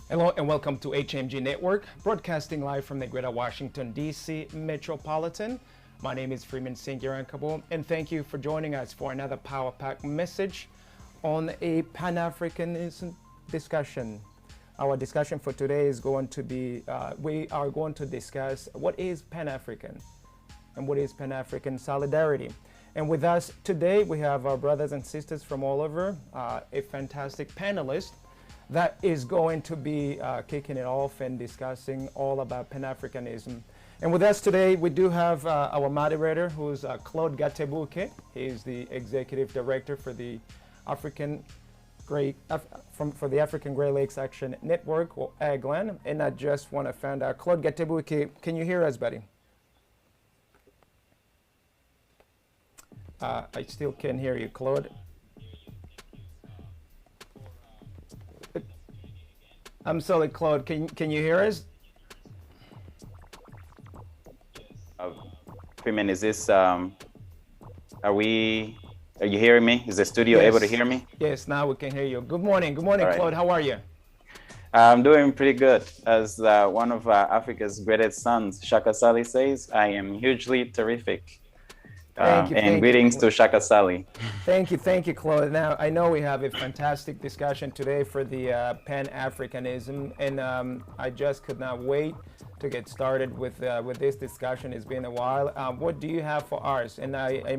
Hello and welcome to HMG Network, broadcasting live from the greater Washington, D.C. metropolitan. My name is Freeman Singirankabo, and thank you for joining us for another Power Pack message on a Pan-Africanism discussion. Our discussion for today is going to be, we are going to discuss what is Pan-African and what is Pan-African solidarity. And with us today, we have our brothers and sisters from all over, a fantastic panelist that is going to be kicking it off and discussing all about Pan-Africanism. And with us today, we do have our moderator, who's Claude Gatebuke. He is the executive director for the African Great for the African Great Lakes Action Network, or AGLAN. And I just want to find out, Claude Gatebuke, can you hear us, buddy? I still can't hear you, Claude. I'm sorry, Claude. Can you hear us? Freeman, is this? Are you hearing me? Is the studio able to hear me? Yes, now we can hear you. Good morning. Good morning, Right. Claude. How are you? I'm doing pretty good. As one of Africa's greatest sons, Shaka Sali, says, I am hugely terrific. And greetings to Shaka Sali. Thank you, Claude. Now, I know we have a fantastic discussion today for the Pan-Africanism, and I just could not wait to get started with this discussion. It's been a while. What do you have for us? And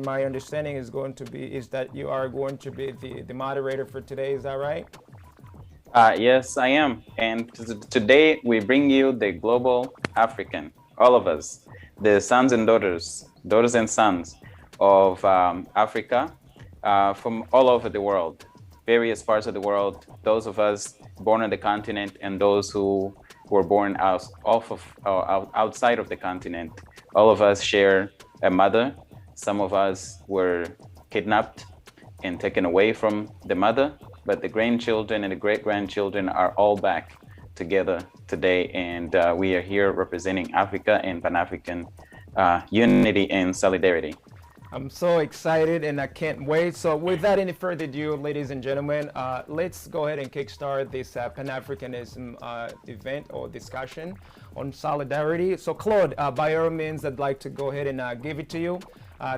my understanding is that you are going to be the moderator for today. Is that right? Yes, I am. And today we bring you the global African, all of us, the sons and daughters and sons of Africa from all over the world, various parts of the world, those of us born on the continent and those who were born outside of the continent. All of us share a mother. Some of us were kidnapped and taken away from the mother, but the grandchildren and the great-grandchildren are all back together today, and we are here representing Africa and Pan-African unity and solidarity. I'm so excited and I can't wait. So without any further ado, ladies and gentlemen, let's go ahead and kickstart this Pan-Africanism event or discussion on solidarity. So Claude, by all means, I'd like to go ahead and give it to you.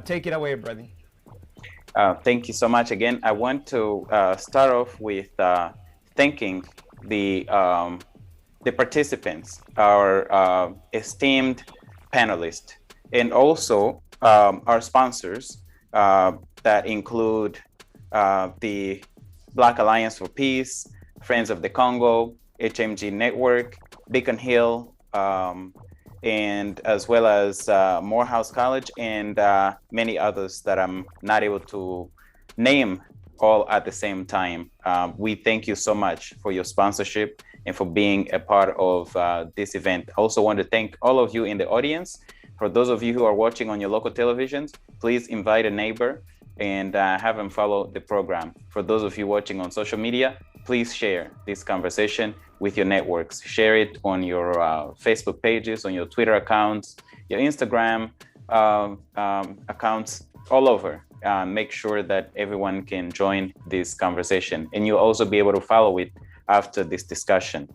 Take it away, brother. Thank you so much again. I want to start off with thanking the participants, our esteemed panelists, and also our sponsors that include the Black Alliance for Peace, Friends of the Congo, HMG Network, Beacon Hill, and as well as Morehouse College and many others that I'm not able to name all at the same time. We thank you so much for your sponsorship and for being a part of this event. I also want to thank all of you in the audience. For those of you who are watching on your local televisions, please invite a neighbor and have them follow the program. For those of you watching on social media, please share this conversation with your networks. Share it on your Facebook pages, on your Twitter accounts, your Instagram accounts, all over. Make sure that everyone can join this conversation, and you'll also be able to follow it after this discussion.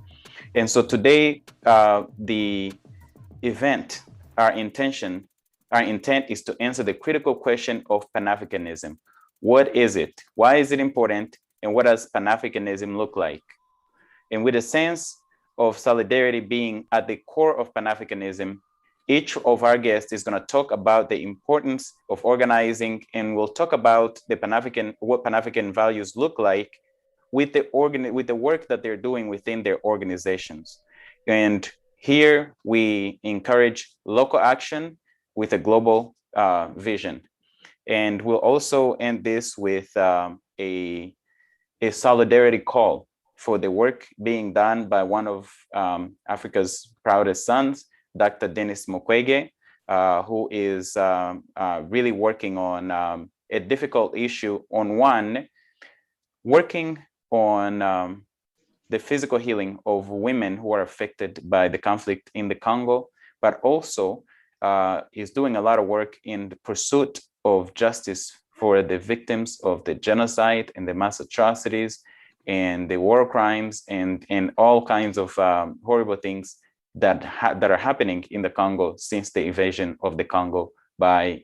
And so today, the event, our intent is to answer the critical question of Pan-Africanism. What is it? Why is it important? And what does Pan-Africanism look like? And with a sense of solidarity being at the core of Pan-Africanism, each of our guests is going to talk about the importance of organizing, and we'll talk about what Pan-African values look like with the work that they're doing within their organizations. And here we encourage local action with a global vision. And we'll also end this with a solidarity call for the work being done by one of Africa's proudest sons, Dr. Denis Mukwege, who is really working on a difficult issue working on the physical healing of women who are affected by the conflict in the Congo, but also is doing a lot of work in the pursuit of justice for the victims of the genocide and the mass atrocities and the war crimes and all kinds of horrible things that are happening in the Congo since the invasion of the Congo by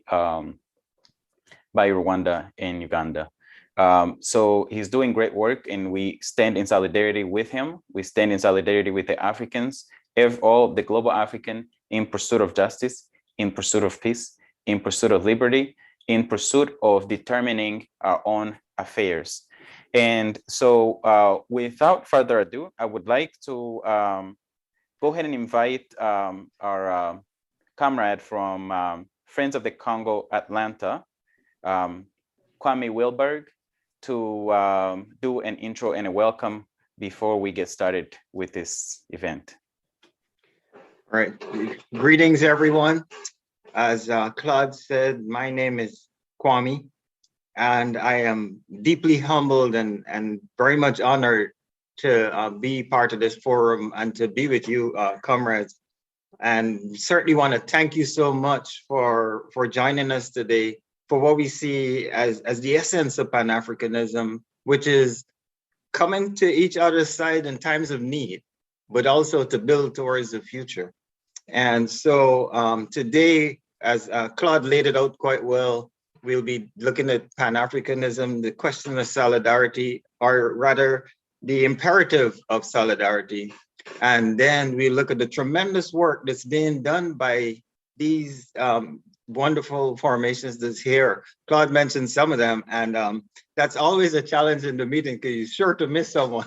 Rwanda and Uganda. So he's doing great work, and we stand in solidarity with him. We stand in solidarity with the Africans, all the global African, in pursuit of justice, in pursuit of peace, in pursuit of liberty, in pursuit of determining our own affairs. And so without further ado, I would like to go ahead and invite our comrade from Friends of the Congo Atlanta, Kwame Wilberg, to do an intro and a welcome before we get started with this event. All right, greetings everyone. As Claude said, my name is Kwame, and I am deeply humbled and very much honored to be part of this forum and to be with you, comrades. And certainly want to thank you so much for joining us today for what we see as the essence of Pan-Africanism, which is coming to each other's side in times of need, but also to build towards the future. And so today, as Claude laid it out quite well, we'll be looking at Pan-Africanism, the question of solidarity, or rather the imperative of solidarity. And then we look at the tremendous work that's being done by these wonderful formations that's here. Claude mentioned some of them, and that's always a challenge in the meeting because you're sure to miss someone.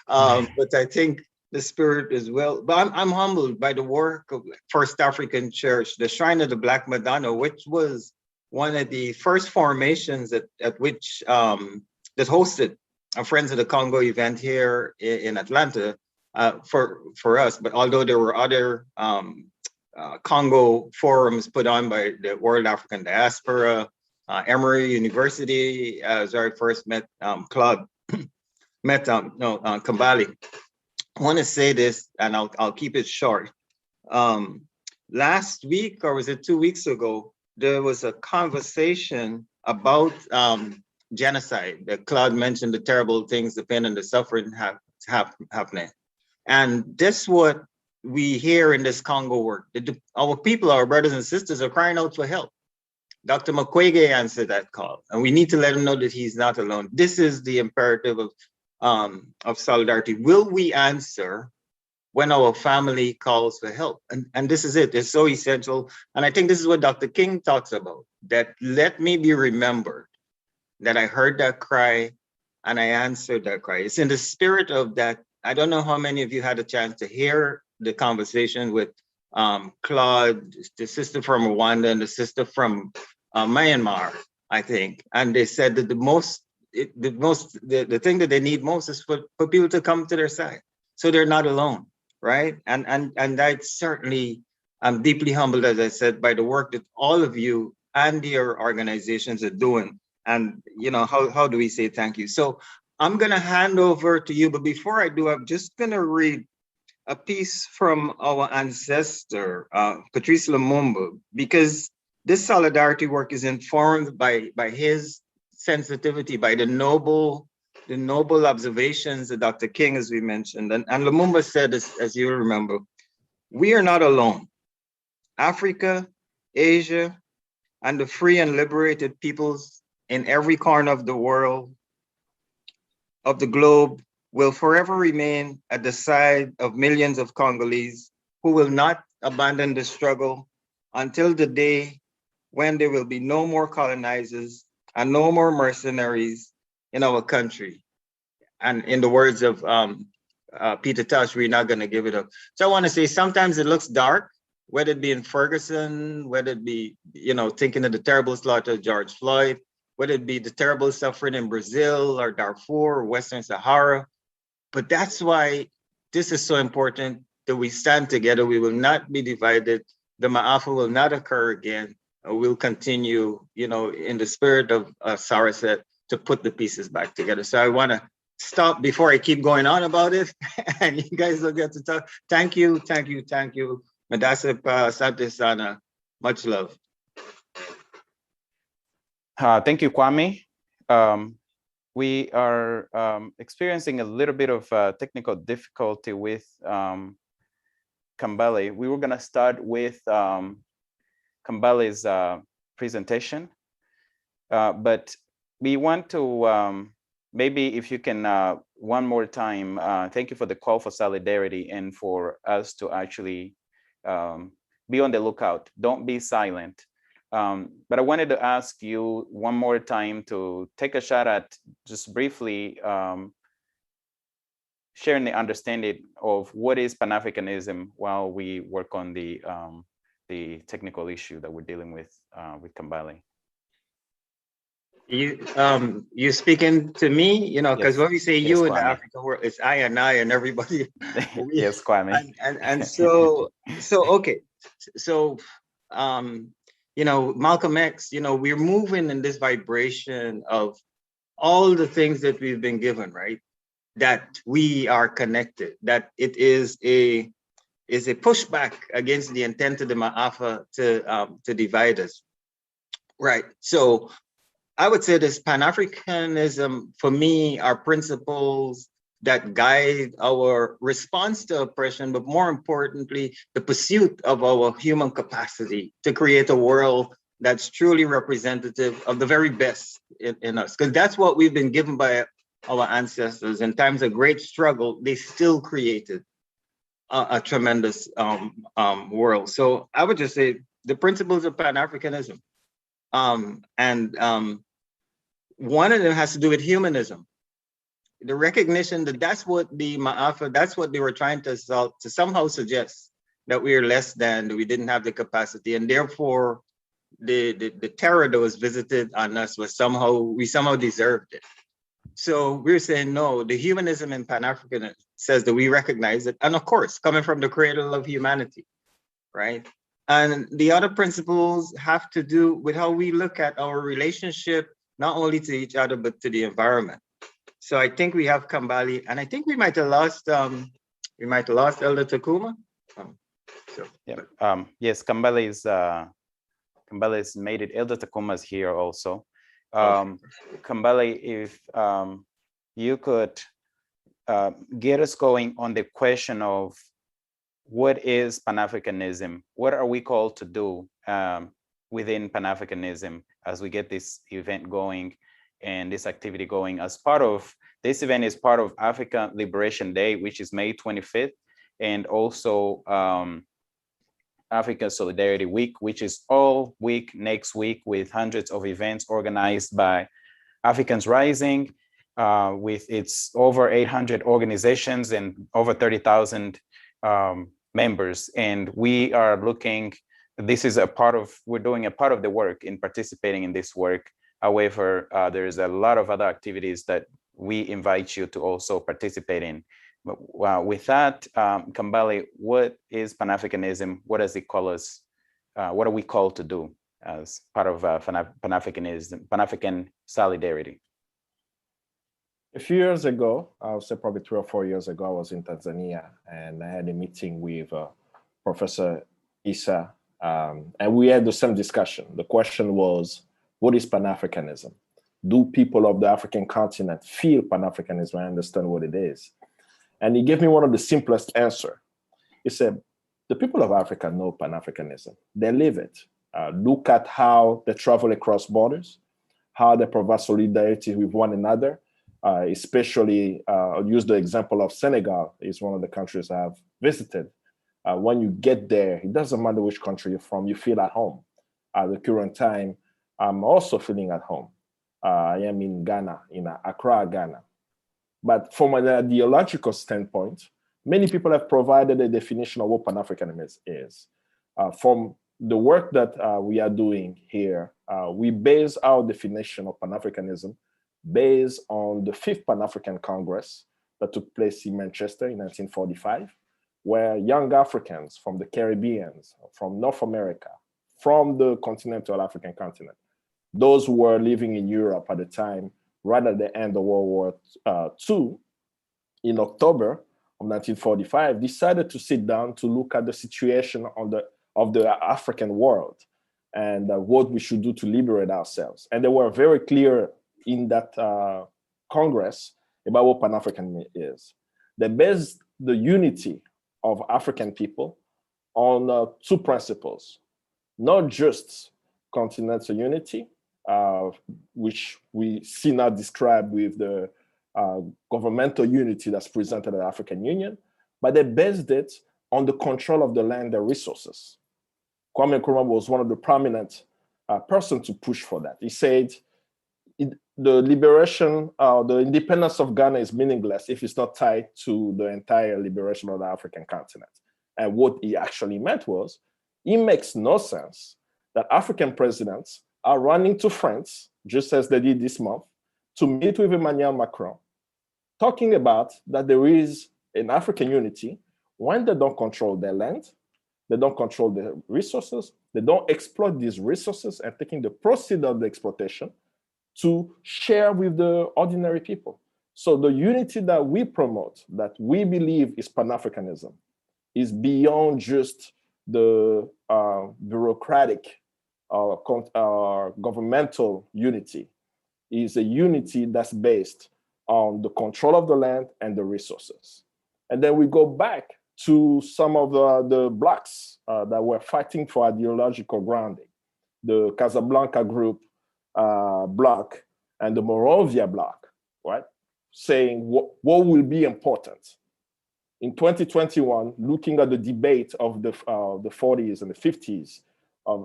But I think the spirit as well. But I'm humbled by the work of First African Church, the Shrine of the Black Madonna, which was one of the first formations at which that hosted a Friends of the Congo event here in Atlanta for us. But although there were other Congo forums put on by the World African Diaspora, Emory University, as I first met Claude, met Kambali. I want to say this, and I'll keep it short. Last week, or was it 2 weeks ago, there was a conversation about genocide. That Claude mentioned the terrible things, the pain and the suffering happening. And this what we hear in this Congo work. Our people, our brothers and sisters, are crying out for help. Dr. Mukwege answered that call, and we need to let him know that he's not alone. This is the imperative of solidarity. Will we answer when our family calls for help? And this is it. It's so essential. And I think this is what Dr. King talks about, that let me be remembered that I heard that cry and I answered that cry. It's in the spirit of that. I don't know how many of you had a chance to hear the conversation with Claude, the sister from Rwanda and the sister from Myanmar, I think. And they said that the thing that they need most is for people to come to their side, so they're not alone, right? And I certainly, I'm deeply humbled, as I said, by the work that all of you and your organizations are doing. And how do we say thank you? So I'm gonna hand over to you, but before I do, I'm just gonna read a piece from our ancestor, Patrice Lumumba, because this solidarity work is informed by his sensitivity, by the noble observations of Dr. King, as we mentioned. And Lumumba said, as you remember, we are not alone. Africa, Asia, and the free and liberated peoples in every corner of the world, of the globe, will forever remain at the side of millions of Congolese who will not abandon the struggle until the day when there will be no more colonizers and no more mercenaries in our country. And in the words of Peter Tosh, we're not gonna give it up. So I wanna say, sometimes it looks dark, whether it be in Ferguson, whether it be, thinking of the terrible slaughter of George Floyd, whether it be the terrible suffering in Brazil or Darfur or Western Sahara. But that's why this is so important, that we stand together. We will not be divided. The Ma'afa will not occur again. We'll continue, in the spirit of Sarah said, to put the pieces back together. So I want to stop before I keep going on about it, and you guys will get to talk. Thank you. Madasip Santisana, much love. Thank you, Kwame. we are experiencing a little bit of technical difficulty with Kambale. We were going to start with Kambale's presentation, but we want to maybe if you can one more time, thank you for the call for solidarity and for us to actually be on the lookout. Don't be silent. But I wanted to ask you one more time to take a shot at just briefly sharing the understanding of what is Pan-Africanism while we work on the technical issue that we're dealing with Kambale. You speaking to me, you know, because Yes. when we say Yes, you in the Kwame. African world, it's I and everybody. Yes, Kwame. And so okay, so you know, Malcolm X, you know, we're moving in this vibration of all the things that we've been given, right? That we are connected, that it is a pushback against the intent of the Ma'afa to divide us, right? So I would say this Pan-Africanism, for me, are principles that guide our response to oppression, but more importantly, the pursuit of our human capacity to create a world that's truly representative of the very best in us. Because that's what we've been given by our ancestors. In times of great struggle, they still created a tremendous world. So I would just say the principles of Pan-Africanism. One of them has to do with humanism. The recognition that that's what the Ma'afa, that's what they were trying to somehow suggest, that we are less than, that we didn't have the capacity, and therefore the terror that was visited on us was we somehow deserved it. So we're saying, no, the humanism in Pan-Africanism says that we recognize it. And of course, coming from the cradle of humanity, right? And the other principles have to do with how we look at our relationship, not only to each other, but to the environment. So I think we have Kambale, and I think we might have lost Elder Takuma. Yes, Kambale's made it. Elder Takuma's here also. Kambale, if you could get us going on the question of what is Pan-Africanism? What are we called to do within Pan-Africanism as we get this event going and this activity going? As part of this event is part of Africa Liberation Day, which is May 25th, and also Africa Solidarity Week, which is all week next week with hundreds of events organized by Africans Rising, with its over 800 organizations and over 30,000 members. And we are looking, this is we're doing a part of the work in participating in this work. However, there's a lot of other activities that we invite you to also participate in. But with that, Kambale, what is Pan-Africanism? What does it call us? What are we called to do as part of Pan-Africanism, Pan-African solidarity? A few years ago, I would say probably 3 or 4 years ago, I was in Tanzania and I had a meeting with Professor Issa, and we had the same discussion. The question was, what is Pan-Africanism? Do people of the African continent feel Pan-Africanism? I understand what it is. And he gave me one of the simplest answers. He said, the people of Africa know Pan-Africanism. They live it. Look at how they travel across borders, how they provide solidarity with one another. Especially, I'll use the example of Senegal. It's one of the countries I've visited. When you get there, it doesn't matter which country you're from, you feel at home. At the current time, I'm also feeling at home. I am in Ghana, in Accra, Ghana. But from an ideological standpoint, many people have provided a definition of what Pan-Africanism is. From the work that we are doing here, we base our definition of Pan-Africanism based on the 5th Pan-African Congress that took place in Manchester in 1945, where young Africans from the Caribbean, from North America, from the continental African continent, those who were living in Europe at the time, right at the end of World War II, in October of 1945, decided to sit down to look at the situation of the African world and what we should do to liberate ourselves. And they were very clear in that Congress about what Pan-Africanism is. They based the unity of African people on two principles, not just continental unity, which we see now described with the governmental unity that's presented at the African Union, but they based it on the control of the land and resources. Kwame Nkrumah was one of the prominent persons to push for that. He said, the liberation, the independence of Ghana is meaningless if it's not tied to the entire liberation of the African continent. And what he actually meant was, it makes no sense that African presidents are running to France, just as they did this month, to meet with Emmanuel Macron, talking about that there is an African unity when they don't control their land, they don't control the resources, they don't exploit these resources and taking the proceeds of the exploitation to share with the ordinary people. So the unity that we promote, that we believe is Pan-Africanism, is beyond just the bureaucratic governmental unity. Is a unity that's based on the control of the land and the resources. And then we go back to some of the blocks that were fighting for ideological grounding, the Casablanca group bloc and the Monrovia bloc, right? Saying what will be important. In 2021, looking at the debate of the 40s and the 50s,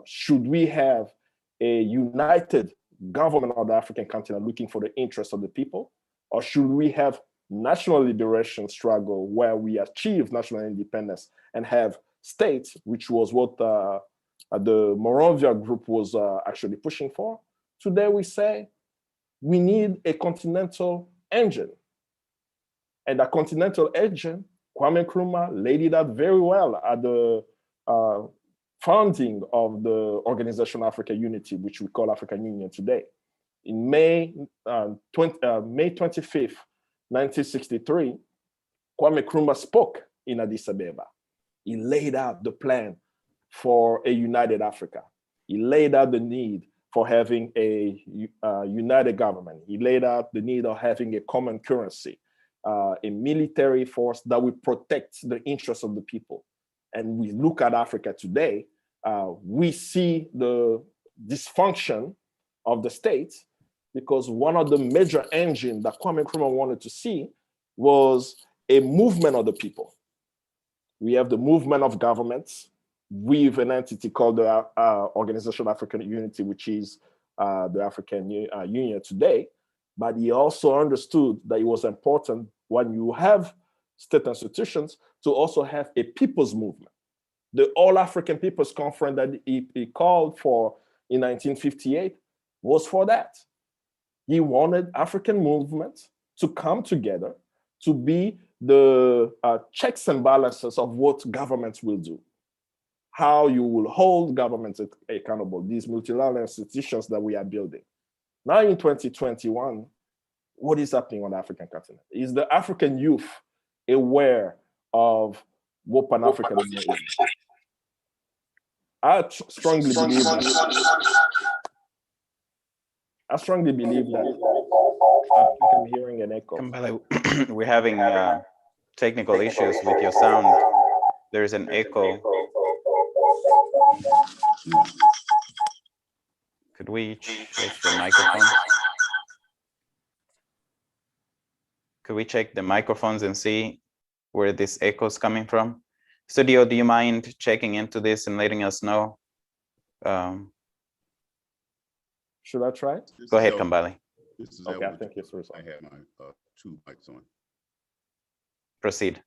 should we have a united government of the African continent looking for the interests of the people? Or should we have national liberation struggle where we achieve national independence and have states, which was what the Monrovia group was actually pushing for? Today we say we need a continental engine. And that continental engine, Kwame Nkrumah laid it out very well at the founding of the Organization of African Unity, which we call African Union today. In May 25th, 1963, Kwame Nkrumah spoke in Addis Ababa. He laid out the plan for a united Africa. He laid out the need for having a united government. He laid out the need of having a common currency, a military force that will protect the interests of the people. And we look at Africa today, we see the dysfunction of the state because one of the major engines that Kwame Nkrumah wanted to see was a movement of the people. We have the movement of governments with an entity called the Organization of African Unity, which is the African Union today. But he also understood that it was important when you have state institutions to also have a people's movement. The All African People's Conference that he called for in 1958 was for that. He wanted African movements to come together to be the checks and balances of what governments will do, how you will hold governments accountable, these multilateral institutions that we are building. Now in 2021, what is happening on the African continent? Is the African youth aware of what Pan-Africanism is? I strongly believe that. I think I'm hearing an echo. We're having technical issues with your sound. There's an echo. Could we check the microphone? Could we check the microphones and see where this echo is coming from? Studio, do you mind checking into this and letting us know? Should I try it? Go ahead, Kambale. Okay, I think it's I have my two mics on. Proceed.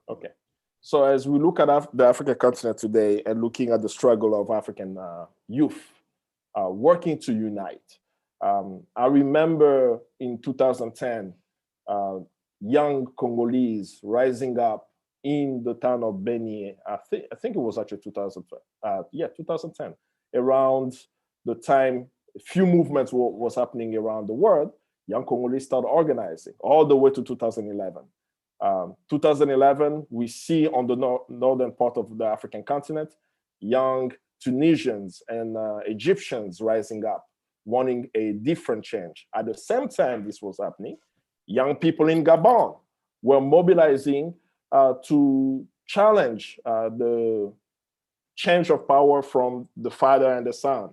Okay. So as we look at the African continent today and looking at the struggle of African youth working to unite, I remember in 2010, young Congolese rising up in the town of Beni. I think it was actually 2010, around the time a few movements was happening around the world. Young Congolese started organizing all the way to 2011. 2011, we see on the northern part of the African continent, young Tunisians and Egyptians rising up, wanting a different change. At the same time this was happening, Young people in Gabon were mobilizing to challenge the change of power from the father and the son,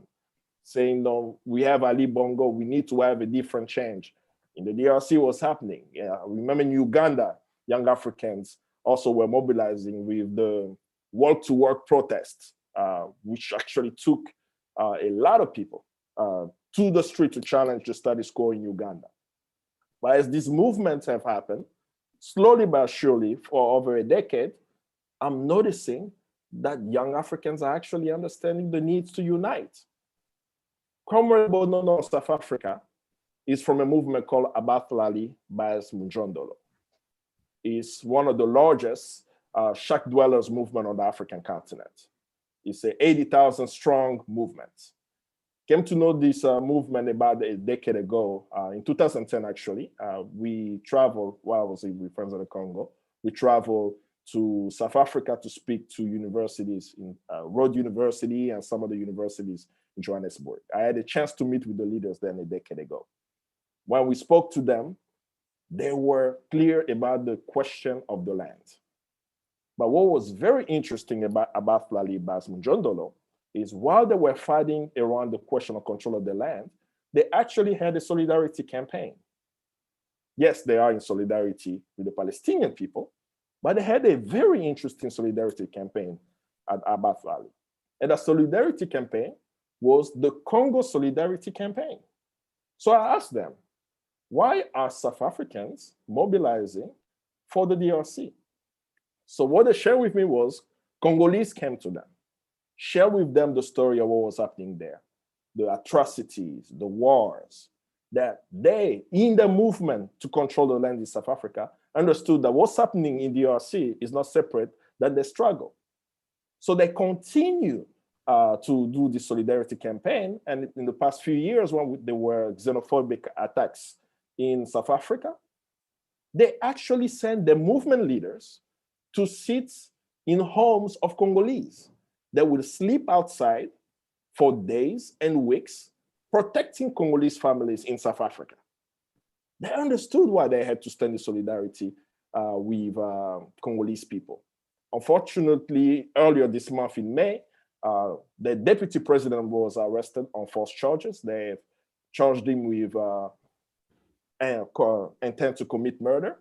saying, no, we have Ali Bongo, we need to have a different change. In the DRC was happening. Remember in Uganda, young Africans also were mobilizing with the work-to-work protests, which actually took a lot of people to the street to challenge the status quo in Uganda. But as these movements have happened, slowly but surely for over a decade, I'm noticing that young Africans are actually understanding the need to unite. Comrade Bonono of South Africa is from a movement called Abathlali Bas Mujondolo. It's one of the largest shack dwellers movement on the African continent. It's an 80,000 strong movement. Came to know this movement about a decade ago, in 2010 actually. We traveled, while I was with Friends of the Congo, we traveled to South Africa to speak to universities in Rhodes University and some of the universities in Johannesburg. I had a chance to meet with the leaders then a decade ago. When we spoke to them, they were clear about the question of the land. But what was very interesting about Flali Bas Mujondolo is while they were fighting around the question of control of the land, they actually had a solidarity campaign. Yes, they are in solidarity with the Palestinian people, but they had a very interesting solidarity campaign at Abathlali. And the solidarity campaign was the Congo Solidarity Campaign. So I asked them, why are South Africans mobilizing for the DRC? So what they shared with me was Congolese came to them, shared with them the story of what was happening there, the atrocities, the wars, that they, in the movement to control the land in South Africa, understood that what's happening in the DRC is not separate than the struggle. So they continue to do the solidarity campaign. And in the past few years, when there were xenophobic attacks in South Africa, they actually sent the movement leaders to sit in homes of Congolese that will sleep outside for days and weeks, protecting Congolese families in South Africa. They understood why they had to stand in solidarity with Congolese people. Unfortunately, earlier this month in May, the deputy president was arrested on false charges. They charged him with intent to commit murder.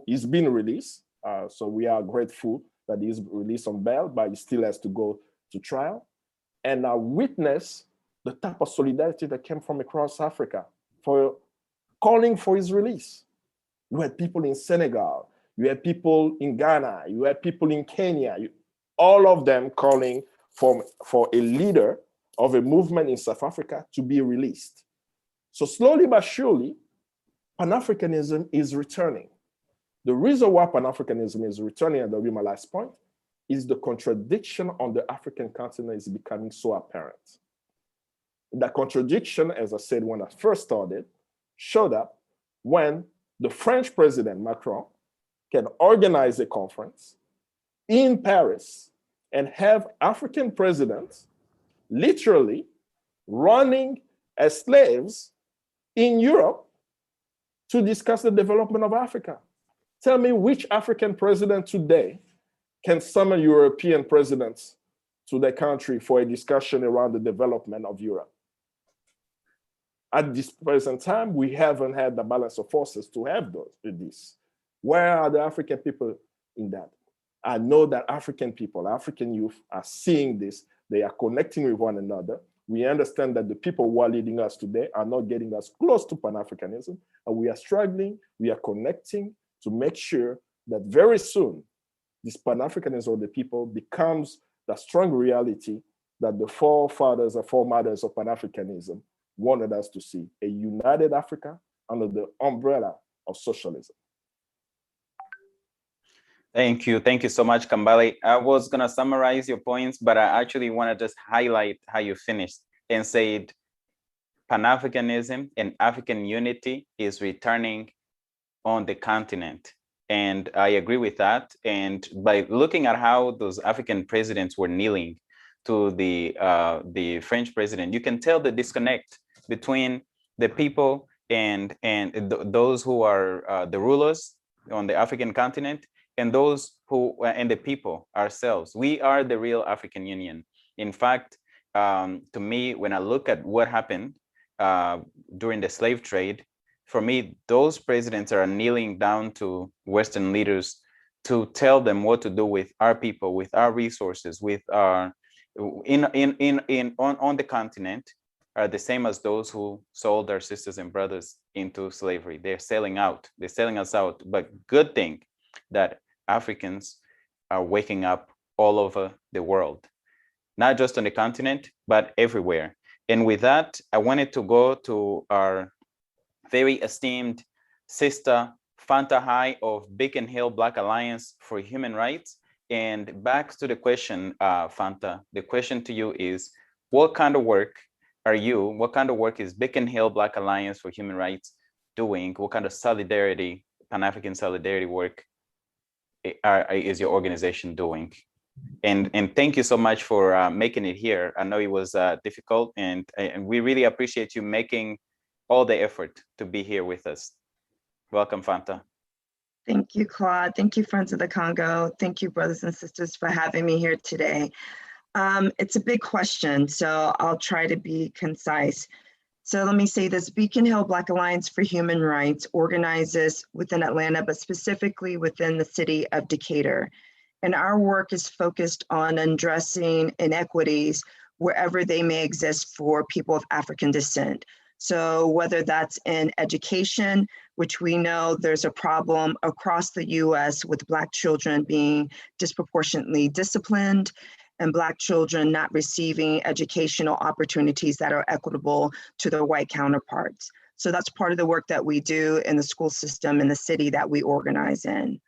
He's been released, so we are grateful that he's released on bail, but he still has to go to trial. And I witnessed the type of solidarity that came from across Africa for calling for his release. You had people in Senegal, you had people in Ghana, you had people in Kenya, all of them calling for a leader of a movement in South Africa to be released. So slowly but surely, Pan-Africanism is returning. The reason why Pan-Africanism is returning, and that'll be my last point, is the contradiction on the African continent is becoming so apparent. That contradiction, as I said when I first started, showed up when the French president, Macron, can organize a conference in Paris and have African presidents literally running as slaves in Europe to discuss the development of Africa. Tell me which African president today can summon European presidents to their country for a discussion around the development of Europe. At this present time, we haven't had the balance of forces to have this. Where are the African people in that? I know that African people, African youth are seeing this. They are connecting with one another. We understand that the people who are leading us today are not getting us close to Pan-Africanism, and we are struggling, we are connecting to make sure that very soon, this Pan-Africanism of the people becomes the strong reality that the forefathers and foremothers of Pan-Africanism wanted us to see, a united Africa under the umbrella of socialism. Thank you. Thank you so much, Kambale. I was going to summarize your points, but I actually want to just highlight how you finished and said Pan-Africanism and African unity is returning on the continent. And I agree with that. And by looking at how those African presidents were kneeling to the French president, you can tell the disconnect between the people those who are the rulers on the African continent, and those who and the people ourselves. We are the real African Union. In fact, to me, when I look at what happened during the slave trade, for me, those presidents are kneeling down to Western leaders to tell them what to do with our people, with our resources, with our on the continent, are the same as those who sold our sisters and brothers into slavery. They're selling out. They're selling us out. But good thing that Africans are waking up all over the world, not just on the continent, but everywhere. And with that, I wanted to go to our very esteemed sister, Fanta High of Beacon Hill Black Alliance for Human Rights. And back to the question, Fanta, the question to you is, what kind of work is Beacon Hill Black Alliance for Human Rights doing? What kind of solidarity, Pan-African solidarity work is your organization doing? And thank you so much for making it here. I know it was difficult, and we really appreciate you making all the effort to be here with us. Welcome, Fanta. Thank you, Claude. Thank you, Friends of the Congo. Thank you, brothers and sisters, for having me here today. It's a big question, so I'll try to be concise. So let me say this: Beacon Hill Black Alliance for Human Rights organizes within Atlanta, but specifically within the city of Decatur. And our work is focused on addressing inequities wherever they may exist for people of African descent. So whether that's in education, which we know there's a problem across the US with Black children being disproportionately disciplined and Black children not receiving educational opportunities that are equitable to their white counterparts. So that's part of the work that we do in the school system in the city that we organize in.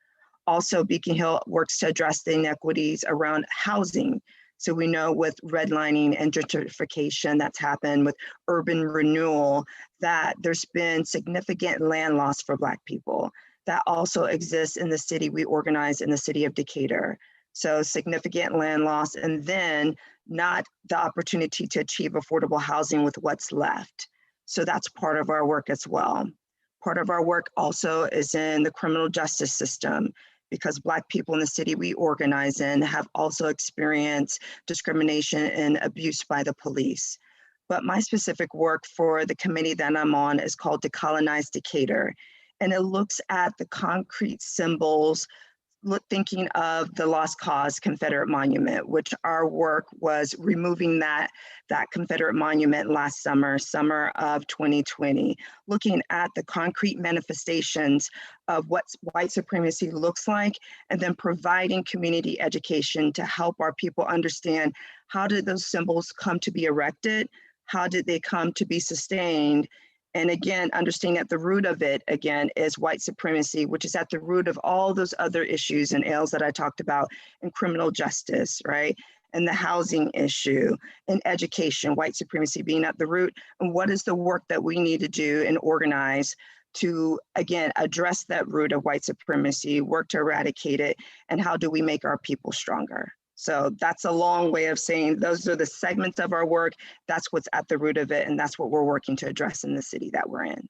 Also, Beacon Hill works to address the inequities around housing. So we know with redlining and gentrification that's happened with urban renewal, that there's been significant land loss for Black people. That also exists in the city we organize in the city of Decatur. So significant land loss, and then not the opportunity to achieve affordable housing with what's left. So that's part of our work as well. Part of our work also is in the criminal justice system, because Black people in the city we organize in have also experienced discrimination and abuse by the police. But my specific work for the committee that I'm on is called Decolonize Decatur. And it looks at the concrete symbols, thinking of the Lost Cause Confederate Monument, which our work was removing that Confederate monument last summer of 2020, looking at the concrete manifestations of what white supremacy looks like, and then providing community education to help our people understand how did those symbols come to be erected, how did they come to be sustained, and again, understanding at the root of it, again, is white supremacy, which is at the root of all those other issues and ills that I talked about in criminal justice, right? And the housing issue and education, white supremacy being at the root. And what is the work that we need to do and organize to, again, address that root of white supremacy, work to eradicate it, and how do we make our people stronger? So that's a long way of saying those are the segments of our work. That's what's at the root of it. And that's what we're working to address in the city that we're in.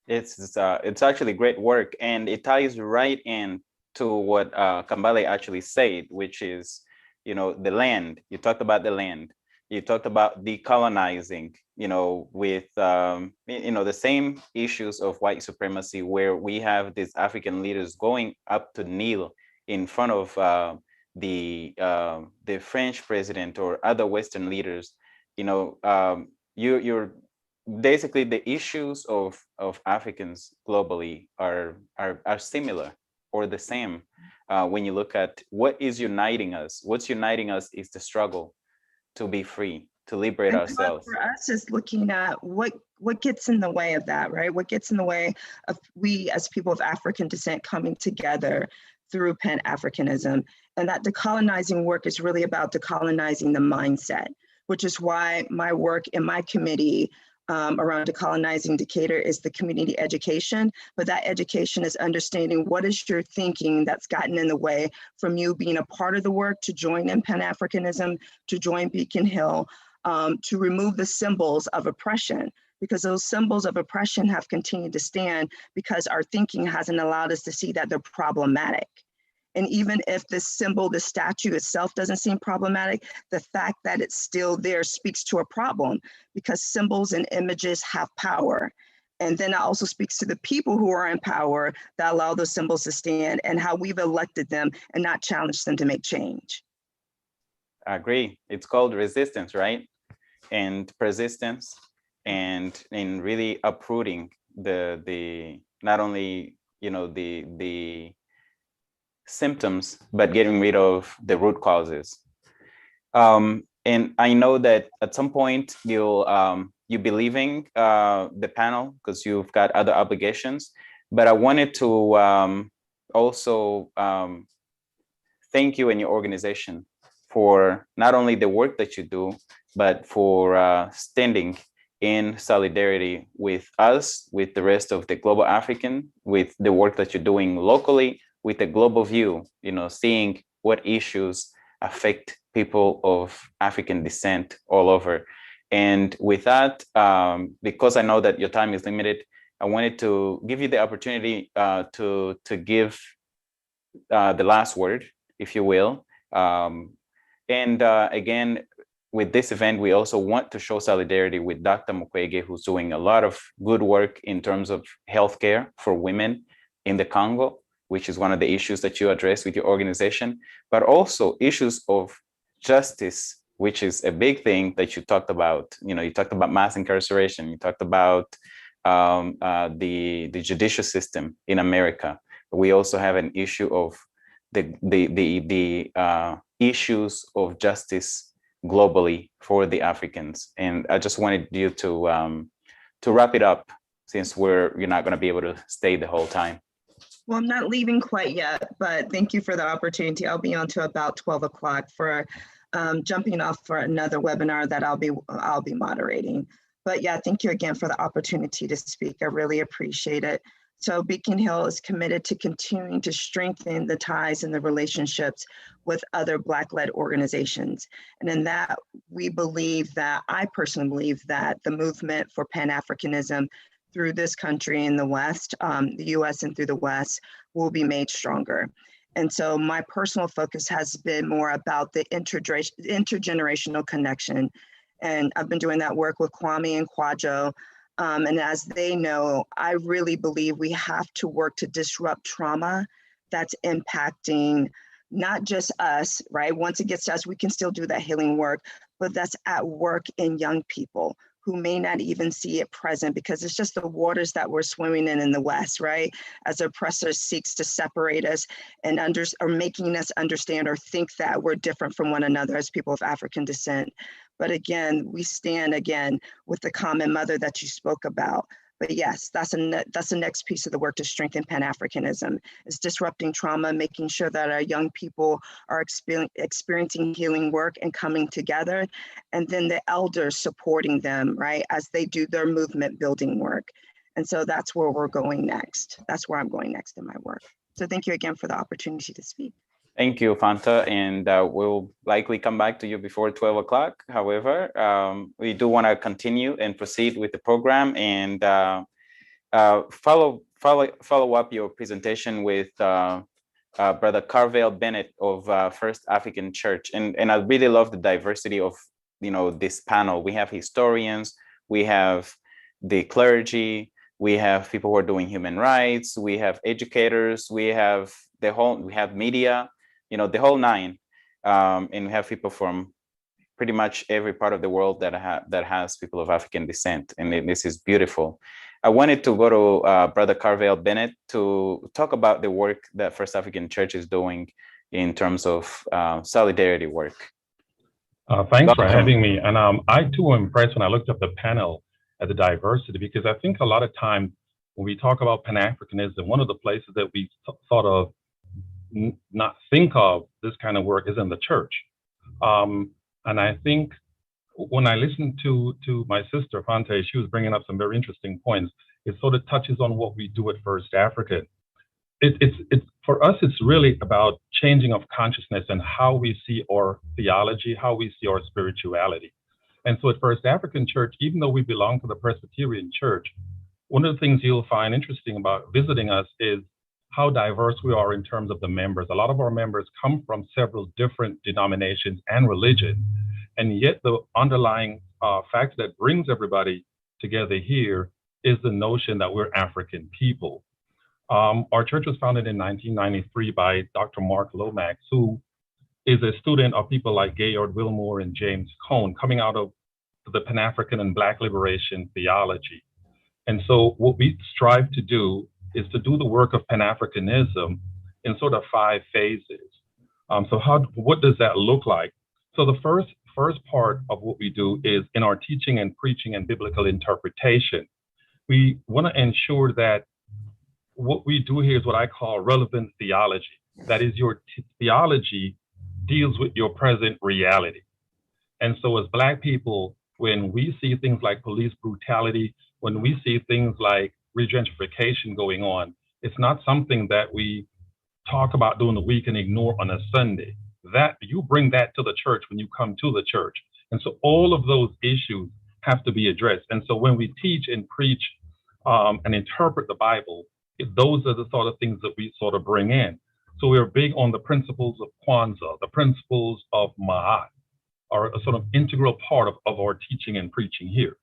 It's actually great work. And it ties right in to what Kambale actually said, which is, you know, the land. You talked about the land. You talked about decolonizing, you know, with, you know, the same issues of white supremacy, where we have these African leaders going up to kneel in front of the French president or other Western leaders. You know, you're basically, the issues of Africans globally are similar or the same. When you look at what is uniting us, what's uniting us is the struggle to be free, to liberate ourselves. For us is looking at what gets in the way of that, right? What gets in the way of we as people of African descent coming together through Pan-Africanism. And that decolonizing work is really about decolonizing the mindset, which is why my work in my committee around Decolonizing Decatur is the community education, but that education is understanding what is your thinking that's gotten in the way from you being a part of the work to join in Pan-Africanism, to join Beacon Hill, to remove the symbols of oppression. because those symbols of oppression have continued to stand because our thinking hasn't allowed us to see that they're problematic. And even if this symbol, the statue itself doesn't seem problematic, the fact that it's still there speaks to a problem, because symbols and images have power. And then it also speaks to the people who are in power that allow those symbols to stand, and how we've elected them and not challenged them to make change. I agree. It's called resistance, right? And persistence, and in really uprooting the not only, you know, the symptoms, but getting rid of the root causes. And I know that at some point you'll be leaving the panel because you've got other obligations, but I wanted to also thank you and your organization for not only the work that you do, but for standing in solidarity with us, with the rest of the global African, with the work that you're doing locally, with a global view, you know, seeing what issues affect people of African descent all over. And with that, because I know that your time is limited, I wanted to give you the opportunity to give the last word, if you will. And again, with this event, we also want to show solidarity with Dr. Mukwege, who's doing a lot of good work in terms of healthcare for women in the Congo, which is one of the issues that you address with your organization, but also issues of justice, which is a big thing that you talked about. You know, you talked about mass incarceration, you talked about the judicial system in America. We also have an issue of the issues of justice globally for the Africans. And I just wanted you to wrap it up, since you're not going to be able to stay the whole time. Well, I'm not leaving quite yet, but thank you for the opportunity. I'll be on to about 12 o'clock for jumping off for another webinar that I'll be moderating. But yeah, thank you again for the opportunity to speak. I really appreciate it. So Beacon Hill is committed to continuing to strengthen the ties and the relationships with other Black-led organizations. And in that, I personally believe that the movement for Pan-Africanism through this country in the West, the US and through the West, will be made stronger. And so my personal focus has been more about the intergenerational connection. And I've been doing that work with Kwame and Kwajo. And as they know, I really believe we have to work to disrupt trauma that's impacting not just us, right? Once it gets to us, we can still do that healing work, but that's at work in young people who may not even see it present, because it's just the waters that we're swimming in the West, right? As the oppressor seeks to separate us and or making us understand or think that we're different from one another as people of African descent. But again, we stand again with the common mother that you spoke about. But yes, that's the next piece of the work to strengthen Pan-Africanism, is disrupting trauma, making sure that our young people are experiencing healing work and coming together, and then the elders supporting them, right, as they do their movement building work. And so that's where we're going next. That's where I'm going next in my work. So thank you again for the opportunity to speak. Thank you, Fanta, and we'll likely come back to you before 12 o'clock. However, we do want to continue and proceed with the program, and follow up your presentation with Brother Carvel Bennett of First African Church. And I really love the diversity of, you know, this panel. We have historians, we have the clergy, we have people who are doing human rights, we have educators, we have media, you know, the whole nine, and we have people from pretty much every part of the world that has people of African descent, and this is beautiful. I wanted to go to Brother Carvel Bennett to talk about the work that First African Church is doing in terms of solidarity work. Thanks for having me. And I too was impressed when I looked up the panel at the diversity, because I think a lot of times when we talk about Pan-Africanism, one of the places that we sort of not think of this kind of work is in the church. And I think when I listened to my sister, Fante, she was bringing up some very interesting points. It sort of touches on what we do at First African. It's for us, it's really about changing of consciousness and how we see our theology, how we see our spirituality. And so at First African Church, even though we belong to the Presbyterian Church, one of the things you'll find interesting about visiting us is how diverse we are in terms of the members. A lot of our members come from several different denominations and religions, and yet the underlying fact that brings everybody together here is the notion that we're African people. Our church was founded in 1993 by Dr. Mark Lomax, who is a student of people like Gaylord Wilmore and James Cone, coming out of the Pan-African and Black liberation theology. And so what we strive to do is to do the work of Pan-Africanism in sort of 5 phases. So what does that look like? So the first part of what we do is in our teaching and preaching and biblical interpretation. We want to ensure that what we do here is what I call relevant theology. That is, your theology deals with your present reality. And so as Black people, when we see things like police brutality, when we see things like regentrification going on, it's not something that we talk about during the week and ignore on a Sunday. That you bring that to the church when you come to the church. And so all of those issues have to be addressed. And so when we teach and preach and interpret the Bible, those are the sort of things that we sort of bring in. So we're big on the principles of Kwanzaa, the principles of Ma'at, are a sort of integral part of our teaching and preaching here.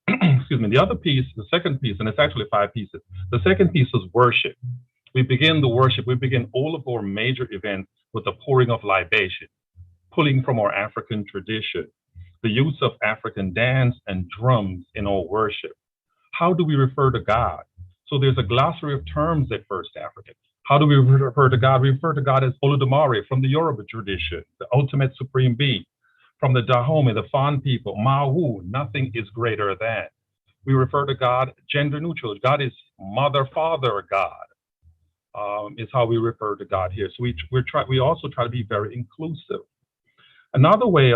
Excuse me. The other piece, the second piece, and it's actually 5 pieces. The second piece is worship. We begin the worship. We begin all of our major events with the pouring of libation, pulling from our African tradition, the use of African dance and drums in our worship. How do we refer to God? So there's a glossary of terms at First African. How do we refer to God? We refer to God as Olodumare from the Yoruba tradition, the ultimate supreme being. From the Dahomey, the Fan people, Mawu, nothing is greater than. We refer to God gender neutral. God is mother, father, God, is how we refer to God here. So we also try to be very inclusive. Another way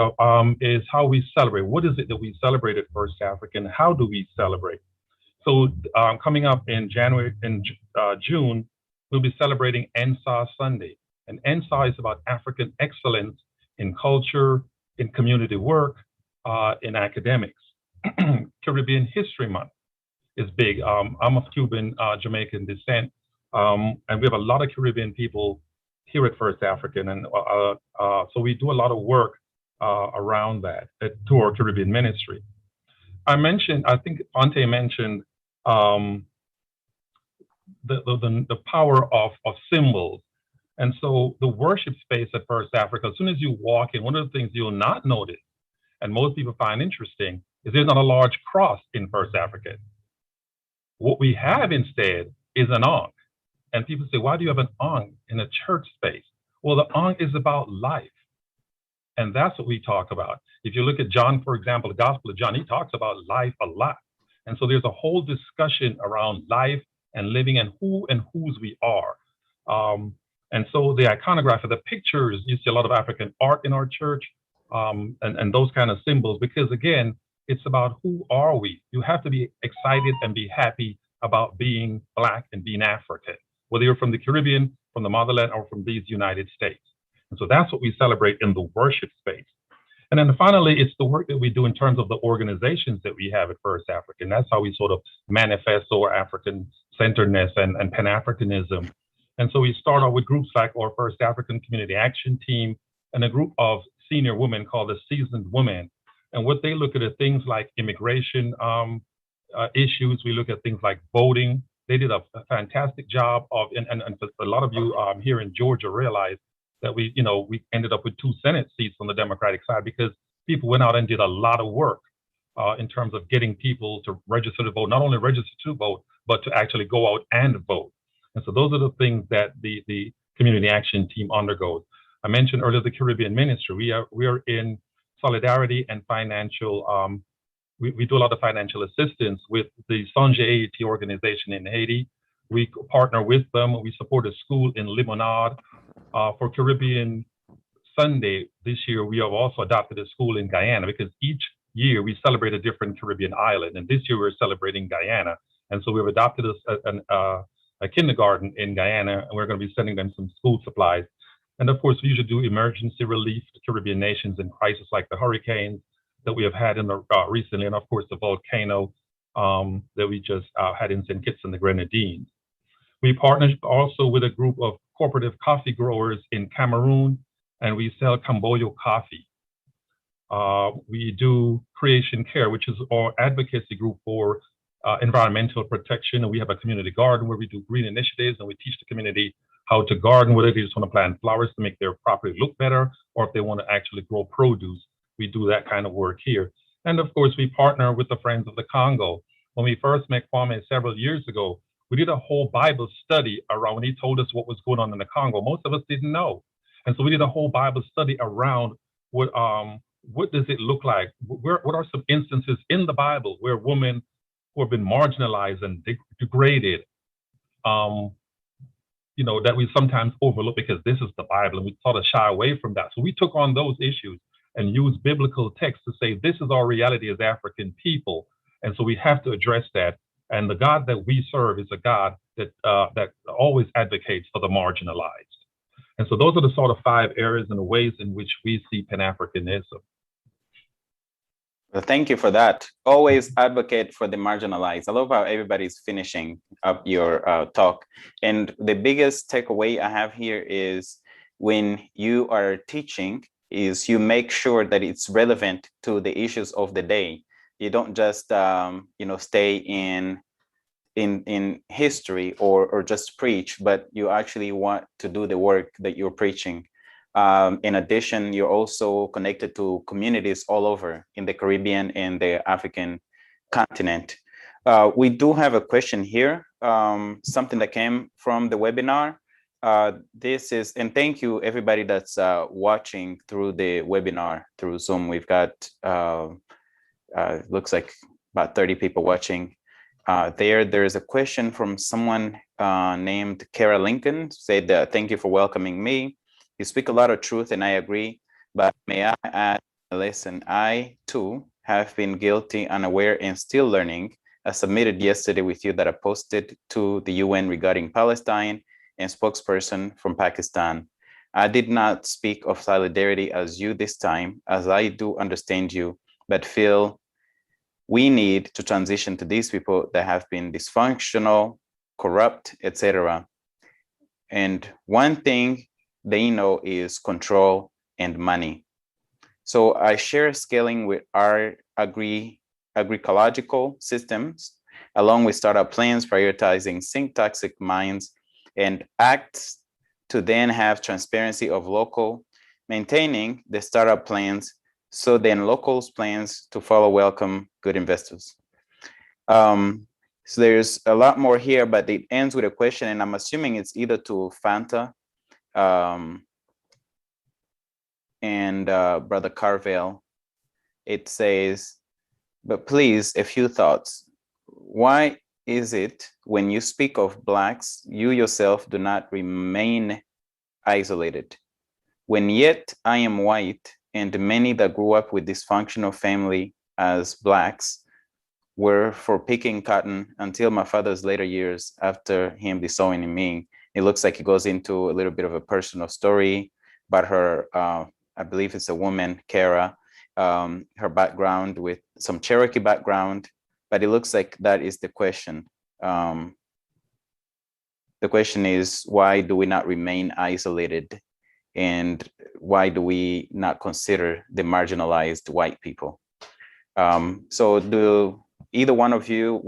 is how we celebrate. What is it that we celebrate at First African? How do we celebrate? So coming up in June, we'll be celebrating NSA Sunday. And NSA is about African excellence in culture, in community work, in academics. Caribbean History Month is big. I'm of Cuban, Jamaican descent, and we have a lot of Caribbean people here at First African, and so we do a lot of work around that to our Caribbean ministry. I think Ante mentioned the power of symbols. And so the worship space at First Africa, as soon as you walk in, one of the things you'll not notice, and most people find interesting, is there's not a large cross in First African. What we have instead is an ankh. And people say, why do you have an ankh in a church space? Well, the ankh is about life. And that's what we talk about. If you look at John, for example, the Gospel of John, he talks about life a lot. And so there's a whole discussion around life and living and who and whose we are. And so the iconography, the pictures, you see a lot of African art in our church, and those kind of symbols, because again, it's about who are we? You have to be excited and be happy about being Black and being African, whether you're from the Caribbean, from the motherland, or from these United States. And so that's what we celebrate in the worship space. And then finally, it's the work that we do in terms of the organizations that we have at First African. That's how we sort of manifest our African centeredness and Pan-Africanism. And so we start off with groups like our First African Community Action Team and a group of senior women called the Seasoned Women. And what they look at are things like immigration issues. We look at things like voting. They did a fantastic job of, and a lot of you here in Georgia realize that we ended up with 2 Senate seats on the Democratic side because people went out and did a lot of work in terms of getting people to register to vote, not only register to vote, but to actually go out and vote. And so those are the things that the Community Action Team undergoes. I mentioned earlier the Caribbean Ministry. We are in solidarity and financial, we do a lot of financial assistance with the Songe Haiti organization in Haiti. We partner with them. We support a school in Limonade. For Caribbean Sunday this year, we have also adopted a school in Guyana because each year we celebrate a different Caribbean island. And this year we're celebrating Guyana. And so we've adopted a kindergarten in Guyana, and we're going to be sending them some school supplies. And of course, we usually do emergency relief to Caribbean nations in crisis like the hurricanes. that we have had in the recently, and of course the volcano that we just had in St. Kitts and the Grenadines. We partnered also with a group of cooperative coffee growers in Cameroon, and we sell Camboyo coffee. We do Creation Care, which is our advocacy group for environmental protection. And we have a community garden where we do green initiatives, and we teach the community how to garden, whether they just want to plant flowers to make their property look better, or if they want to actually grow produce. We do that kind of work here. And of course, we partner with the Friends of the Congo. When we first met Kwame several years ago, we did a whole Bible study around when he told us what was going on in the Congo. Most of us didn't know. And so we did a whole Bible study around what does it look like? What are some instances in the Bible where women who have been marginalized and degraded, that we sometimes overlook because this is the Bible, and we sort of shy away from that. So we took on those issues and used biblical texts to say, this is our reality as African people. And so we have to address that. And the God that we serve is a God that always advocates for the marginalized. And so those are the sort of 5 areas and the ways in which we see Pan-Africanism. Well, thank you for that. Always advocate for the marginalized. I love how everybody's finishing up your talk. And the biggest takeaway I have here is when you are teaching is you make sure that it's relevant to the issues of the day. You don't just stay in history or just preach, but you actually want to do the work that you're preaching. In addition, you're also connected to communities all over in the Caribbean and the African continent. We do have a question here, something that came from the webinar. This is, and thank you everybody that's watching through the webinar through Zoom. We've got, looks like about 30 people watching. There's a question from someone named Kara Lincoln, said, thank you for welcoming me. You speak a lot of truth and I agree, but may I add a lesson? I too have been guilty, unaware, and still learning. I submitted yesterday with you that I posted to the UN regarding Palestine and spokesperson from Pakistan. I did not speak of solidarity as you this time, as I do understand you, but feel we need to transition to these people that have been dysfunctional, corrupt, etc. And one thing they know is control and money. So I share scaling with our agroecological systems, along with startup plans, prioritizing sink toxic mines and acts to then have transparency of local, maintaining the startup plans, so then locals plans to follow welcome good investors. So there's a lot more here, but it ends with a question, and I'm assuming it's either to Fanta and Brother Carville. It says, but please, a few thoughts. Why is it when you speak of Blacks, you yourself do not remain isolated? When yet I am white, and many that grew up with dysfunctional family as Blacks were for picking cotton until my father's later years after him disowning me. It looks like it goes into a little bit of a personal story about her, I believe it's a woman, Kara, her background with some Cherokee background, but it looks like that is the question. The question is, why do we not remain isolated? And why do we not consider the marginalized white people? So would either one of you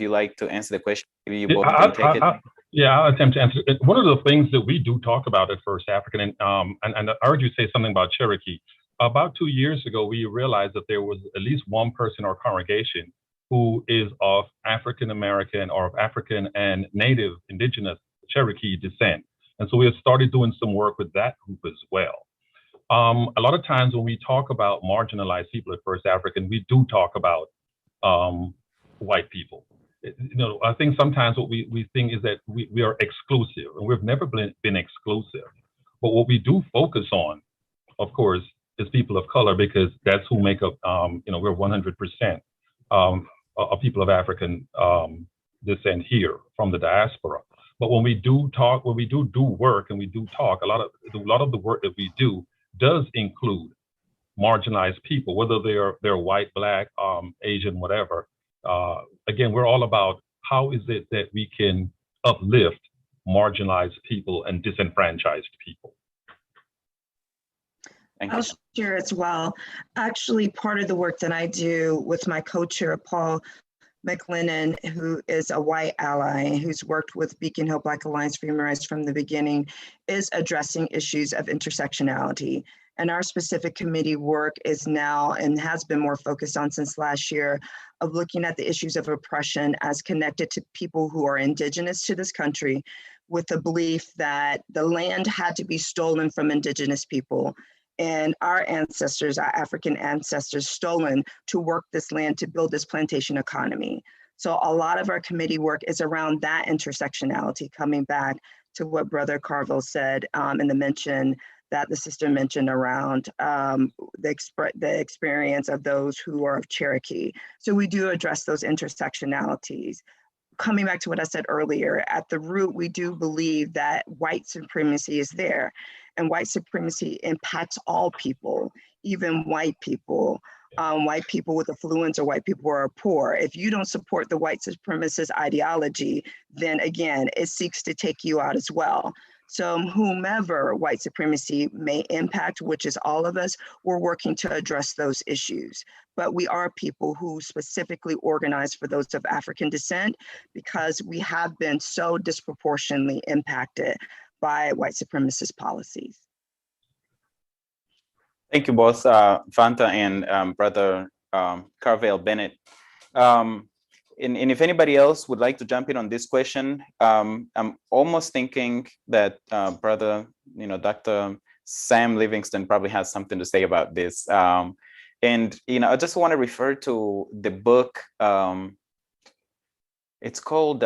like to answer the question? Maybe you both can take it. Yeah, I'll attempt to answer it. One of the things that we do talk about at First African, and I heard you say something about Cherokee. About 2 years ago, we realized that there was at least one person in our congregation who is of African American or of African and Native Indigenous Cherokee descent. And so we have started doing some work with that group as well. A lot of times when we talk about marginalized people at First African, we do talk about white people. I think sometimes what we think is that we are exclusive, and we've never been exclusive. But what we do focus on, of course, is people of color, because that's who make up, we're 100% of people of African descent here from the diaspora. But when we do talk, when we do work and we do talk, a lot of the work that we do does include marginalized people, whether they're white, black, Asian, whatever. Again, we're all about how is it that we can uplift marginalized people and disenfranchised people. I'll share as well. Actually, part of the work that I do with my co-chair, Paul McLennan, who is a white ally who's worked with Beacon Hill Black Alliance for Human Rights from the beginning, is addressing issues of intersectionality. And our specific committee work is now and has been more focused on since last year of looking at the issues of oppression as connected to people who are indigenous to this country, with the belief that the land had to be stolen from indigenous people. And our ancestors, our African ancestors, stolen to work this land to build this plantation economy. So a lot of our committee work is around that intersectionality, coming back to what Brother Carville said in the mention that the sister mentioned around the experience of those who are of Cherokee. So we do address those intersectionalities. Coming back to what I said earlier, at the root, we do believe that white supremacy is there, and white supremacy impacts all people, even white people with affluence or white people who are poor. If you don't support the white supremacist ideology, then again, it seeks to take you out as well. So whomever white supremacy may impact, which is all of us, we're working to address those issues. But we are people who specifically organize for those of African descent because we have been so disproportionately impacted by white supremacist policies. Thank you both, Fanta and Brother Carville Bennett. And if anybody else would like to jump in on this question, I'm almost thinking that Brother, Dr. Sam Livingston probably has something to say about this. And I just want to refer to the book. It's called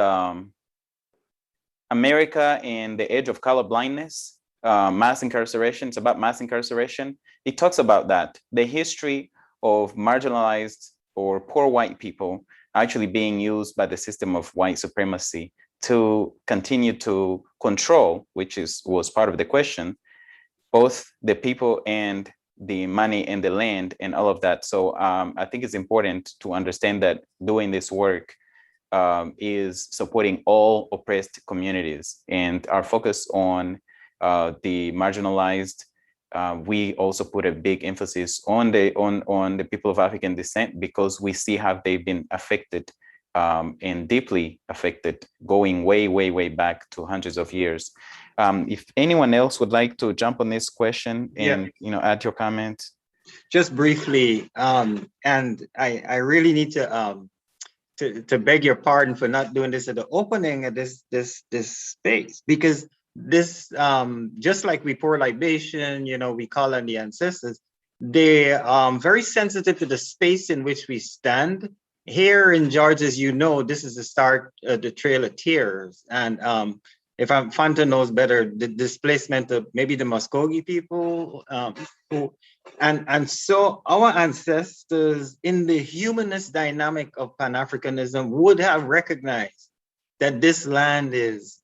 America and the Age of Colorblindness, Mass Incarceration. It's about mass incarceration. It talks about that, the history of marginalized or poor white people actually being used by the system of white supremacy to continue to control, which was part of the question, both the people and the money and the land and all of that. So I think it's important to understand that doing this work is supporting all oppressed communities, and our focus on the marginalized. We also put a big emphasis on the people of African descent because we see how they've been affected and deeply affected, going way back to hundreds of years. If anyone else would like to jump on this question and add your comment. Just briefly, and I really need to beg your pardon for not doing this at the opening of this space, because this, just like we pour libation, we call on the ancestors, they are very sensitive to the space in which we stand. Here in Georgia, as you know, this is the start of the Trail of Tears. And if Fanta knows better, the displacement of maybe the Muskogee people, and so our ancestors in the humanist dynamic of Pan-Africanism would have recognized that this land is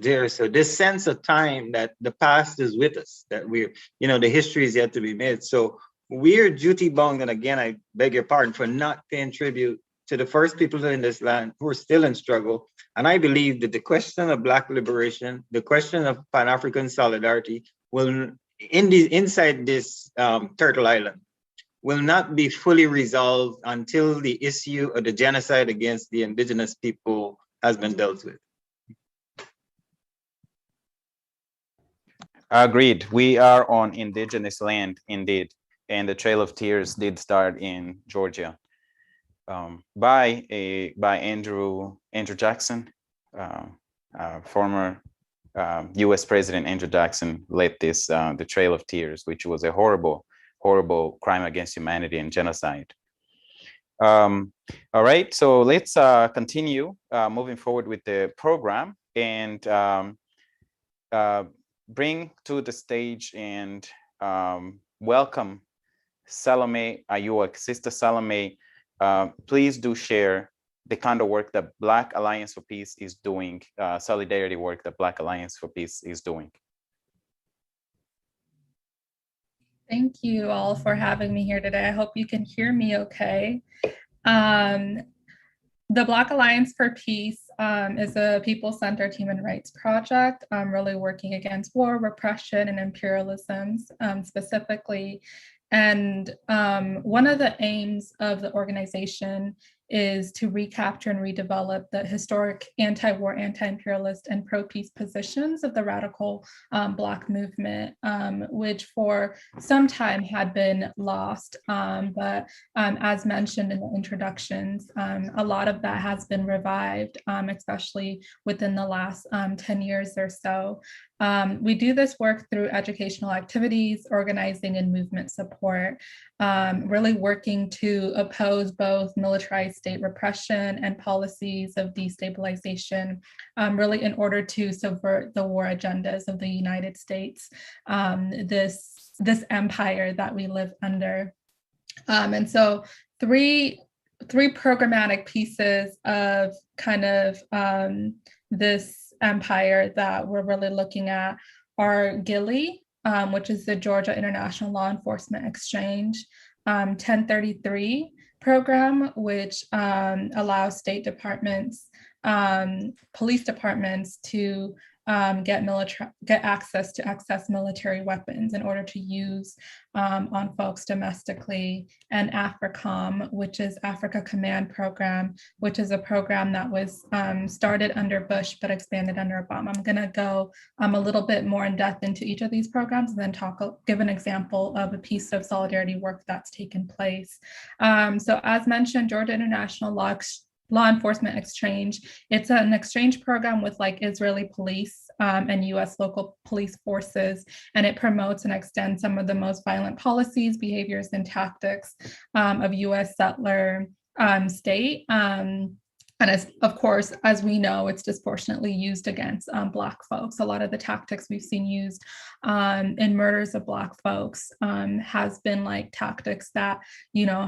there. So this sense of time that the past is with us, that we're, the history is yet to be made. So we're duty bound, and again, I beg your pardon for not paying tribute to the first people in this land who are still in struggle. And I believe that the question of Black liberation, the question of Pan-African solidarity will, inside this Turtle Island, will not be fully resolved until the issue of the genocide against the indigenous people has been dealt with. Agreed. We are on indigenous land, indeed. And the Trail of Tears did start in Georgia by Andrew Jackson, former U.S. President Andrew Jackson led this, the Trail of Tears, which was a horrible crime against humanity and genocide. All right, so let's continue moving forward with the program and bring to the stage and welcome Salome Ayua. Sister Salome, please do share the kind of work that Black Alliance for Peace is doing, solidarity work that Black Alliance for Peace is doing. Thank you all for having me here today. I hope you can hear me okay. The Black Alliance for Peace is a people-centered human rights project, really working against war, repression, and imperialism specifically. And one of the aims of the organization is to recapture and redevelop the historic anti-war, anti-imperialist, and pro-peace positions of the radical Black movement, which for some time had been lost. But as mentioned in the introductions, a lot of that has been revived, especially within the last 10 years or so. We do this work through educational activities, organizing, and movement support, really working to oppose both militarized state repression and policies of destabilization, really in order to subvert the war agendas of the United States, this empire that we live under. And so three programmatic pieces of kind of this empire that we're really looking at are GILI, which is the Georgia International Law Enforcement Exchange, 1033 program, which allows state departments, police departments to get access to excess military weapons in order to use on folks domestically, and AFRICOM, which is Africa Command Program, which is a program that was started under Bush but expanded under Obama. I'm going to go a little bit more in depth into each of these programs and then give an example of a piece of solidarity work that's taken place. So as mentioned, Georgia International Law Enforcement Exchange. It's an exchange program with like Israeli police and US local police forces, and it promotes and extends some of the most violent policies, behaviors, and tactics of US settler state. And of course, as we know, it's disproportionately used against Black folks. A lot of the tactics we've seen used in murders of Black folks has been like tactics that,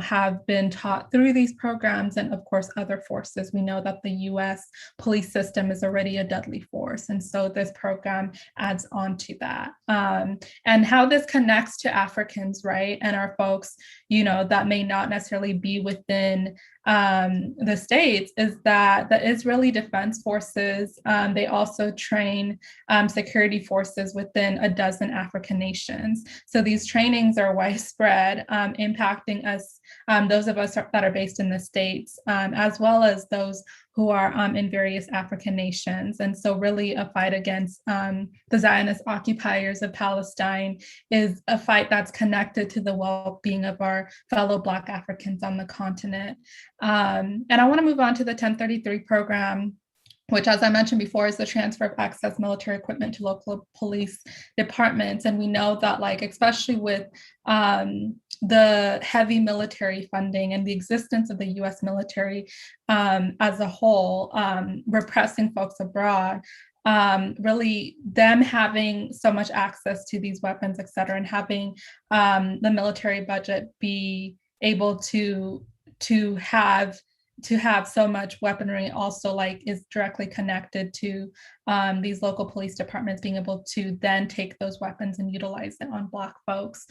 have been taught through these programs, and of course, other forces. We know that the US police system is already a deadly force. And so this program adds on to that. And how this connects to Africans, right? And our folks, that may not necessarily be within the states, is that the Israeli Defense Forces, they also train security forces within a dozen African nations. So these trainings are widespread, impacting us, those of us that are based in the states, as well as those who are in various African nations. And so really a fight against the Zionist occupiers of Palestine is a fight that's connected to the well-being of our fellow Black Africans on the continent. And I want to move on to the 1033 program, which, as I mentioned before, is the transfer of excess military equipment to local police departments. And we know that, like, especially with the heavy military funding and the existence of the US military as a whole, repressing folks abroad, really them having so much access to these weapons, et cetera, and having the military budget be able to have so much weaponry also like is directly connected to these local police departments being able to then take those weapons and utilize it on Black folks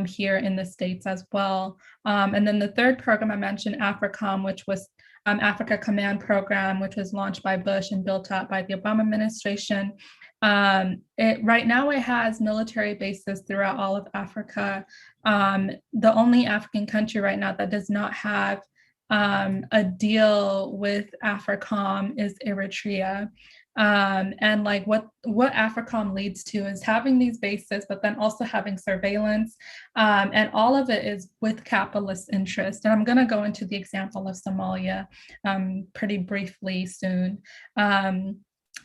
here in the States as well. And then the third program I mentioned, AFRICOM, which was Africa Command Program, which was launched by Bush and built out by the Obama administration. Right now it has military bases throughout all of Africa. The only African country right now that does not have a deal with AFRICOM is Eritrea. And like what AFRICOM leads to is having these bases, but then also having surveillance. And all of it is with capitalist interest. And I'm going to go into the example of Somalia pretty briefly soon.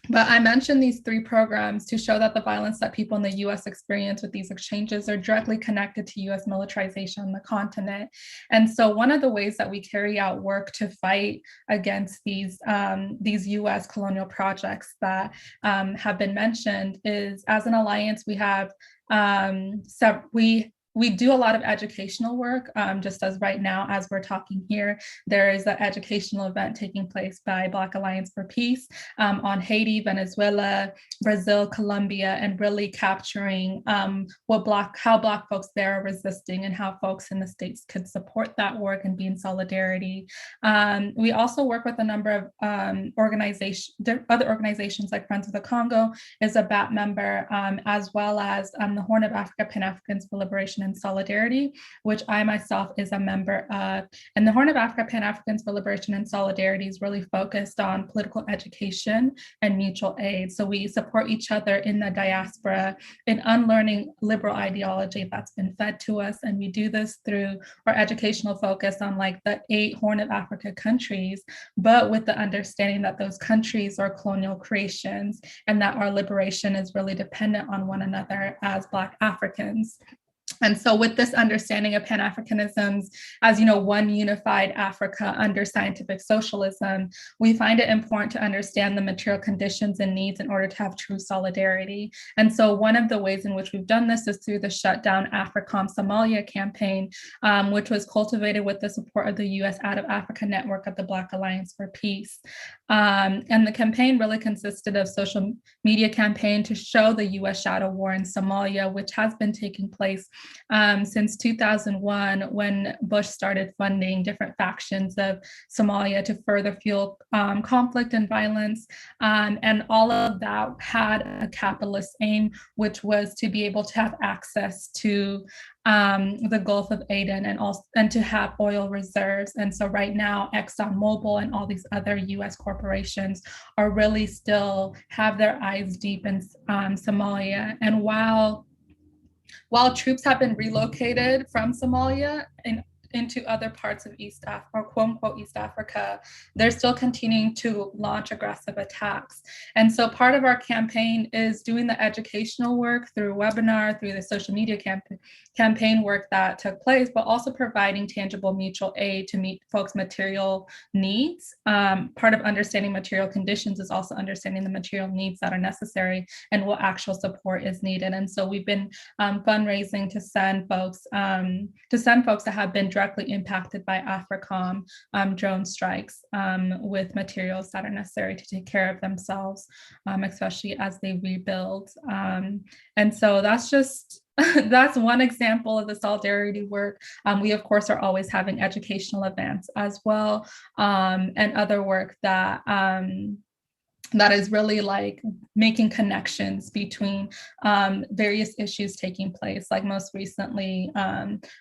But I mentioned these three programs to show that the violence that people in the US experience with these exchanges are directly connected to US militarization on the continent. And so one of the ways that we carry out work to fight against these US colonial projects that have been mentioned is, as an alliance, we have we do a lot of educational work, just as right now, as we're talking here, there is an educational event taking place by Black Alliance for Peace on Haiti, Venezuela, Brazil, Colombia, and really capturing how Black folks there are resisting and how folks in the States could support that work and be in solidarity. We also work with a number of other organizations like Friends of the Congo is a BAT member, as well as the Horn of Africa Pan-Africans for Liberation and Solidarity, which I myself is a member of. And the Horn of Africa Pan-Africans for Liberation and Solidarity is really focused on political education and mutual aid. So we support each other in the diaspora in unlearning liberal ideology that's been fed to us. And we do this through our educational focus on like the 8 Horn of Africa countries, but with the understanding that those countries are colonial creations and that our liberation is really dependent on one another as Black Africans. And so with this understanding of Pan-Africanisms as, one unified Africa under scientific socialism, we find it important to understand the material conditions and needs in order to have true solidarity. And so one of the ways in which we've done this is through the Shutdown AFRICOM Somalia campaign, which was cultivated with the support of the US Out of Africa network of the Black Alliance for Peace. And the campaign really consisted of social media campaign to show the US shadow war in Somalia, which has been taking place since 2001, when Bush started funding different factions of Somalia to further fuel conflict and violence. And all of that had a capitalist aim, which was to be able to have access to the Gulf of Aden and to have oil reserves. And so right now, ExxonMobil and all these other US corporations are really still have their eyes deep in Somalia. And while troops have been relocated from Somalia into other parts of East Africa, or quote unquote East Africa, they're still continuing to launch aggressive attacks. And so part of our campaign is doing the educational work through webinar, through the social media campaign work that took place, but also providing tangible mutual aid to meet folks' material needs. Part of understanding material conditions is also understanding the material needs that are necessary and what actual support is needed. And so we've been fundraising to send folks that have been directly impacted by AFRICOM drone strikes with materials that are necessary to take care of themselves, especially as they rebuild. And so that's one example of the solidarity work. We, of course, are always having educational events as well, and other work that is really like making connections between various issues taking place. Like most recently,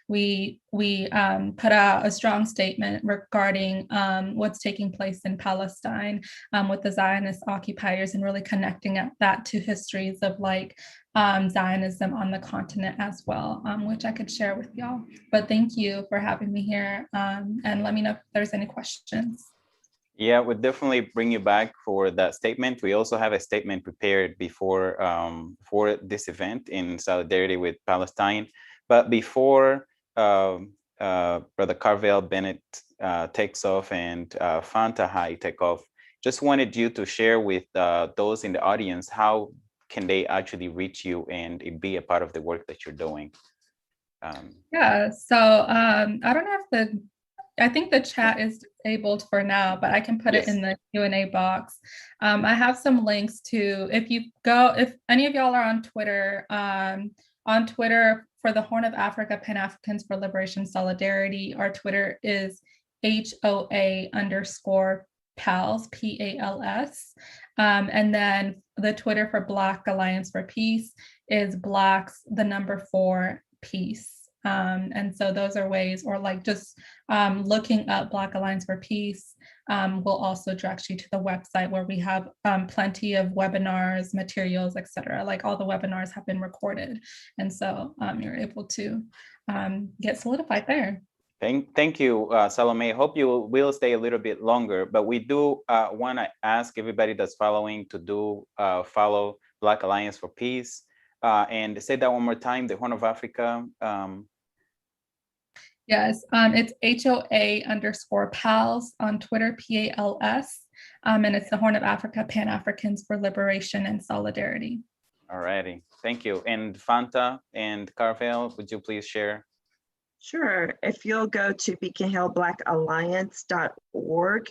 we put out a strong statement regarding what's taking place in Palestine with the Zionist occupiers, and really connecting that to histories of like Zionism on the continent as well, which I could share with y'all. But thank you for having me here, and let me know if there's any questions. Yeah, we'll definitely bring you back for that statement. We also have a statement prepared before for this event in solidarity with Palestine. But before Brother Carvel Bennett takes off and Fanta Hai take off, just wanted you to share with those in the audience, how can they actually reach you and be a part of the work that you're doing? Yeah, so I don't know if I think the chat is disabled for now, but I can put it in the Q&A box. I have some links to, if any of y'all are on Twitter for the Horn of Africa Pan-Africans for Liberation Solidarity, our Twitter is HOA_PALS, PALS. And then the Twitter for Black Alliance for Peace is Blacks, 4 Peace. And so those are ways, or like just looking up Black Alliance for Peace will also direct you to the website, where we have plenty of webinars, materials, etc. Like all the webinars have been recorded. And so you're able to get solidified there. Thank you, Salome. I hope you will stay a little bit longer, but we do want to ask everybody that's following to do follow Black Alliance for Peace. And say that one more time, the Horn of Africa. Yes, it's HOA_PALS on Twitter, PALS, and it's the Horn of Africa Pan-Africans for Liberation and Solidarity. Alrighty, thank you. And Fanta and Carvel, would you please share? Sure. If you'll go to beaconhillblackalliance.org,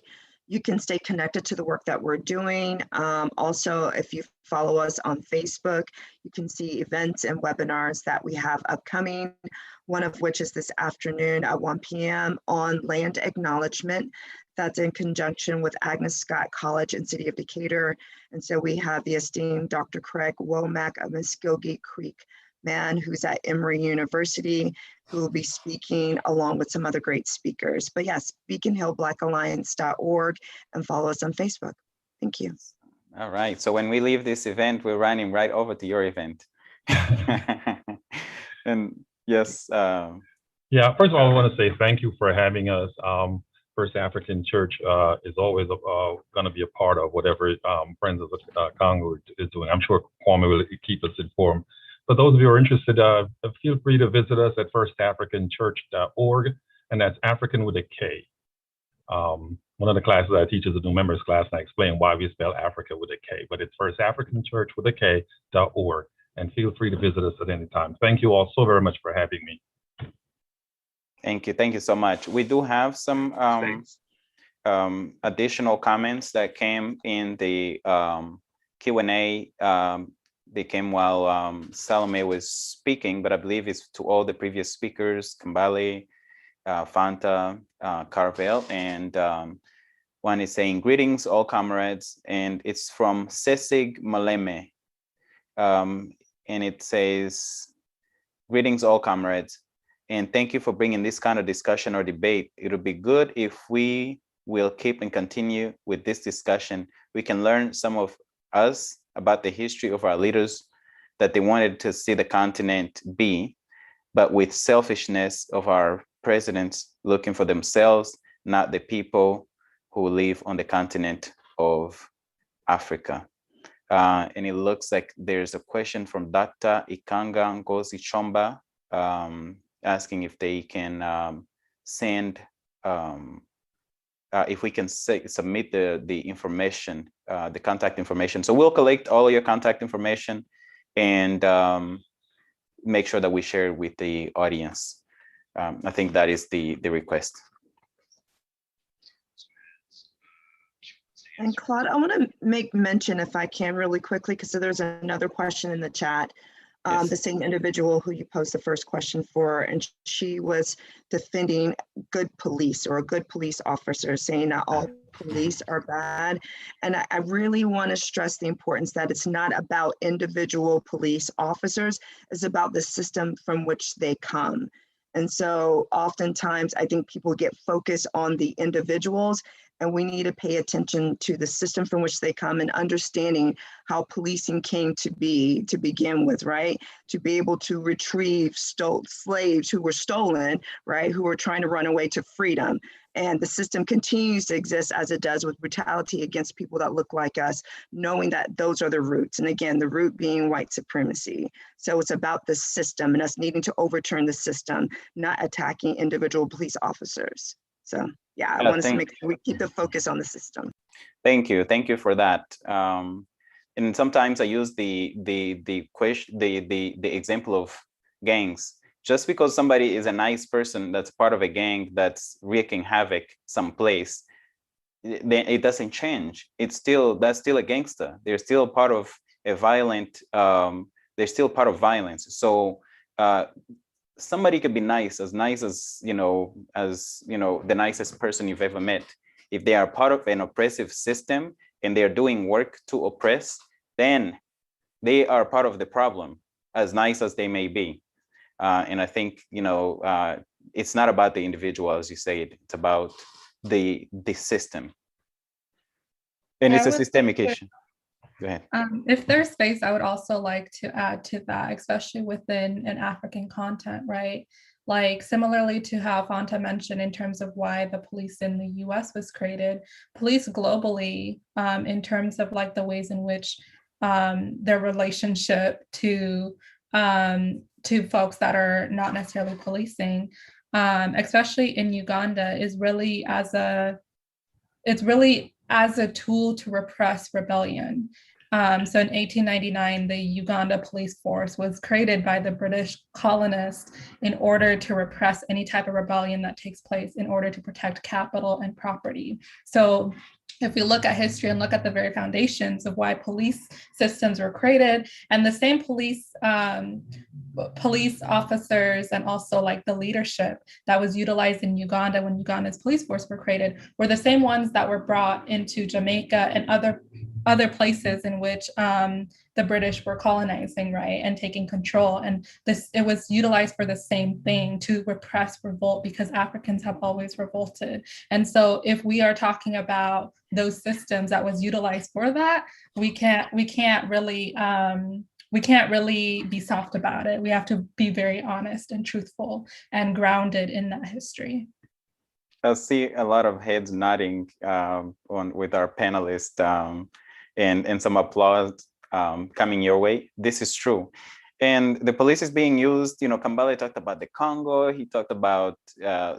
you can stay connected to the work that we're doing. Also, if you follow us on Facebook, you can see events and webinars that we have upcoming, one of which is this afternoon at 1 p.m. on land acknowledgement. That's in conjunction with Agnes Scott College and City of Decatur. And so we have the esteemed Dr. Craig Womack of Muskogee Creek man who's at Emory University, who will be speaking along with some other great speakers. But yes, beaconhillblackalliance.org and follow us on Facebook. Thank you. All right, so when we leave this event, we're running right over to your event. And yes. Yeah, first of all, I want to say thank you for having us. First African Church is always going to be a part of whatever Friends of the Congo is doing. I'm sure Kwame will keep us informed. For those of you who are interested, feel free to visit us at firstafricanchurch.org, and that's African with a K. One of the classes I teach is a new members class, and I explain why we spell Africa with a K, but it's firstafricanchurch.org, and feel free to visit us at any time. Thank you all so very much for having me. Thank you so much. We do have some additional comments that came in the Q&A. They came while Salome was speaking, but I believe it's to all the previous speakers, Kambale, Fanta, Carvel, and one is saying, greetings all comrades, and it's from Sesig Maleme. And it says, greetings all comrades, and thank you for bringing this kind of discussion or debate. It would be good if we will keep and continue with this discussion. We can learn some of us about the history of our leaders, that they wanted to see the continent be, but with selfishness of our presidents looking for themselves, not the people who live on the continent of Africa. And it looks like there's a question from Dr. Ikanga Ngozi Chomba, asking if they can send, if we can submit the information, the contact information. So we'll collect all your contact information and make sure that we share it with the audience. I think that is the request. And Claude, I want to make mention, if I can, really quickly, because there's another question in the chat. Yes. The same individual who you posed the first question for, and she was defending good police or a good police officer, saying that all police are bad. And I really want to stress the importance that it's not about individual police officers, it's about the system from which they come. And so oftentimes I think people get focused on the individuals, and we need to pay attention to the system from which they come and understanding how policing came to be to begin with, right? To be able to retrieve slaves who were stolen, right? Who were trying to run away to freedom. And the system continues to exist as it does with brutality against people that look like us, knowing that those are the roots. And again, the root being white supremacy. So it's about the system and us needing to overturn the system, not attacking individual police officers. So yeah, I want us to make sure we keep the focus on the system. Thank you for that. And sometimes I use the example of gangs. Just because somebody is a nice person that's part of a gang that's wreaking havoc someplace, then it doesn't change. That's still a gangster. They're still part of a violent. They're still part of violence. So somebody could be nice as the nicest person you've ever met. If they are part of an oppressive system and they're doing work to oppress, then they are part of the problem, as nice as they may be. And I think, it's not about the individual, as you said, it's about the system. And it's a systemic issue. Go ahead. If there's space, I would also like to add to that, especially within an African content, right? Like similarly to how Fanta mentioned in terms of why the police in the US was created, police globally, in terms of like the ways in which their relationship to folks that are not necessarily policing, especially in Uganda, is really as a tool to repress rebellion. So in 1899, the Uganda police force was created by the British colonists in order to repress any type of rebellion that takes place in order to protect capital and property. So if we look at history and look at the very foundations of why police systems were created, and the same police officers and also like the leadership that was utilized in Uganda when Uganda's police force were created were the same ones that were brought into Jamaica and other places in which the British were colonizing, right, and taking control. And it was utilized for the same thing, to repress revolt, because Africans have always revolted. And so if we are talking about those systems that was utilized for that, we can't really be soft about it. We have to be very honest and truthful and grounded in that history. I see a lot of heads nodding with our panelists, and some applause coming your way. This is true. And the police is being used, Kambale talked about the Congo, he talked about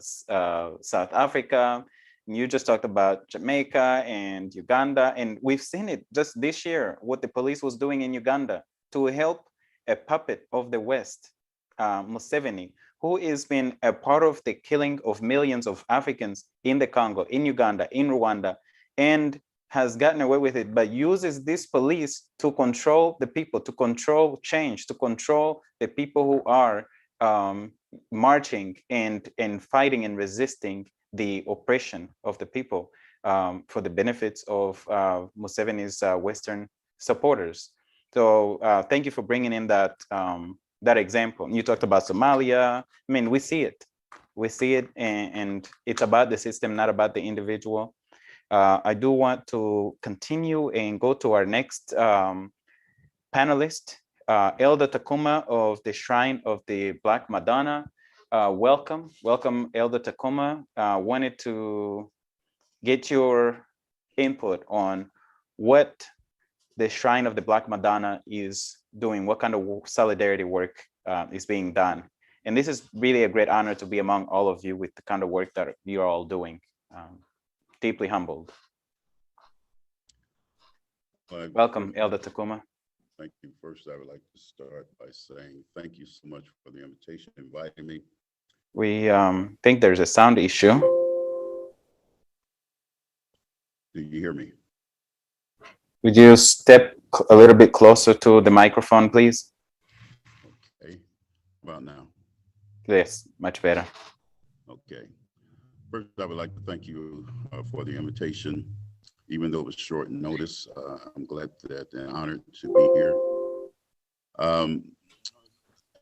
South Africa, and you just talked about Jamaica and Uganda. And we've seen it just this year, what the police was doing in Uganda to help a puppet of the West, Museveni, who has been a part of the killing of millions of Africans in the Congo, in Uganda, in Rwanda, and has gotten away with it, but uses this police to control the people, to control change, to control the people who are marching and fighting and resisting the oppression of the people for the benefits of Museveni's Western supporters. So thank you for bringing in that example. You talked about Somalia. I mean, we see it, and it's about the system, not about the individual. I do want to continue and go to our next panelist, Elder Takuma of the Shrine of the Black Madonna. Welcome, Elder Takuma. Wanted to get your input on what the Shrine of the Black Madonna is doing, what kind of solidarity work is being done. And this is really a great honor to be among all of you with the kind of work that you're all doing. Deeply humbled. Welcome, Elder Takuma. Thank you. First, I would like to start by saying thank you so much for the invitation, inviting me. We think there's a sound issue. Do you hear me? Would you step a little bit closer to the microphone, please? Okay. About now? Yes, much better. Okay. First, I would like to thank you for the invitation. Even though it was short notice, I'm glad that and honored to be here.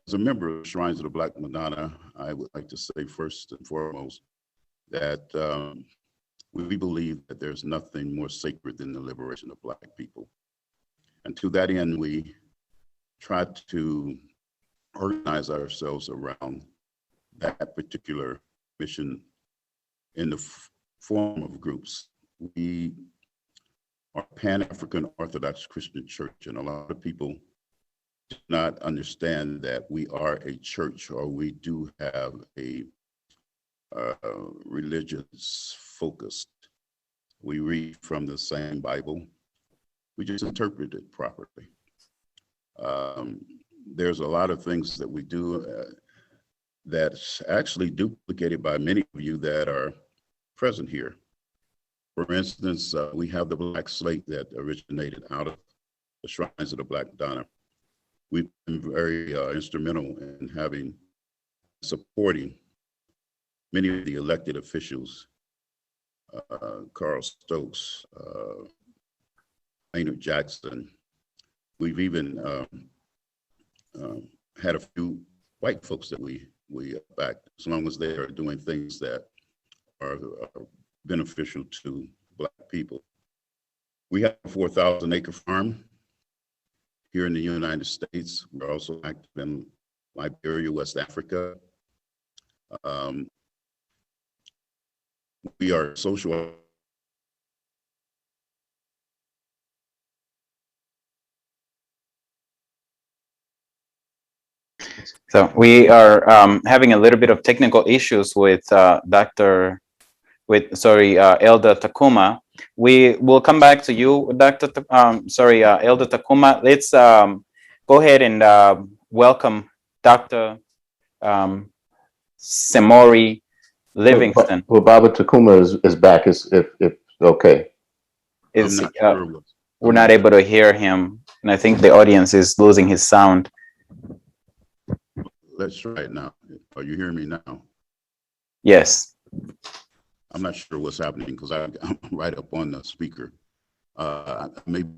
As a member of Shrines of the Black Madonna, I would like to say first and foremost that we believe that there's nothing more sacred than the liberation of Black people. And to that end, we try to organize ourselves around that particular mission in the form of groups. We are Pan-African Orthodox Christian Church, and a lot of people do not understand that we are a church, or we do have a religious focus. We read from the same Bible. We just interpret it properly. There's a lot of things that we do that's actually duplicated by many of you that are present here. For instance, we have the Black Slate that originated out of the Shrines of the Black Madonna. We've been very instrumental in supporting many of the elected officials, Carl Stokes, Maynard Jackson. We've even had a few white folks that we back, as long as they are doing things that are beneficial to Black people. We have a 4,000-acre farm here in the United States. We're also active in Liberia, West Africa. We are social. So we are having a little bit of technical issues with Elder Takuma. We will come back to you, Elder Takuma. Let's go ahead and welcome Dr. Semori Livingston. Well, Baba Takuma is back. If okay. We're not able to hear him, and I think the audience is losing his sound. Let's try it now. Are you hearing me now? Yes. I'm not sure what's happening because I'm right up on the speaker. Maybe.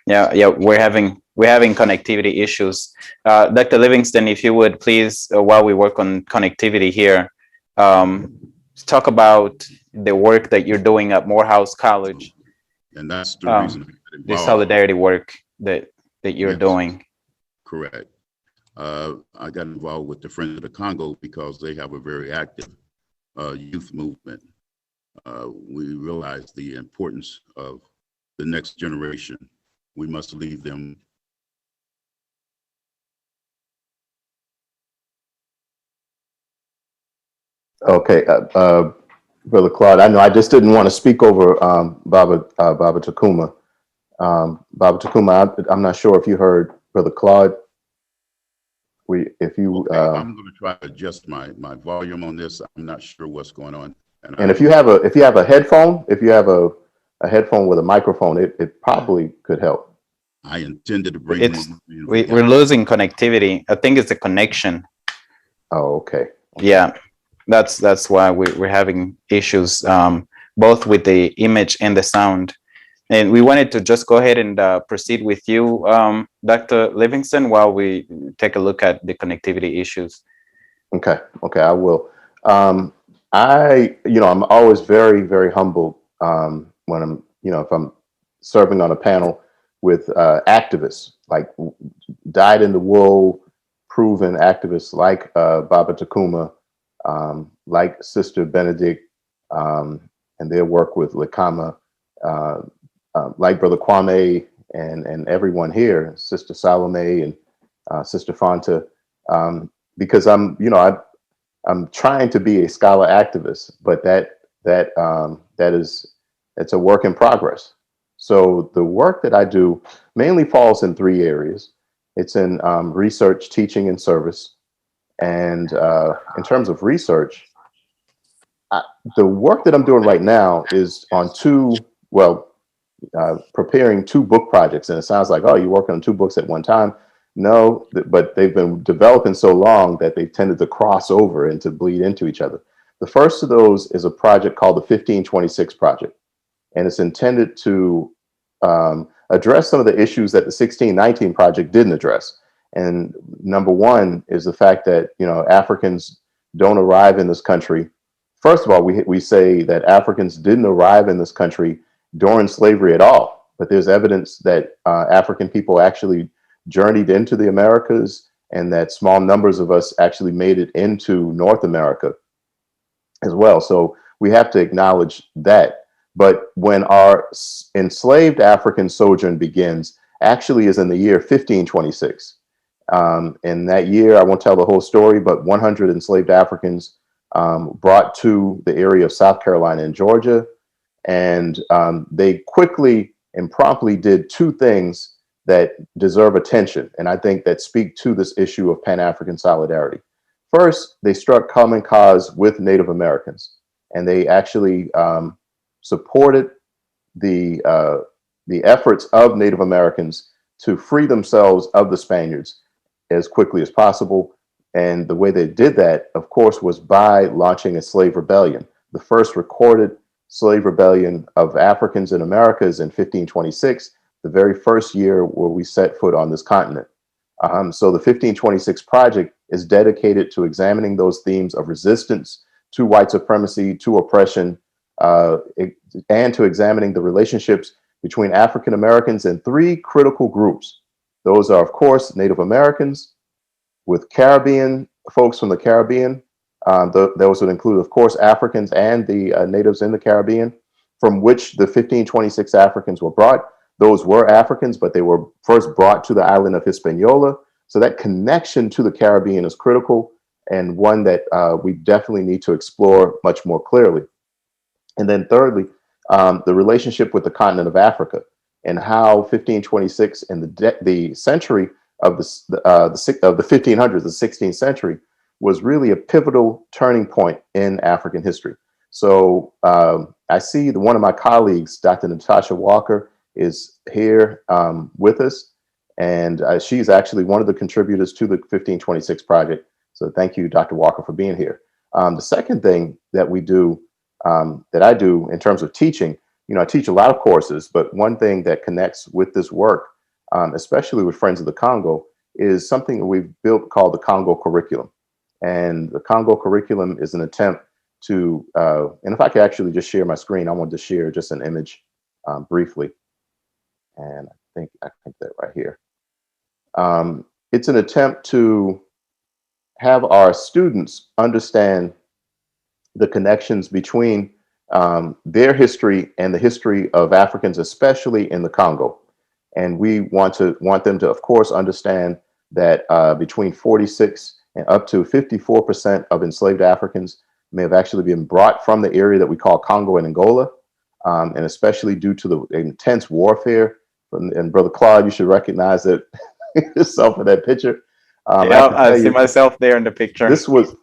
Yeah, we're having connectivity issues. Dr. Livingston, if you would please, while we work on connectivity here, talk about the work that you're doing at Morehouse College. And that's the reason the solidarity work that you're doing. Correct. I got involved with the Friends of the Congo because they have a very active youth movement. We realize the importance of the next generation. We must leave them. Okay, Brother Claude, I know I just didn't want to speak over Baba Takuma. Baba Takuma, I'm not sure if you heard Brother Claude. I'm going to try to adjust my volume on this. I'm not sure what's going on. And if you have a headphone, a headphone with a microphone, it probably could help. I intended to bring we're losing connectivity. I think it's a connection. Oh, okay. Yeah, that's why we're having issues both with the image and the sound. And we wanted to just go ahead and proceed with you, Dr. Livingston, while we take a look at the connectivity issues. Okay, I will. I'm always very, very humbled when I'm, if I'm serving on a panel with activists, like dyed in the wool, proven activists like Baba Takuma, like Sister Benedict, and their work with Lekama, like Brother Kwame and everyone here, Sister Salome and Sister Fanta, because I'm trying to be a scholar activist, but it's a work in progress. So the work that I do mainly falls in three areas. It's in research, teaching, and service. And in terms of research, the work that I'm doing right now is on preparing two book projects. And it sounds like, oh, you're working on two books at one time. No, but they've been developing so long that they tended to cross over and to bleed into each other. The first of those is a project called the 1526 Project. And it's intended to address some of the issues that the 1619 Project didn't address. And number one is the fact that, Africans don't arrive in this country. First of all, we say that Africans didn't arrive in this country during slavery at all. But there's evidence that African people actually journeyed into the Americas and that small numbers of us actually made it into North America as well. So we have to acknowledge that. But when our enslaved African sojourn begins, actually is in the year 1526. In that year, I won't tell the whole story, but 100 enslaved Africans brought to the area of South Carolina and Georgia. And they quickly and promptly did two things that deserve attention, and I think that speak to this issue of Pan-African solidarity. First, they struck common cause with Native Americans, and they actually supported the efforts of Native Americans to free themselves of the Spaniards as quickly as possible. And the way they did that, of course, was by launching a slave rebellion. The first recorded slave rebellion of Africans in America is in 1526, the very first year where we set foot on this continent. So the 1526 Project is dedicated to examining those themes of resistance to white supremacy, to oppression, and to examining the relationships between African Americans and three critical groups. Those are, of course, Native Americans, with Caribbean folks from the Caribbean. Those would include, of course, Africans and the natives in the Caribbean, from which the 1526 Africans were brought. Those were Africans, but they were first brought to the island of Hispaniola. So that connection to the Caribbean is critical. and one that we definitely need to explore much more clearly. And then thirdly, the relationship with the continent of Africa and how 1526 and the century of the 1500s, the 16th century, was really a pivotal turning point in African history. So I see that one of my colleagues, Dr. Natasha Walker, is here with us, and she's actually one of the contributors to the 1526 project. So thank you, Dr. Walker, for being here. The second thing that we do, that I do in terms of teaching, I teach a lot of courses, but one thing that connects with this work, especially with Friends of the Congo, is something that we've built called the Congo curriculum. And the Congo curriculum is an attempt to, and if I could actually just share my screen, I wanted to share just an image briefly. And I think that right here. It's an attempt to have our students understand the connections between their history and the history of Africans, especially in the Congo. And we want them to, of course, understand that between 46 and up to 54% of enslaved Africans may have actually been brought from the area that we call Congo and Angola, and especially due to the intense warfare. And Brother Claude, you should recognize that yourself in that picture. Yeah, I see myself there in the picture. This was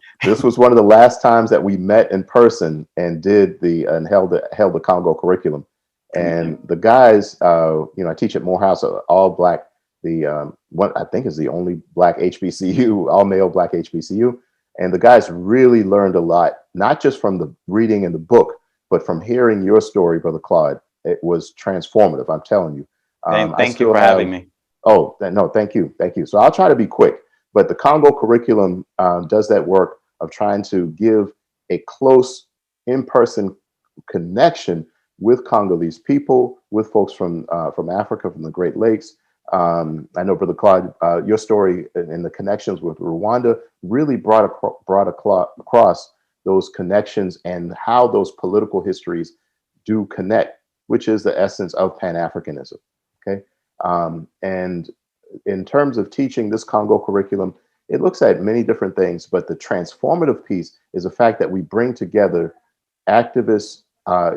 one of the last times that we met in person and held the Congo curriculum. And the guys, I teach at Morehouse, all Black. What I think is the only Black HBCU, all male Black HBCU. And the guys really learned a lot, not just from the reading in the book, but from hearing your story, Brother Claude. It was transformative, I'm telling you. Thank you for having me. Oh, no, thank you. Thank you. So I'll try to be quick, but the Congo curriculum does that work of trying to give a close in-person connection with Congolese people, with folks from Africa, from the Great Lakes. I know, Brother Claude, your story and the connections with Rwanda really brought across those connections and how those political histories do connect, which is the essence of Pan-Africanism. Okay, and in terms of teaching this Congo curriculum, it looks at many different things, but the transformative piece is the fact that we bring together activists,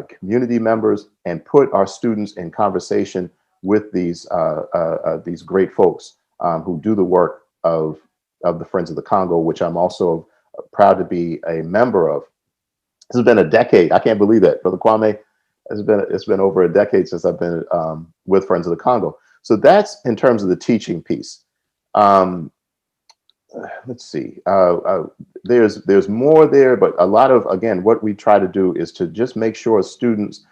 community members, and put our students in conversation with these great folks who do the work of the Friends of the Congo, which I'm also proud to be a member of. This has been a decade. I can't believe that, Brother Kwame. It's been over a decade since I've been with Friends of the Congo. So that's in terms of the teaching piece. Let's see. There's more there, but a lot of, again, what we try to do is to just make sure students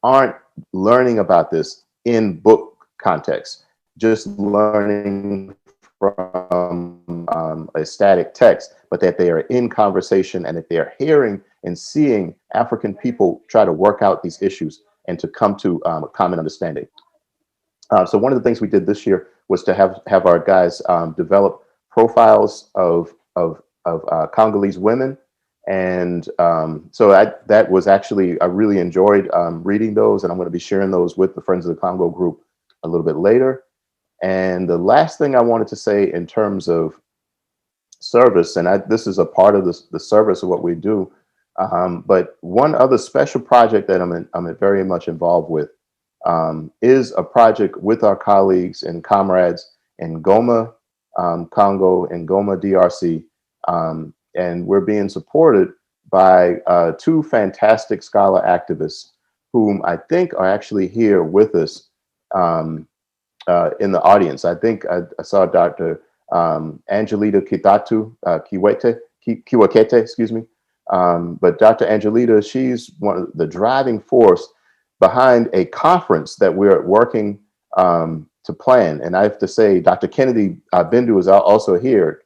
aren't learning about this in book context, just learning from a static text, but that they are in conversation and that they are hearing and seeing African people try to work out these issues and to come to a common understanding. So one of the things we did this year was to have our guys develop profiles of Congolese women. And so that was actually, I really enjoyed reading those, and I'm going to be sharing those with the Friends of the Congo group a little bit later. And the last thing I wanted to say in terms of service, and this is a part of the service of what we do, but one other special project that I'm very much involved with is a project with our colleagues and comrades in Goma, Congo, and Goma, DRC. And we're being supported by two fantastic scholar activists whom I think are actually here with us in the audience. I think I saw Dr. Angelita Kiwakete, excuse me. But Dr. Angelita, she's one of the driving force behind a conference that we're working to plan. And I have to say, Dr. Kennedy Bindu is also here.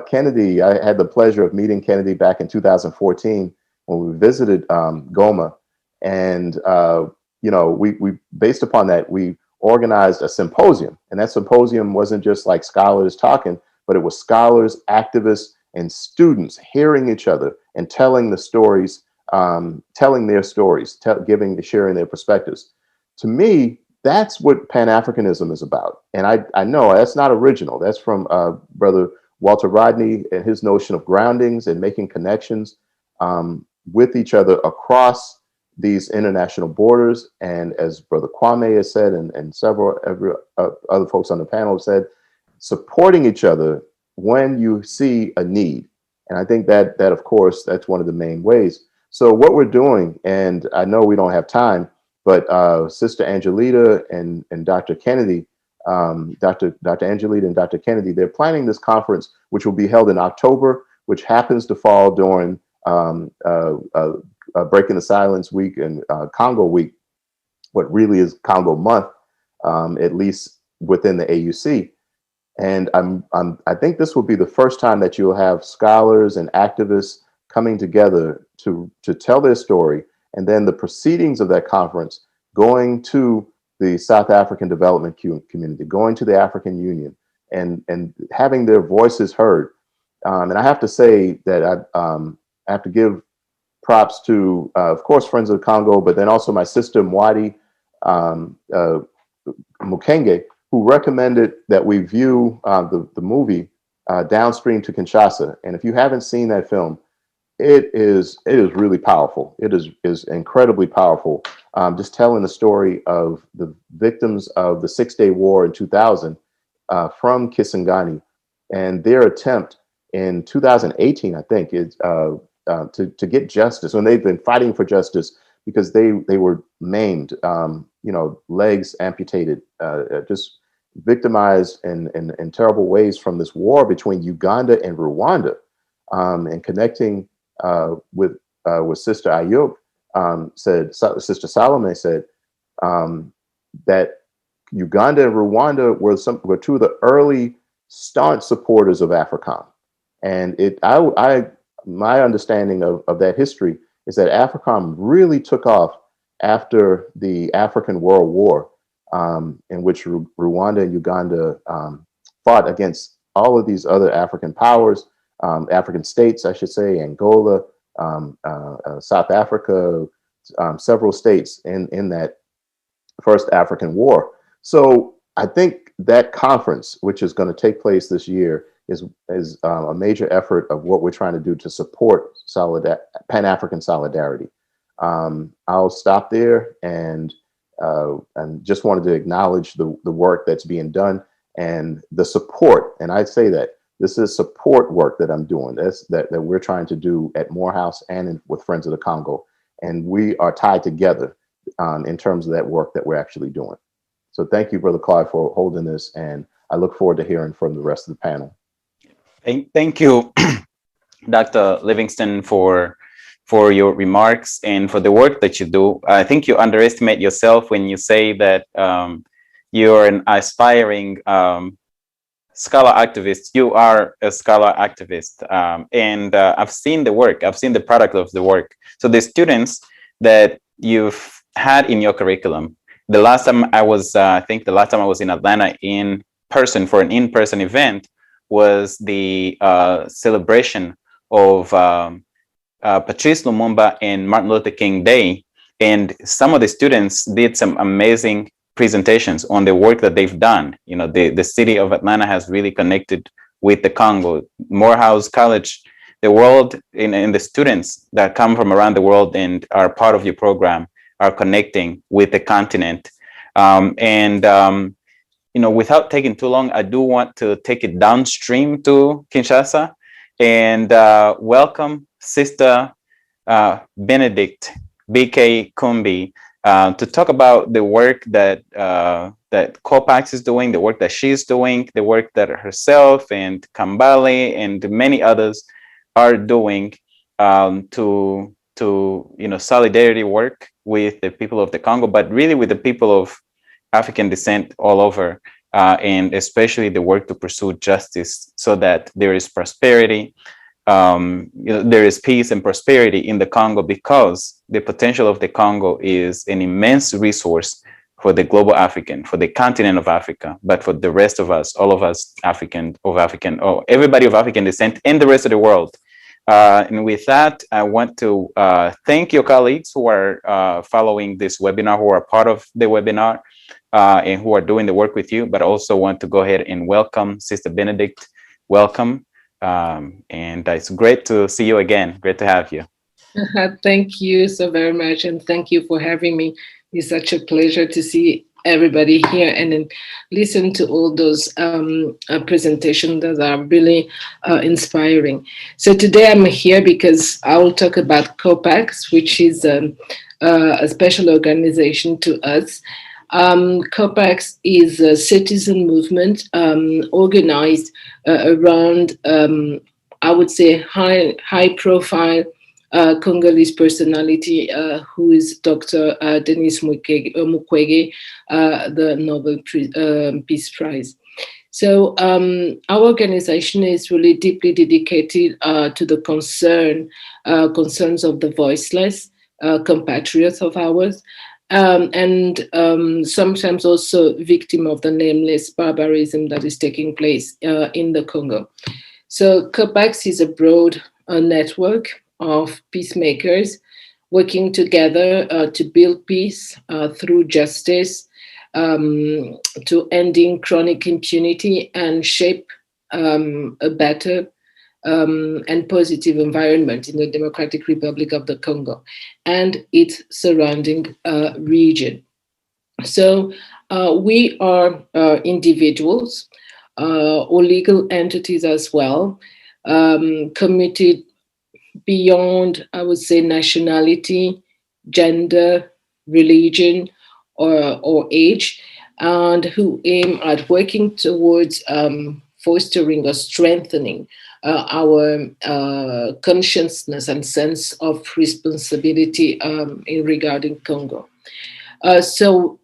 Kennedy, I had the pleasure of meeting Kennedy back in 2014 when we visited Goma. And, we based upon that, we organized a symposium. And that symposium wasn't just like scholars talking, but it was scholars, activists, and students hearing each other and telling the stories, telling their stories, sharing their perspectives. To me, that's what Pan-Africanism is about. And I know that's not original. That's from Brother Walter Rodney and his notion of groundings and making connections with each other across these international borders. And as Brother Kwame has said, and several other folks on the panel have said, supporting each other when you see a need. And I think that of course, that's one of the main ways. So what we're doing, and I know we don't have time, but Sister Angelita and Dr. Kennedy, Dr. Angelita and Dr. Kennedy, they're planning this conference, which will be held in October, which happens to fall during Breaking the Silence Week and Congo Week, what really is Congo Month, at least within the AUC. And I think this will be the first time that you'll have scholars and activists coming together to tell their story, and then the proceedings of that conference going to the South African development community, going to the African Union, and having their voices heard. And I have to say that I have to give props to, of course, Friends of the Congo, but then also my sister Mwadi Mukwege, who recommended that we view the movie Downstream to Kinshasa. And if you haven't seen that film, it is really powerful. It is incredibly powerful. Just telling the story of the victims of the 6-Day War in 2000 from Kisangani, and their attempt in 2018, I think, is to get justice. When they've been fighting for justice because they were maimed, legs amputated, just victimized in terrible ways from this war between Uganda and Rwanda, and connecting with Sister Ayub, Sister Salome said that Uganda and Rwanda were two of the early staunch supporters of AFRICOM. And my understanding of that history is that AFRICOM really took off after the African World War, in which Rwanda and Uganda fought against all of these other African powers, African states, I should say, Angola, South Africa, several states in that first African war. So I think that conference, which is going to take place this year, is a major effort of what we're trying to do to support Pan-African solidarity. I'll stop there and just wanted to acknowledge the work that's being done and the support. And I say that this is support work that I'm doing, that we're trying to do at Morehouse and with Friends of the Congo. And we are tied together in terms of that work that we're actually doing. So thank you, Brother Clyde, for holding this. And I look forward to hearing from the rest of the panel. Thank you, Dr. Livingston, for your remarks and for the work that you do. I think you underestimate yourself when you say that you're an aspiring scholar activist. You are a scholar activist, and I've seen the work. I've seen the product of the work. So the students that you've had in your curriculum, the last time I was, I think the last time I was in Atlanta in person for an in-person event was the celebration of Patrice Lumumba and Martin Luther King Day. And some of the students did some amazing presentations on the work that they've done. You know, the city of Atlanta has really connected with the Congo. Morehouse College, the world, and the students that come from around the world and are part of your program are connecting with the continent. You know, without taking too long, I do want to take it downstream to Kinshasa and welcome Sister Benedict BK Kumbi to talk about the work that that COPAX is doing, the work that she's doing, the work that herself and Kambale and many others are doing to solidarity work with the people of the Congo, but really with the people of African descent all over, and especially the work to pursue justice so that there is prosperity. There is peace and prosperity in the Congo, because the potential of the Congo is an immense resource for the global African, for the continent of Africa, but for the rest of us, all of us everybody of African descent in the rest of the world. And with that, I want to thank your colleagues who are following this webinar, who are part of the webinar, and who are doing the work with you, but also want to go ahead and welcome Sister Benedict. Welcome. And it's great to see you again. Great to have you. Thank you so very much. And thank you for having me. It's such a pleasure to see everybody here and then listen to all those presentations that are really inspiring. So today I'm here because I will talk about COPAX, which is a special organization to us. COPAX is a citizen movement organized around, I would say, high profile Congolese personality, who is Dr. Denis Mukwege, the Nobel Peace Prize. So our organization is really deeply dedicated to the concerns of the voiceless compatriots of ours, and sometimes also victim of the nameless barbarism that is taking place in the Congo. So COPAX is a broad network of peacemakers working together to build peace through justice, to ending chronic impunity and shape a better and positive environment in the Democratic Republic of the Congo and its surrounding region. So we are individuals or legal entities as well, committed beyond, I would say, nationality, gender, religion, or age, and who aim at working towards fostering or strengthening our consciousness and sense of responsibility in regarding Congo. So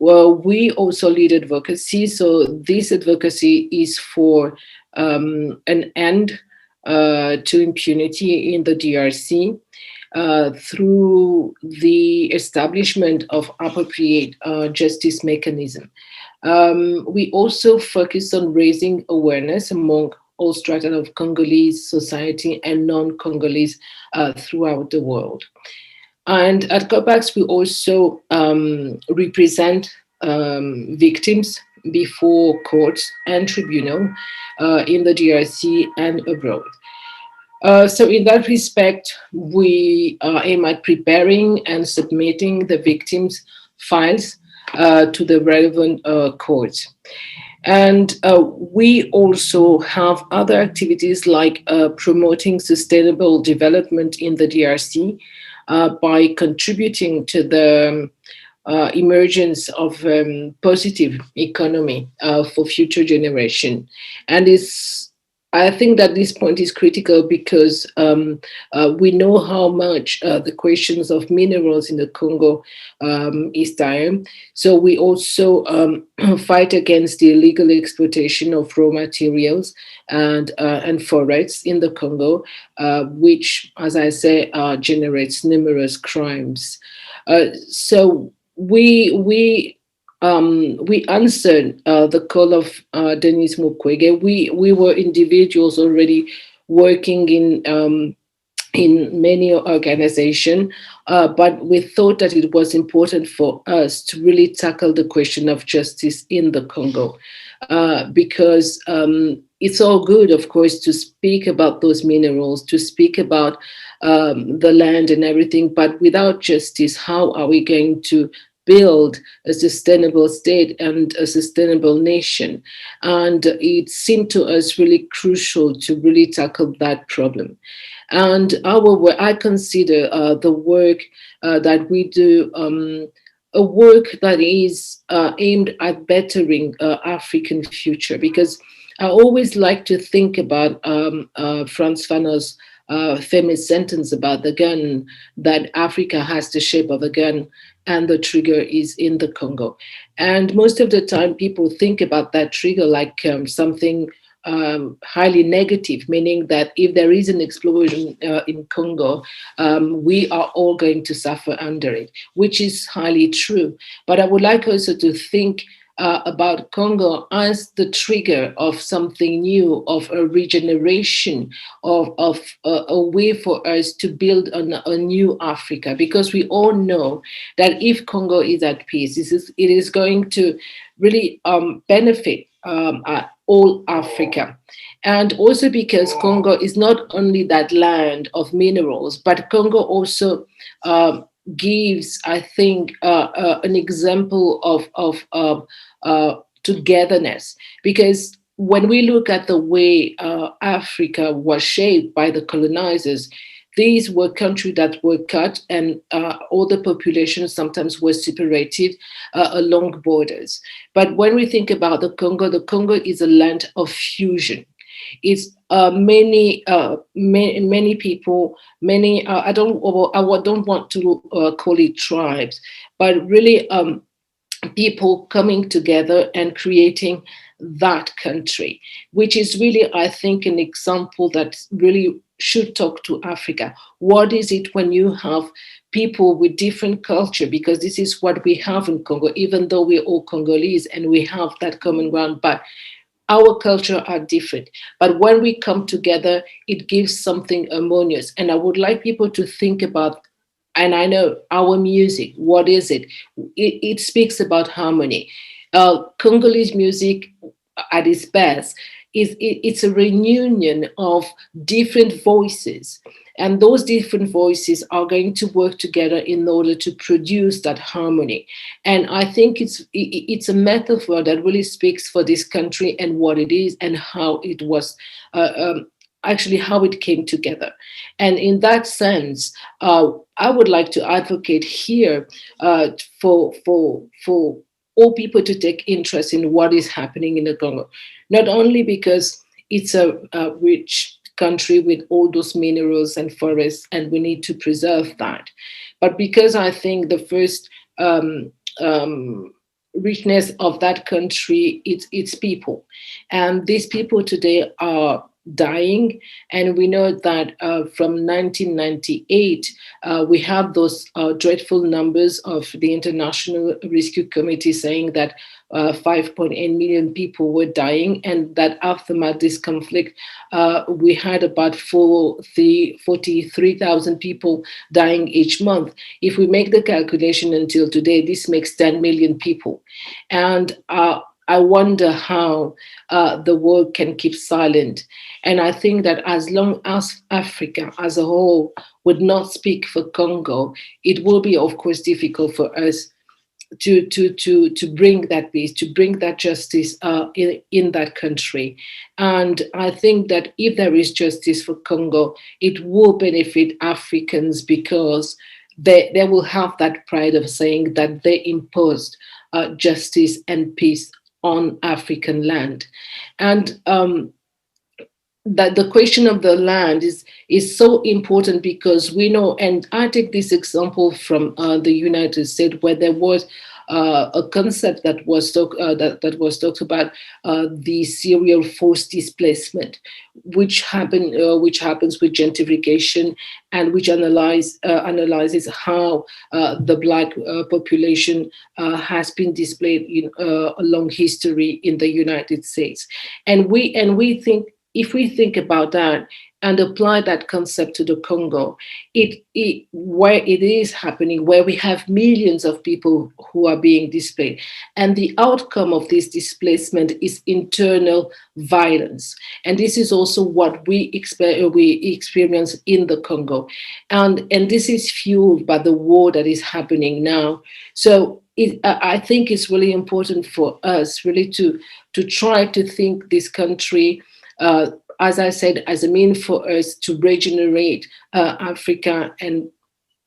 we also lead advocacy. So this advocacy is for an end to impunity in the DRC through the establishment of appropriate justice mechanism. We also focus on raising awareness among all strata of Congolese society and non-Congolese throughout the world. And at COPAX, we also represent victims before courts and tribunal in the DRC and abroad. So in that respect, we aim at preparing and submitting the victims' files to the relevant courts. And we also have other activities like promoting sustainable development in the DRC by contributing to the emergence of positive economy for future generation. And I think that this point is critical because we know how much the questions of minerals in the Congo is dire. So we also fight against the illegal exploitation of raw materials and forests in the Congo, which, as I say, generates numerous crimes. So we answered the call of Denis Mukwege. We were individuals already working in many organizations, but we thought that it was important for us to really tackle the question of justice in the Congo, because it's all good, of course, to speak about those minerals, to speak about the land and everything, but without justice, how are we going to build a sustainable state and a sustainable nation? And it seemed to us really crucial to really tackle that problem. And I consider the work that we do a work that is aimed at bettering African future, because I always like to think about Frantz Fanon's famous sentence about the gun, that Africa has the shape of a gun and the trigger is in the Congo. And most of the time people think about that trigger like something highly negative, meaning that if there is an explosion in Congo, we are all going to suffer under it, which is highly true. But I would like also to think about Congo as the trigger of something new, of a regeneration, of a way for us to build a new Africa, because we all know that if Congo is at peace, it is going to really benefit all Africa. And also because Congo is not only that land of minerals, but Congo also gives, I think, an example of togetherness. Because when we look at the way Africa was shaped by the colonizers, these were countries that were cut, and all the populations sometimes were separated along borders. But when we think about the Congo is a land of fusion. It's many people, many, I don't want to call it tribes, but really people coming together and creating that country, which is really, I think, an example that really should talk to Africa. What is it when you have people with different culture? Because this is what we have in Congo, even though we're all Congolese and we have that common ground, but our culture are different. But when we come together, it gives something harmonious. And I would like people to think about, and I know our music, what is it? It speaks about harmony. Congolese music at its best it's a reunion of different voices. And those different voices are going to work together in order to produce that harmony. And I think it's a metaphor that really speaks for this country and what it is and how it was, actually how it came together. And in that sense, I would like to advocate here for all people to take interest in what is happening in the Congo, not only because it's a rich country with all those minerals and forests, and we need to preserve that, but because I think the first richness of that country, it's people. And these people today are dying, and we know that from 1998 we have those dreadful numbers of the International Rescue Committee saying that 5.8 million people were dying, and that after this conflict we had about 43,000 people dying each month. If we make the calculation until today, this makes 10 million people. And I wonder how the world can keep silent. And I think that as long as Africa as a whole would not speak for Congo, it will be, of course, difficult for us to bring that peace, to bring that justice in that country. And I think that if there is justice for Congo, it will benefit Africans, because they will have that pride of saying that they imposed justice and peace on African land. And that the question of the land is so important, because we know, and I take this example from the United States, where there was a concept that was talked about, the serial forced displacement, which happens with gentrification, and which analyzes how the Black population has been displaced along history in the United States. And we think, if we think about that and apply that concept to the Congo, where it is happening, where we have millions of people who are being displaced, and the outcome of this displacement is internal violence. And this is also what we experience in the Congo. And this is fueled by the war that is happening now. So I think it's really important for us really to try to think this country, as I said, as a mean for us to regenerate Africa and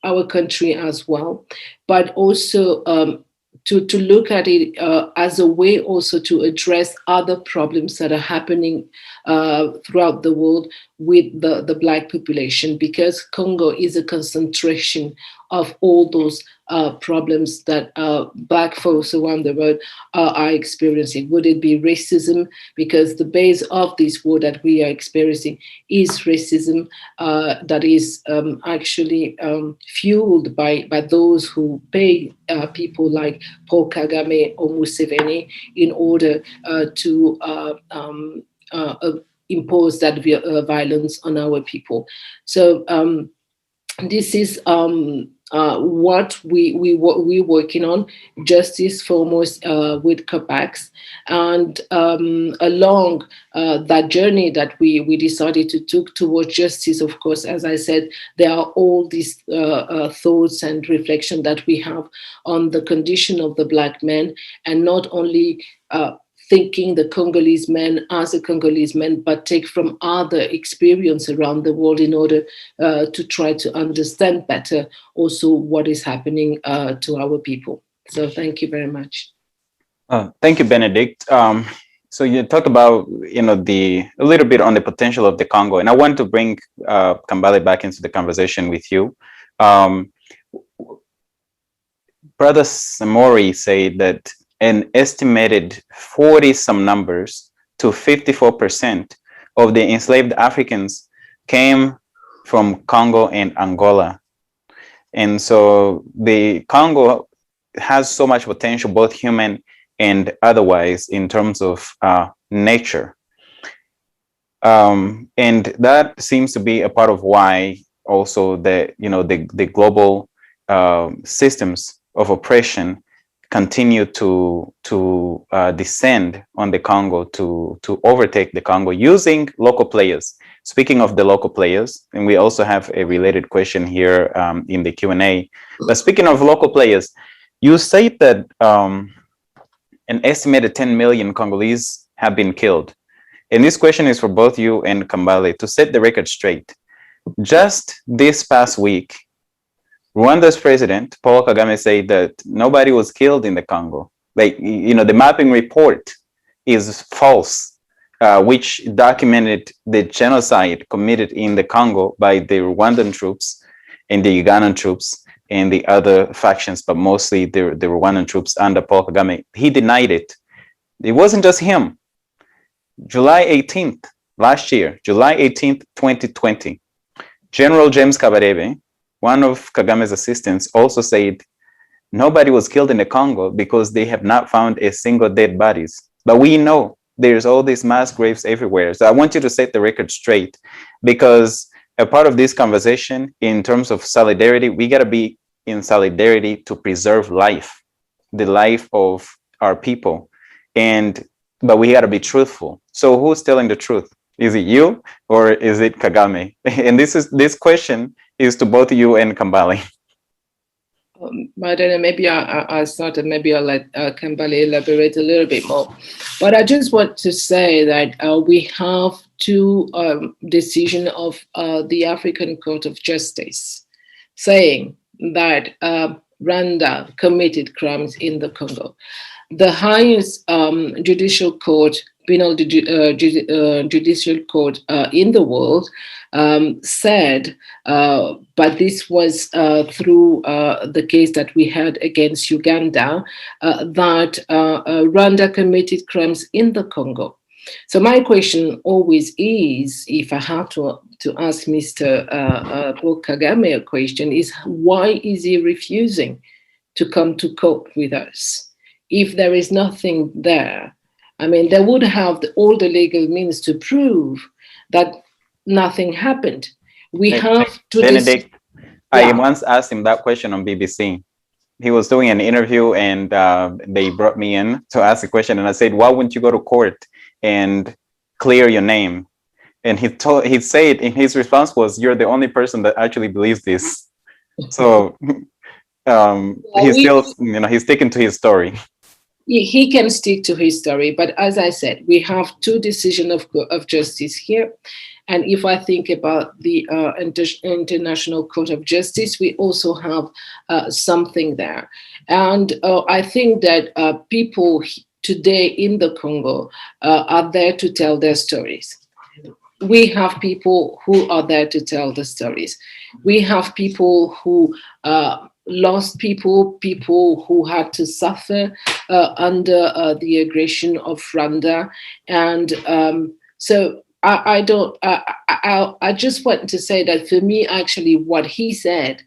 our country as well, but also to look at it as a way also to address other problems that are happening throughout the world with the Black population, because Congo is a concentration of all those problems that Black folks around the world are experiencing. Would it be racism? Because the base of this war that we are experiencing is racism that is actually fueled by those who pay people like Paul Kagame or Museveni in order to impose that violence on our people. So this is what we're working on, justice foremost with CAPAX, and along that journey that we decided to take towards justice, of course, as I said, there are all these thoughts and reflection that we have on the condition of the Black man, and not only thinking the Congolese man as a Congolese man, but take from other experience around the world in order to try to understand better also what is happening to our people. So thank you very much. Thank you, Benedict. So you talked about, a little bit on the potential of the Congo, and I want to bring Kambale back into the conversation with you. Brother Samori said that an estimated 40-some numbers to 54% of the enslaved Africans came from Congo and Angola. And so the Congo has so much potential, both human and otherwise, in terms of nature. And that seems to be a part of why also the global systems of oppression continue to descend on the Congo, to overtake the Congo using local players. Speaking of the local players, and we also have a related question here in the Q&A, but speaking of local players, you say that an estimated 10 million Congolese have been killed. And this question is for both you and Kambale to set the record straight. Just this past week, Rwanda's president, Paul Kagame, said that nobody was killed in the Congo. The mapping report is false, which documented the genocide committed in the Congo by the Rwandan troops and the Ugandan troops and the other factions, but mostly the Rwandan troops under Paul Kagame. He denied it. It wasn't just him. July 18th, last year, July 18th, 2020, General James Kabarebe, one of Kagame's assistants, also said nobody was killed in the Congo because they have not found a single dead bodies. But we know there's all these mass graves everywhere. So I want you to set the record straight, because a part of this conversation in terms of solidarity, we got to be in solidarity to preserve life, the life of our people. But we got to be truthful. So who's telling the truth? Is it you or is it Kagame? And this question is to both you and Kambale. Madonna, maybe I started, maybe I'll let Kambale elaborate a little bit more. But I just want to say that we have two decisions of the African Court of Justice saying that Rwanda committed crimes in the Congo. The highest judicial court, penal judicial court in the world said, but this was through the case that we had against Uganda, that Rwanda committed crimes in the Congo. So my question always is, if I have to ask Mr. Paul Kagame a question, is why is he refusing to come to court with us? If there is nothing there, I mean, they would have all the legal means to prove that nothing happened. We have to— Benedict, I once asked him that question on BBC. He was doing an interview and they brought me in to ask a question. And I said, why wouldn't you go to court and clear your name? And he said, in his response was, you're the only person that actually believes this. So he's sticking to his story. He can stick to his story, but as I said, we have two decisions of justice here. And if I think about the International Court of Justice, we also have something there. And I think that people today in the Congo are there to tell their stories. We have people who are there to tell the stories. We have people who lost people who had to suffer under the aggression of Rwanda. And so I just want to say that for me, actually, what he said,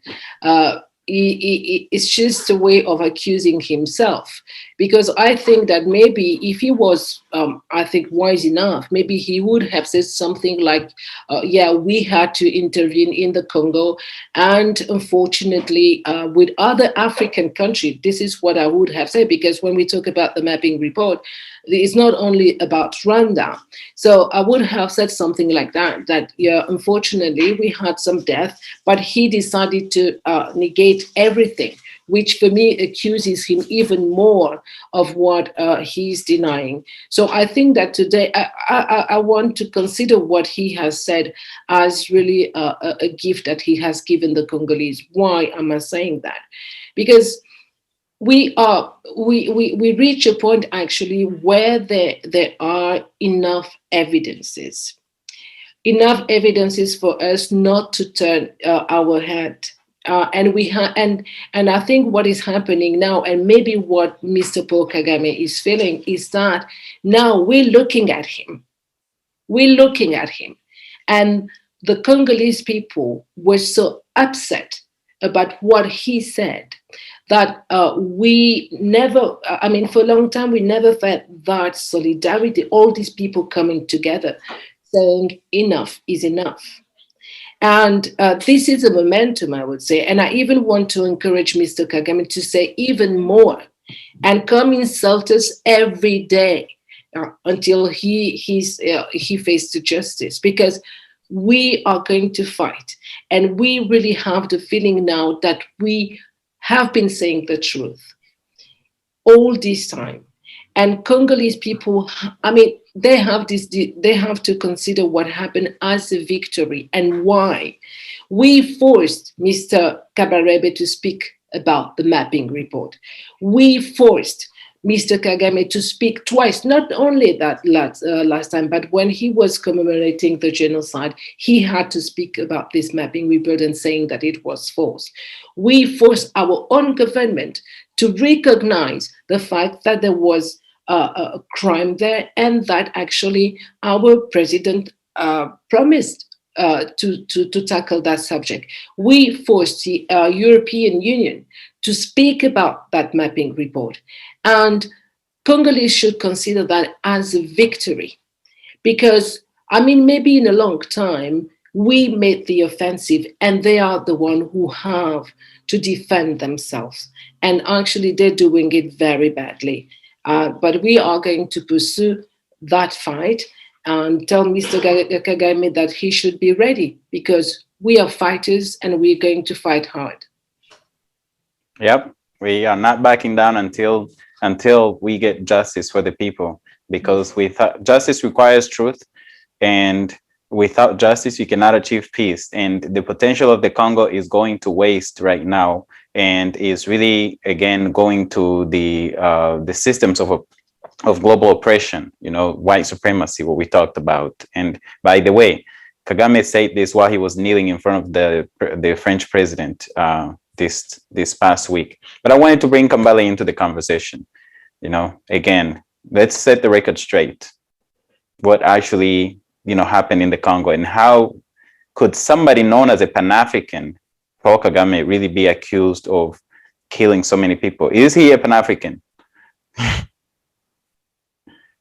it's just a way of accusing himself, because I think that maybe if he was I think, wise enough. Maybe he would have said something like, yeah, we had to intervene in the Congo, and unfortunately, with other African countries, this is what I would have said, because when we talk about the mapping report, it's not only about Rwanda. So I would have said something like that, yeah, unfortunately, we had some death, but he decided to negate everything, which for me accuses him even more of what he's denying. So I think that today I want to consider what he has said as really a gift that he has given the Congolese. Why am I saying that? Because we reach a point actually where there are enough evidences for us not to turn our head. And I think what is happening now, and maybe what Mr. Paul Kagame is feeling, is that now we're looking at him. And the Congolese people were so upset about what he said that we never, for a long time, we never felt that solidarity, all these people coming together, saying enough is enough. And this is a momentum, I would say. And I even want to encourage Mr. Kagame to say even more and come insult us every day until he faces justice, because we are going to fight. And we really have the feeling now that we have been saying the truth all this time. And Congolese people, they have to consider what happened as a victory and why. We forced Mr. Kabarebe to speak about the mapping report. We forced Mr. Kagame to speak twice, not only that last time, but when he was commemorating the genocide, he had to speak about this mapping report and saying that it was false. We forced our own government to recognize the fact that there was a crime there, and that actually our president promised to tackle that subject. We forced the European Union to speak about that mapping report. And Congolese should consider that as a victory, because, maybe in a long time, we made the offensive and they are the one who have to defend themselves. And actually, they're doing it very badly. But we are going to pursue that fight and tell Mr. Kagame that he should be ready, because we are fighters and we're going to fight hard. Yep, we are not backing down until we get justice for the people, because justice requires truth, and without justice, you cannot achieve peace. And the potential of the Congo is going to waste right now, and is really, again, going to the systems of global oppression, white supremacy, what we talked about. And by the way, Kagame said this while he was kneeling in front of the French president this past week. But I wanted to bring Kambale into the conversation. Again, let's set the record straight. What actually, happened in the Congo, and how could somebody known as a Pan-African, Paul Kagame, really be accused of killing so many people? Is he a Pan-African?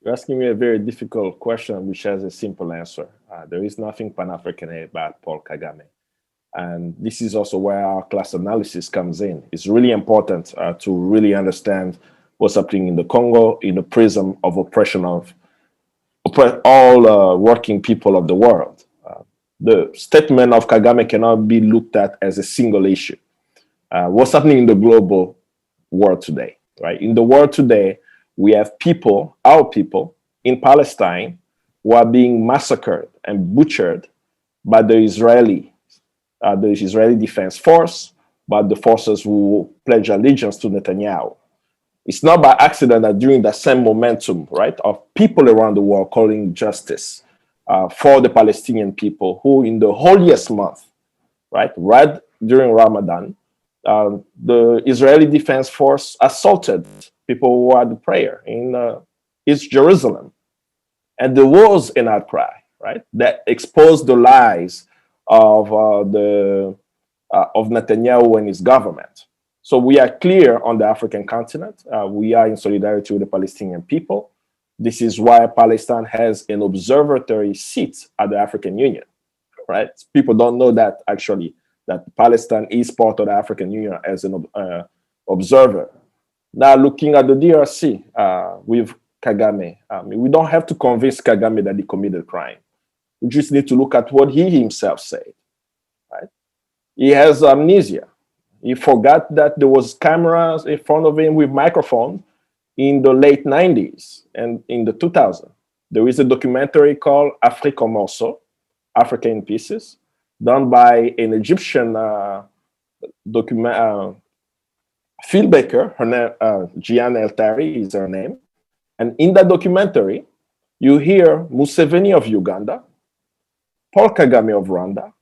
You're asking me a very difficult question, which has a simple answer. There is nothing Pan-African about Paul Kagame. And this is also where our class analysis comes in. It's really important to really understand what's happening in the Congo in the prism of oppression of all working people of the world. The statement of Kagame cannot be looked at as a single issue. What's happening in the global world today, right? In the world today, we have people, our people in Palestine, who are being massacred and butchered by the Israeli Defense Force, by the forces who pledge allegiance to Netanyahu. It's not by accident that during that same momentum, right, of people around the world calling justice for the Palestinian people, who in the holiest month, right during Ramadan, the Israeli Defense Force assaulted people who had prayer in East Jerusalem. And there was an outcry, right, that exposed the lies of Netanyahu and his government. So we are clear on the African continent. We are in solidarity with the Palestinian people. This is why Palestine has an observatory seat at the African Union, right? People don't know that actually, that Palestine is part of the African Union as an observer. Now looking at the DRC with Kagame, we don't have to convince Kagame that he committed crime. We just need to look at what he himself said, right? He has amnesia. He forgot that there was cameras in front of him with microphone in the late 90s and in the 2000s. There is a documentary called Afrique en morceaux, Africa in Pieces, done by an Egyptian filmmaker. Her name, Gian El Tari is her name. And in that documentary, you hear Museveni of Uganda, Paul Kagame of Rwanda,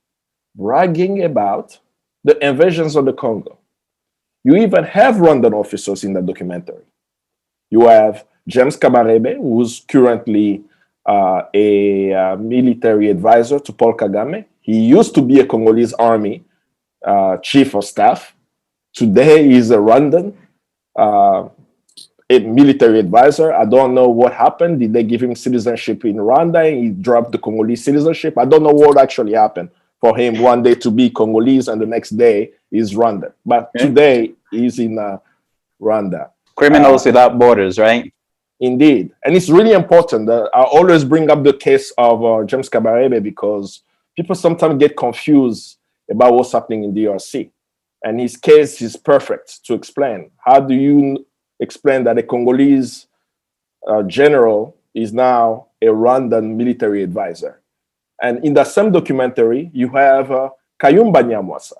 bragging about the invasions of the Congo. You even have Rwandan officers in that documentary. You have James Kabarebe, who's currently a military advisor to Paul Kagame. He used to be a Congolese army chief of staff. Today, he's a Rwandan a military advisor. I don't know what happened. Did they give him citizenship in Rwanda? He dropped the Congolese citizenship. I don't know what actually happened for him one day to be Congolese and the next day is Rwanda. But today, he's in Rwanda. Criminals without borders, right? Indeed. And it's really important. I always bring up the case of James Kabarebe because people sometimes get confused about what's happening in DRC. And his case is perfect to explain. How do you explain that a Congolese general is now a Rwandan military advisor? And in that same documentary, you have Kayumba Nyamwasa.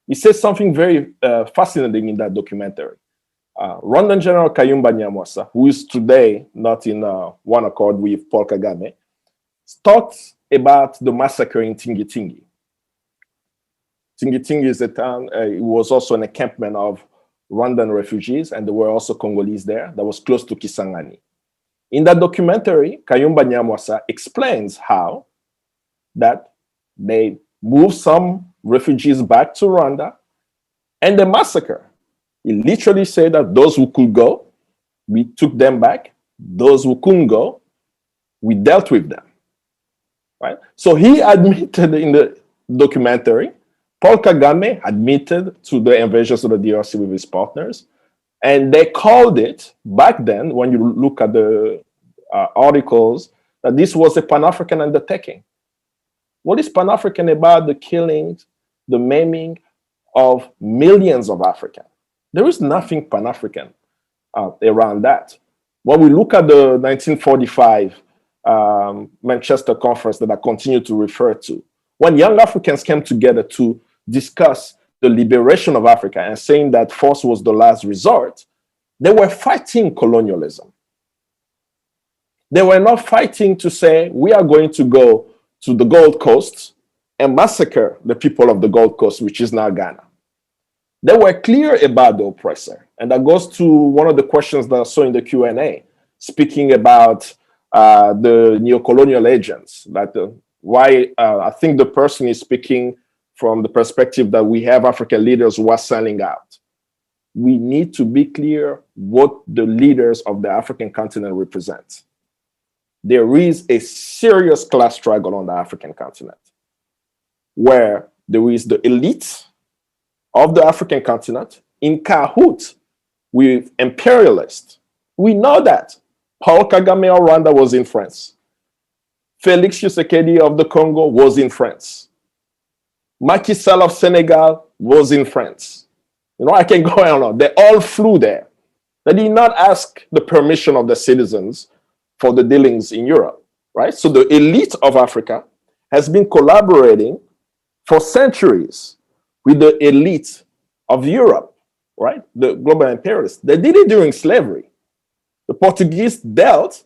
He says something very fascinating in that documentary. Rwandan General Kayumba Nyamwasa, who is today not in one accord with Paul Kagame, talks about the massacre in Tingi Tingi. Tingi Tingi is a town, it was also an encampment of Rwandan refugees, and there were also Congolese there that was close to Kisangani. In that documentary, Kayumba Nyamwasa explains how that they moved some refugees back to Rwanda and the massacre. He literally said that those who could go, we took them back. Those who couldn't go, we dealt with them, right? So he admitted in the documentary, Paul Kagame admitted to the invasions of the DRC with his partners, and they called it, back then, when you look at the articles, that this was a Pan-African undertaking. What is Pan-African about the killings, the maiming of millions of Africans? There is nothing Pan-African around that. When we look at the 1945 Manchester Conference that I continue to refer to, when young Africans came together to discuss the liberation of Africa and saying that force was the last resort, they were fighting colonialism. They were not fighting to say, we are going to go to the Gold Coast and massacre the people of the Gold Coast, which is now Ghana. They were clear about the oppressor. And that goes to one of the questions that I saw in the Q&A, speaking about the neocolonial agents. I think the person is speaking from the perspective that we have African leaders who are selling out. We need to be clear what the leaders of the African continent represent. There is a serious class struggle on the African continent, where there is the elite of the African continent in cahoots with imperialists. We know that. Paul Kagame of Rwanda was in France. Felix Tshisekedi of the Congo was in France. Macky Sall of Senegal was in France. You know, I can go on. They all flew there. They did not ask the permission of the citizens for the dealings in Europe, right? So the elite of Africa has been collaborating for centuries with the elite of Europe, right? The global imperialists. They did it during slavery. The Portuguese dealt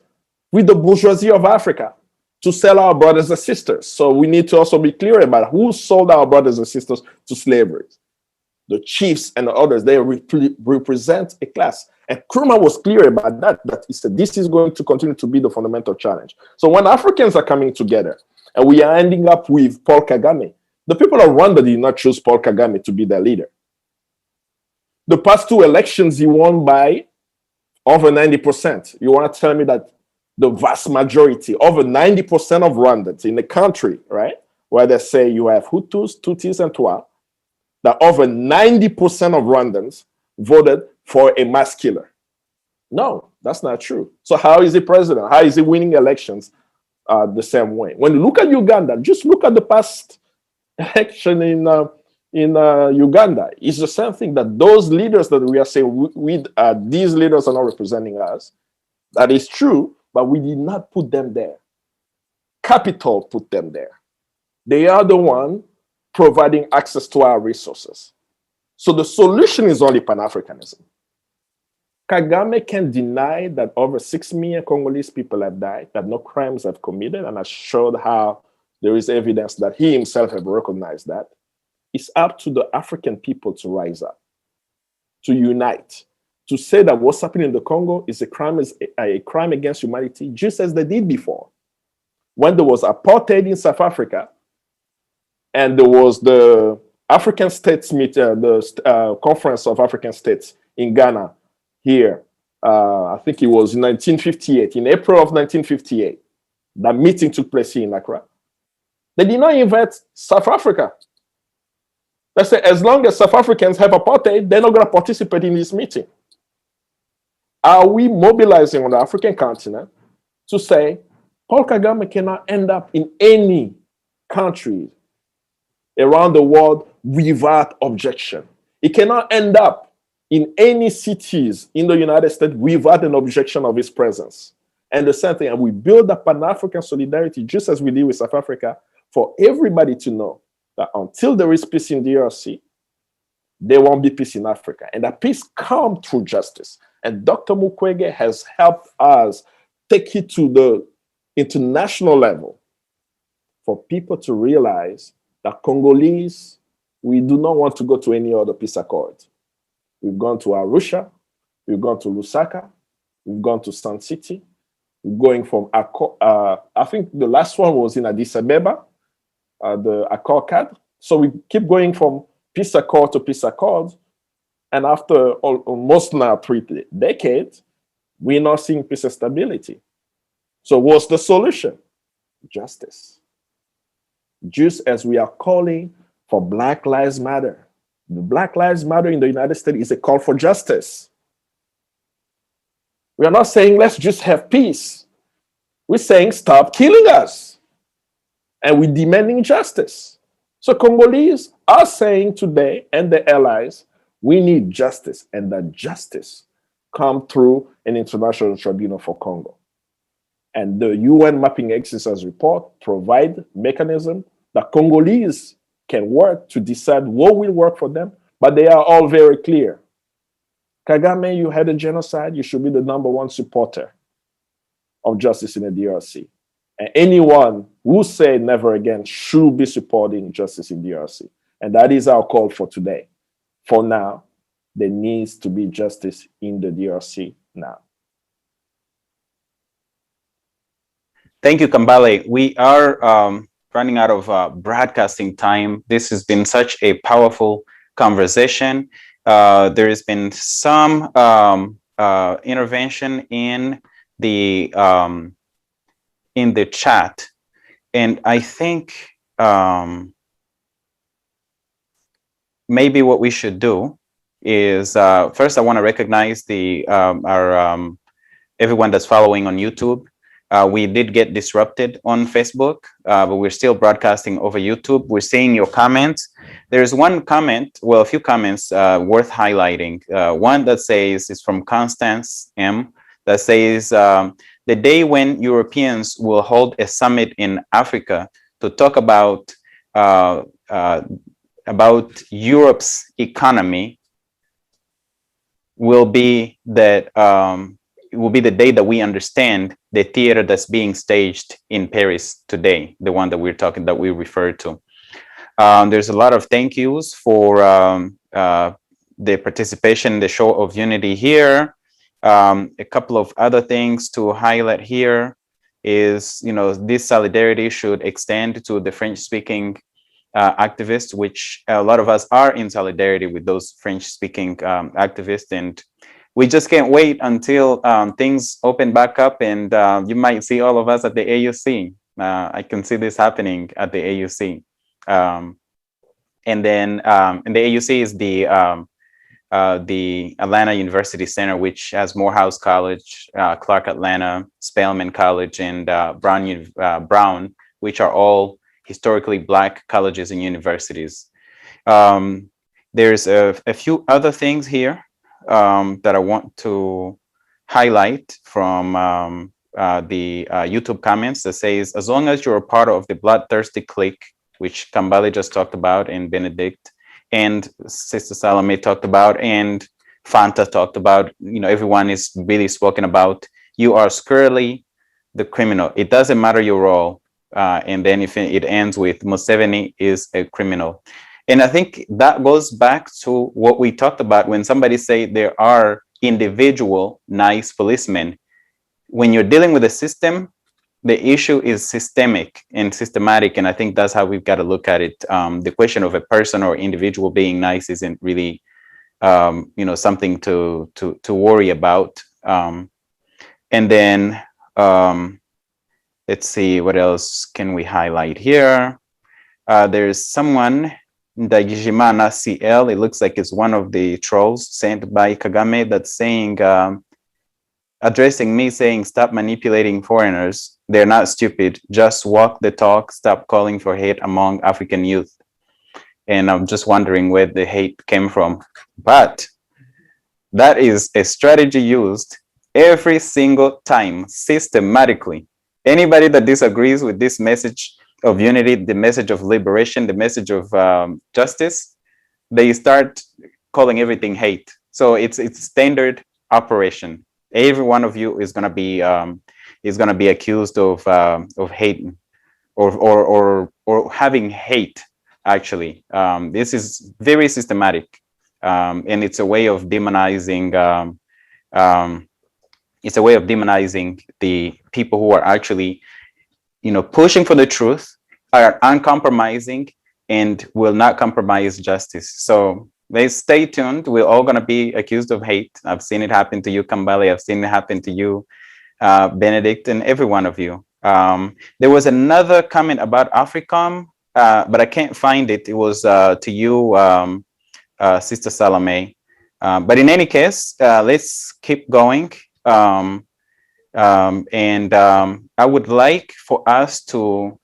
with the bourgeoisie of Africa to sell our brothers and sisters. So we need to also be clear about who sold our brothers and sisters to slavery. The chiefs and the others, they represent a class. And Nkrumah was clear about that he said this is going to continue to be the fundamental challenge. So when Africans are coming together and we are ending up with Paul Kagame, the people of Rwanda did not choose Paul Kagame to be their leader. The past two elections, he won by over 90%. You want to tell me that the vast majority, over 90% of Rwandans in the country, right, where they say you have Hutus, Tutsis, and Twa, that over 90% of Rwandans voted for a mass killer. No, that's not true. So how is he president? How is he winning elections the same way? When you look at Uganda, just look at the past election in Uganda. It's the same thing, that those leaders that we are saying, these leaders are not representing us. That is true, but we did not put them there. Capital put them there. They are the one providing access to our resources. So the solution is only Pan-Africanism. Kagame can deny that over 6 million Congolese people have died, that no crimes have committed, and I showed how there is evidence that he himself have recognized that. It's up to the African people to rise up, to unite, to say that what's happening in the Congo is a crime against humanity, just as they did before. When there was apartheid in South Africa, and there was the African States the Conference of African States in Ghana here, I think it was in 1958, in April of 1958, that meeting took place here in Accra. They did not invite South Africa. They said, as long as South Africans have apartheid, they're not going to participate in this meeting. Are we mobilizing on the African continent to say, Paul Kagame cannot end up in any country around the world without objection? He cannot end up in any cities in the United States without an objection of his presence. And the same thing, and we build a Pan-African solidarity, just as we did with South Africa, for everybody to know that until there is peace in DRC, there won't be peace in Africa. And that peace comes through justice. And Dr. Mukwege has helped us take it to the international level for people to realize that Congolese, we do not want to go to any other peace accord. We've gone to Arusha, we've gone to Lusaka, we've gone to Sun City, we're going from, I think the last one was in Addis Abeba, the Accord Cadre. So we keep going from peace accord to peace accord. And after almost now 3 decades, we're not seeing peace and stability. So what's the solution? Justice. Just as we are calling for Black Lives Matter. The Black Lives Matter in the United States is a call for justice. We are not saying let's just have peace. We're saying stop killing us. And we're demanding justice. So Congolese are saying today, and the allies, we need justice, and that justice come through an international tribunal for Congo. And the UN mapping exercise report provide mechanism that Congolese can work to decide what will work for them, but they are all very clear. Kagame, you had a genocide, you should be the #1 supporter of justice in the DRC. And anyone who say never again should be supporting justice in DRC. And that is our call for today. For now, there needs to be justice in the DRC now. Thank you, Kambale. We are running out of broadcasting time. This has been such a powerful conversation. There has been some intervention in the chat, and I think maybe what we should do is first I want to recognize everyone that's following on YouTube. We did get disrupted on Facebook, but we're still broadcasting over YouTube. We're seeing your comments. There's one comment, well, a few comments worth highlighting. One that says, it's from Constance M, that says, the day when Europeans will hold a summit in Africa to talk about Europe's economy will be that it will be the day that we understand the theater that's being staged in Paris today, the one that we refer to. There's a lot of thank yous for the participation in the show of unity here. A couple of other things to highlight here is, this solidarity should extend to the French-speaking activists, which a lot of us are in solidarity with those French-speaking activists. And we just can't wait until things open back up, and you might see all of us at the AUC. I can see this happening at the AUC. And then and the AUC is the Atlanta University Center, which has Morehouse College, Clark Atlanta, Spelman College, and Brown, which are all historically Black colleges and universities. There's a few other things here that I want to highlight from the YouTube comments that says, as long as you're a part of the bloodthirsty clique, which Kambale just talked about, and Benedict, and Sister Salome talked about, and Fanta talked about, you know, everyone is really spoken about, you are squarely the criminal. It doesn't matter your role. And then if it ends with Museveni is a criminal. And I think that goes back to what we talked about when somebody say there are individual nice policemen. When you're dealing with a system, the issue is systemic and systematic. And I think that's how we've got to look at it. The question of a person or individual being nice isn't really, you know, something to worry about. And then let's see, what else can we highlight here? There's someone, Ndagijimana CL, it looks like it's one of the trolls sent by Kagame, that's saying, addressing me, saying, stop manipulating foreigners. They're not stupid. Just walk the talk. Stop calling for hate among African youth. And I'm just wondering where the hate came from. But that is a strategy used every single time, systematically. Anybody that disagrees with this message of unity, the message of liberation, the message of justice, they start calling everything hate. So it's standard operation. Every one of you is gonna be accused of hating or having hate. Actually, this is very systematic, and it's a way of demonizing. It's a way of demonizing the people who are actually, you know, pushing for the truth, are uncompromising, and will not compromise justice. So stay tuned. We're all going to be accused of hate. I've seen it happen to you, Kambale. I've seen it happen to you, Benedict, and every one of you. There was another comment about AFRICOM, but I can't find it. It was to you, Sister Salome. But in any case, let's keep going. I would like for us to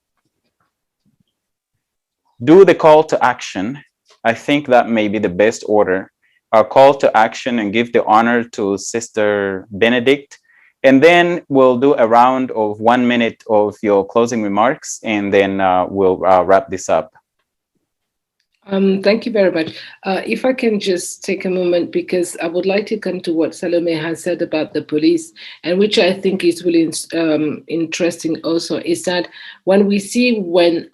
do the call to action. I think that may be the best order. Our call to action, and give the honor to Sister Benedict. And then we'll do a round of 1 minute of your closing remarks, and then we'll wrap this up. Thank you very much. If I can just take a moment, because I would like to come to what Salome has said about the police, and which I think is really interesting also, is that when we see when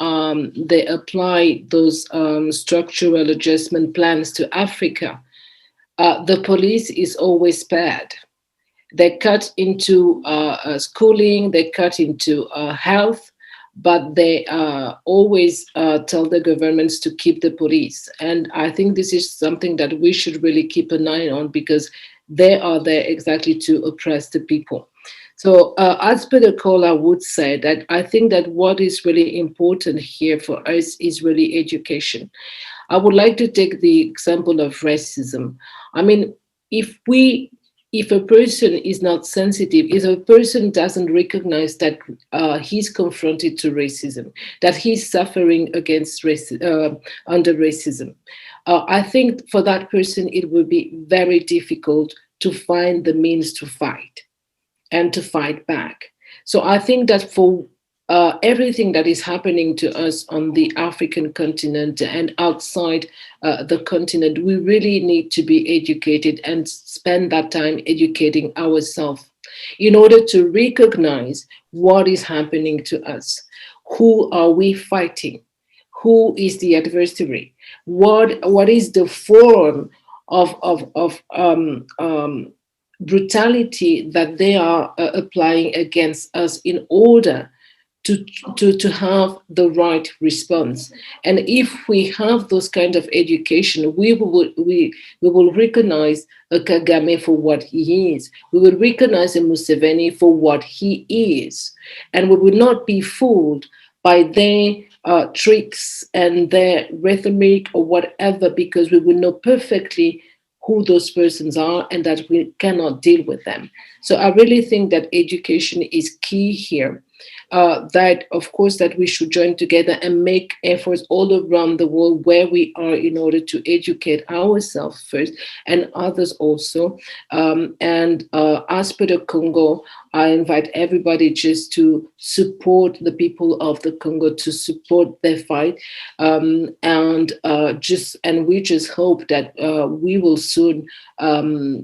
they apply those structural adjustment plans to Africa, the police is always spared. They cut into schooling, they cut into health, but they always tell the governments to keep the police. And I think this is something that we should really keep an eye on, because they are there exactly to oppress the people. So as per the call, I would say that I think that what is really important here for us is really education. I would like to take the example of racism. I mean, if a person is not sensitive, if a person doesn't recognize that he's confronted to racism, that he's suffering against under racism, I think for that person, it would be very difficult to find the means to fight and to fight back. So I think that for everything that is happening to us on the African continent and outside the continent, we really need to be educated and spend that time educating ourselves in order to recognize what is happening to us. Who are we fighting? Who is the adversary? What is the form of brutality that they are applying against us in order to have the right response. And if we have those kind of education, we will recognize a Kagame for what he is. We will recognize a Museveni for what he is. And we will not be fooled by their tricks and their rhetoric or whatever, because we will know perfectly who those persons are and that we cannot deal with them. So I really think that education is key here. That of course that we should join together and make efforts all around the world where we are in order to educate ourselves first and others also. As per the Congo, I invite everybody just to support the people of the Congo, to support their fight, and we just hope that we will soon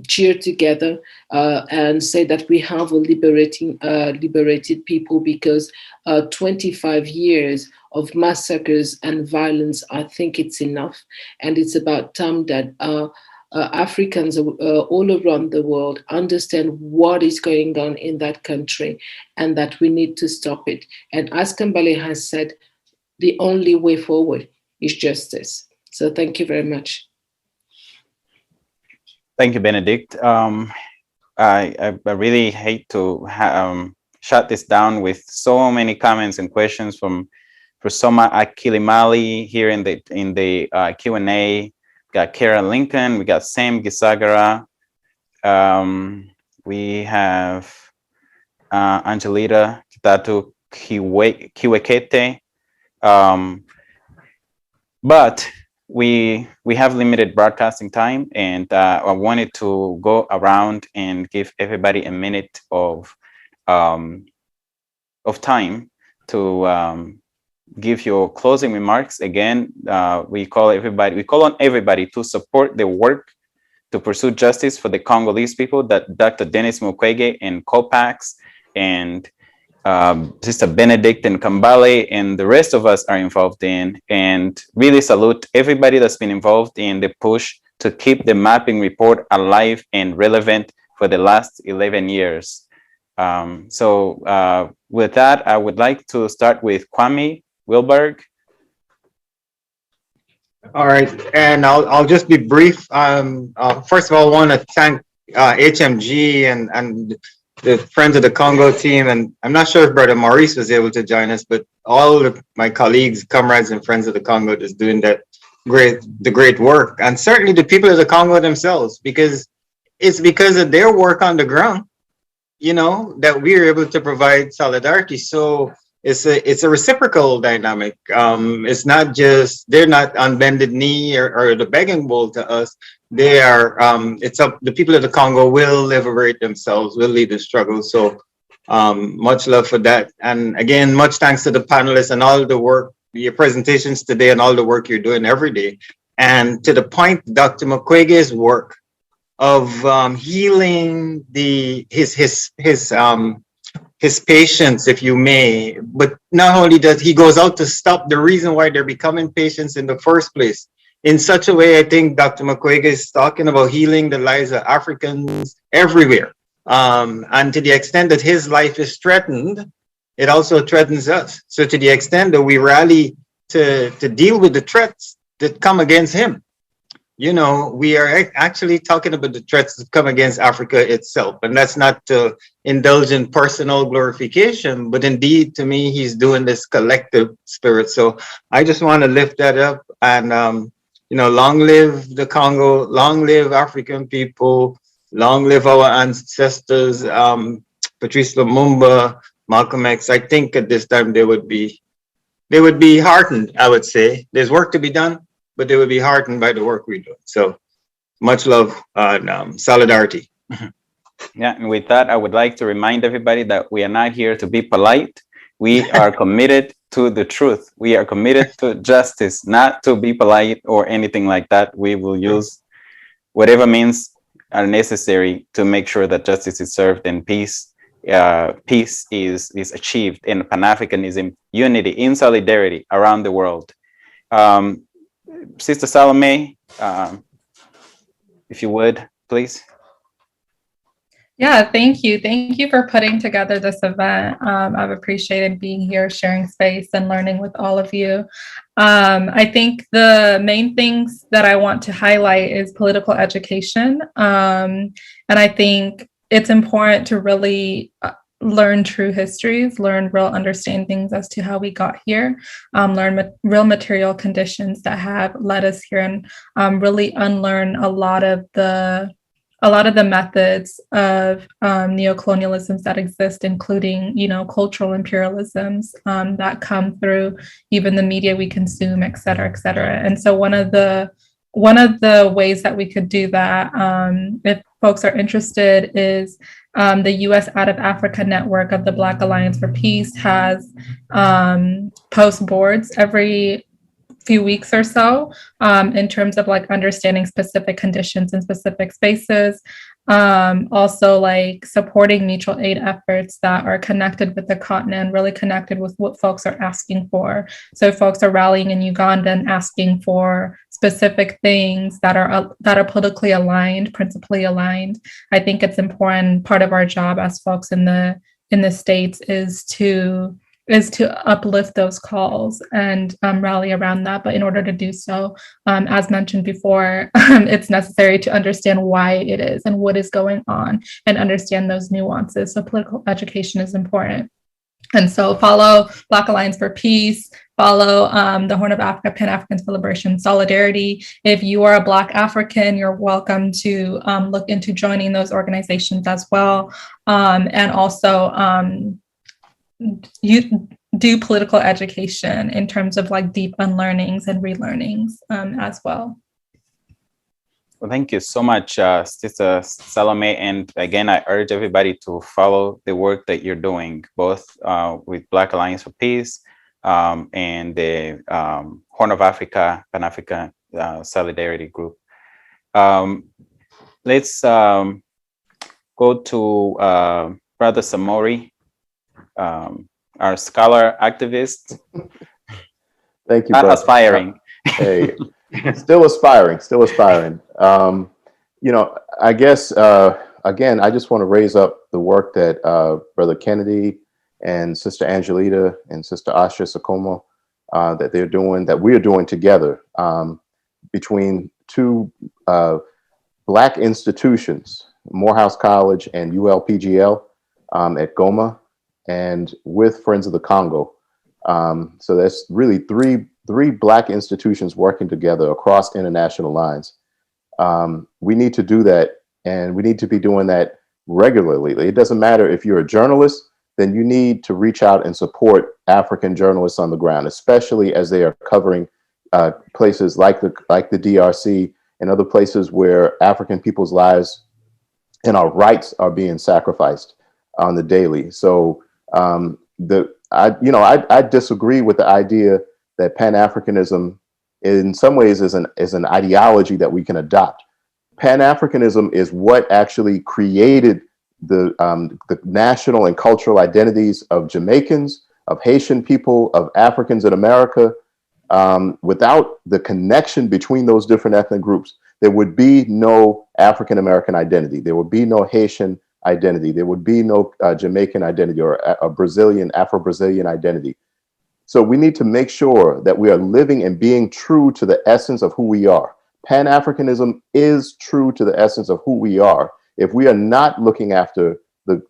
cheer together and say that we have a liberated people, because 25 years of massacres and violence, I think it's enough, and it's about time that Africans all around the world understand what is going on in that country and that we need to stop it. And as Kambale has said, the only way forward is justice. So thank you very much. Thank you, Benedict. I really hate to shut this down with so many comments and questions from Soma Akilimali here in the Q&A. We got Kara Lincoln, we got Sam Gisagara, we have Angelita Kitatu Kiwekete, but we have limited broadcasting time, and I wanted to go around and give everybody a minute of time to give your closing remarks. Again, we call on everybody to support the work to pursue justice for the Congolese people that Dr. Denis Mukwege and COPAX and Sister Benedict and Kambale and the rest of us are involved in, and really salute everybody that's been involved in the push to keep the mapping report alive and relevant for the last 11 years. With that, I would like to start with Kwame Wilberg. All right, and I'll just be brief. First of all, I want to thank HMG and the Friends of the Congo team, and I'm not sure if Brother Maurice was able to join us, but all of my colleagues, comrades, and Friends of the Congo is doing the great work, and certainly the people of the Congo themselves, because it's because of their work on the ground, that we are able to provide solidarity. So it's a reciprocal dynamic. It's not just, they're not on bended knee or the begging bowl to us. They are, it's up, the people of the Congo will liberate themselves, will lead the struggle. So much love for that. And again, much thanks to the panelists and all the work, your presentations today and all the work you're doing every day. And to the point, Dr. Mukwege's work of healing his patients, if you may, but not only does he goes out to stop the reason why they're becoming patients in the first place. In such a way, I think Dr. Mukwege is talking about healing the lives of Africans everywhere. And to the extent that his life is threatened, it also threatens us. So to the extent that we rally to deal with the threats that come against him, we are actually talking about the threats that come against Africa itself. And that's not to indulge in personal glorification, but indeed, to me, he's doing this collective spirit. So I just want to lift that up. And, long live the Congo, long live African people, long live our ancestors, Patrice Lumumba, Malcolm X. I think at this time they would be heartened, I would say. There's work to be done, but they would be heartened by the work we do. So much love and solidarity. Yeah, and with that, I would like to remind everybody that we are not here to be polite. We are committed to the truth. We are committed to justice, not to be polite or anything like that. We will use whatever means are necessary to make sure that justice is served and peace is achieved in Pan-Africanism, unity, in solidarity around the world. Sister Salome, if you would, please. Yeah, thank you. Thank you for putting together this event. I've appreciated being here, sharing space and learning with all of you. I think the main things that I want to highlight is political education. And I think it's important to really learn true histories, learn real understandings as to how we got here, learn real material conditions that have led us here, and really unlearn a lot of the methods of neocolonialisms that exist, including, cultural imperialisms that come through even the media we consume, et cetera, et cetera. And so one of the ways that we could do that, if folks are interested, is the U.S. Out of Africa network of the Black Alliance for Peace has post boards every few weeks or so in terms of like understanding specific conditions in specific spaces. Also like supporting mutual aid efforts that are connected with the continent, really connected with what folks are asking for. So folks are rallying in Uganda and asking for specific things that are politically aligned, principally aligned. I think it's important. Part of our job as folks in the States is to uplift those calls and rally around that. But in order to do so, as mentioned before, it's necessary to understand why it is and what is going on and understand those nuances. So political education is important. And so follow Black Alliance for Peace, follow the Horn of Africa, Pan-African Liberation Solidarity. If you are a Black African, you're welcome to look into joining those organizations as well. And also, you do political education in terms of like deep unlearnings and relearnings as well. Well, thank you so much, Sister Salome. And again, I urge everybody to follow the work that you're doing, both with Black Alliance for Peace and the Horn of Africa, Pan-African Solidarity Group. Let's go to Brother Samori, our scholar activist. Thank you, Not brother. aspiring. Hey, still aspiring. I guess, again, I just want to raise up the work that Brother Kennedy and Sister Angelita and Sister Asha Sakomo, that they're doing, that we're doing together between two Black institutions, Morehouse College and ULPGL at Goma, and with Friends of the Congo. So that's really three Black institutions working together across international lines. We need to do that, and we need to be doing that regularly. It doesn't matter if you're a journalist, then you need to reach out and support African journalists on the ground, especially as they are covering places like the DRC and other places where African people's lives and our rights are being sacrificed on the daily. So I disagree with the idea that Pan-Africanism in some ways is an ideology that we can adopt. Pan-Africanism is what actually created the national and cultural identities of Jamaicans, of Haitian people, of Africans in America. Without the connection between those different ethnic groups, there would be no African American identity. There would be no Haitian identity. There would be no Jamaican identity or a Brazilian, Afro-Brazilian identity. So we need to make sure that we are living and being true to the essence of who we are. Pan-Africanism is true to the essence of who we are. If we are not looking after the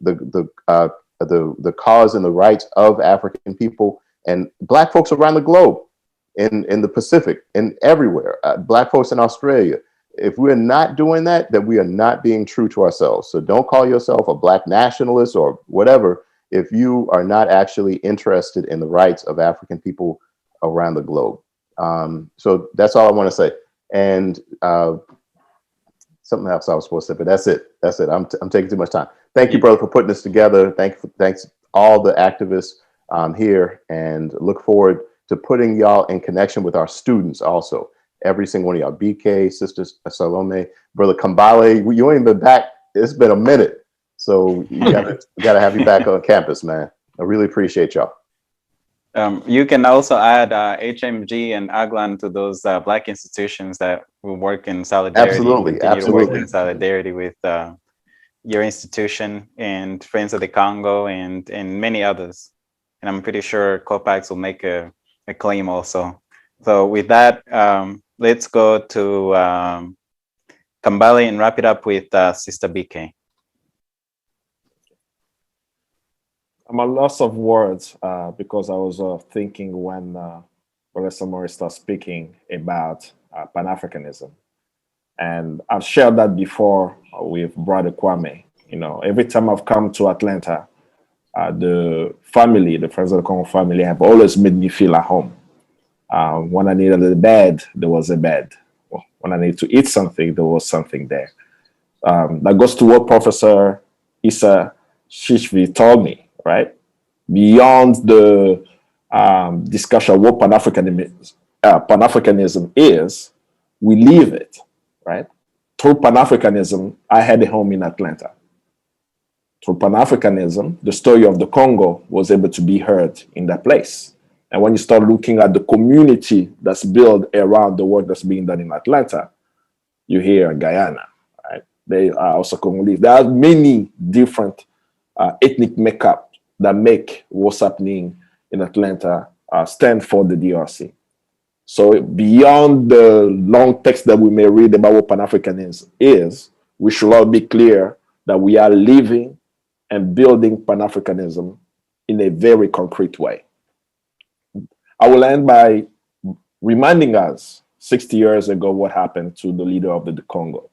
cause and the rights of African people and Black folks around the globe, in the Pacific, and everywhere, Black folks in Australia, if we're not doing that, then we are not being true to ourselves. So don't call yourself a Black nationalist or whatever if you are not actually interested in the rights of African people around the globe. So that's all I want to say. And something else I was supposed to say, but that's it. I'm taking too much time. Thank you, brother, for putting this together. Thanks all the activists here, and look forward to putting y'all in connection with our students also. Every single one of y'all, BK, Sister Salome, Brother Kambale, you ain't been back. It's been a minute. So we gotta have you back on campus, man. I really appreciate y'all. You can also add HMG and Aglan to those Black institutions that will work in solidarity. Absolutely. Work in solidarity with your institution and Friends of the Congo and many others. And I'm pretty sure COPAX will make a claim also. So with that, let's go to Kambale and wrap it up with Sister BK. I'm a loss of words because I was thinking when Professor Morris started speaking about Pan-Africanism. And I've shared that before with Brother Kwame. You know, every time I've come to Atlanta, the family, the Friends of the Congo family, have always made me feel at home. When I needed a bed, there was a bed. When I needed to eat something, there was something there. That goes to what Professor Issa Shishvi told me, right? Beyond the discussion of what Pan-Africanism is, we live it, right? Through Pan-Africanism, I had a home in Atlanta. Through Pan-Africanism, the story of the Congo was able to be heard in that place. And when you start looking at the community that's built around the work that's being done in Atlanta, you hear Guyana, right? They are also Congolese. There are many different ethnic makeup that make what's happening in Atlanta stand for the DRC. So beyond the long text that we may read about what Pan-Africanism is, we should all be clear that we are living and building Pan-Africanism in a very concrete way. I will end by reminding us 60 years ago what happened to the leader of the Congo,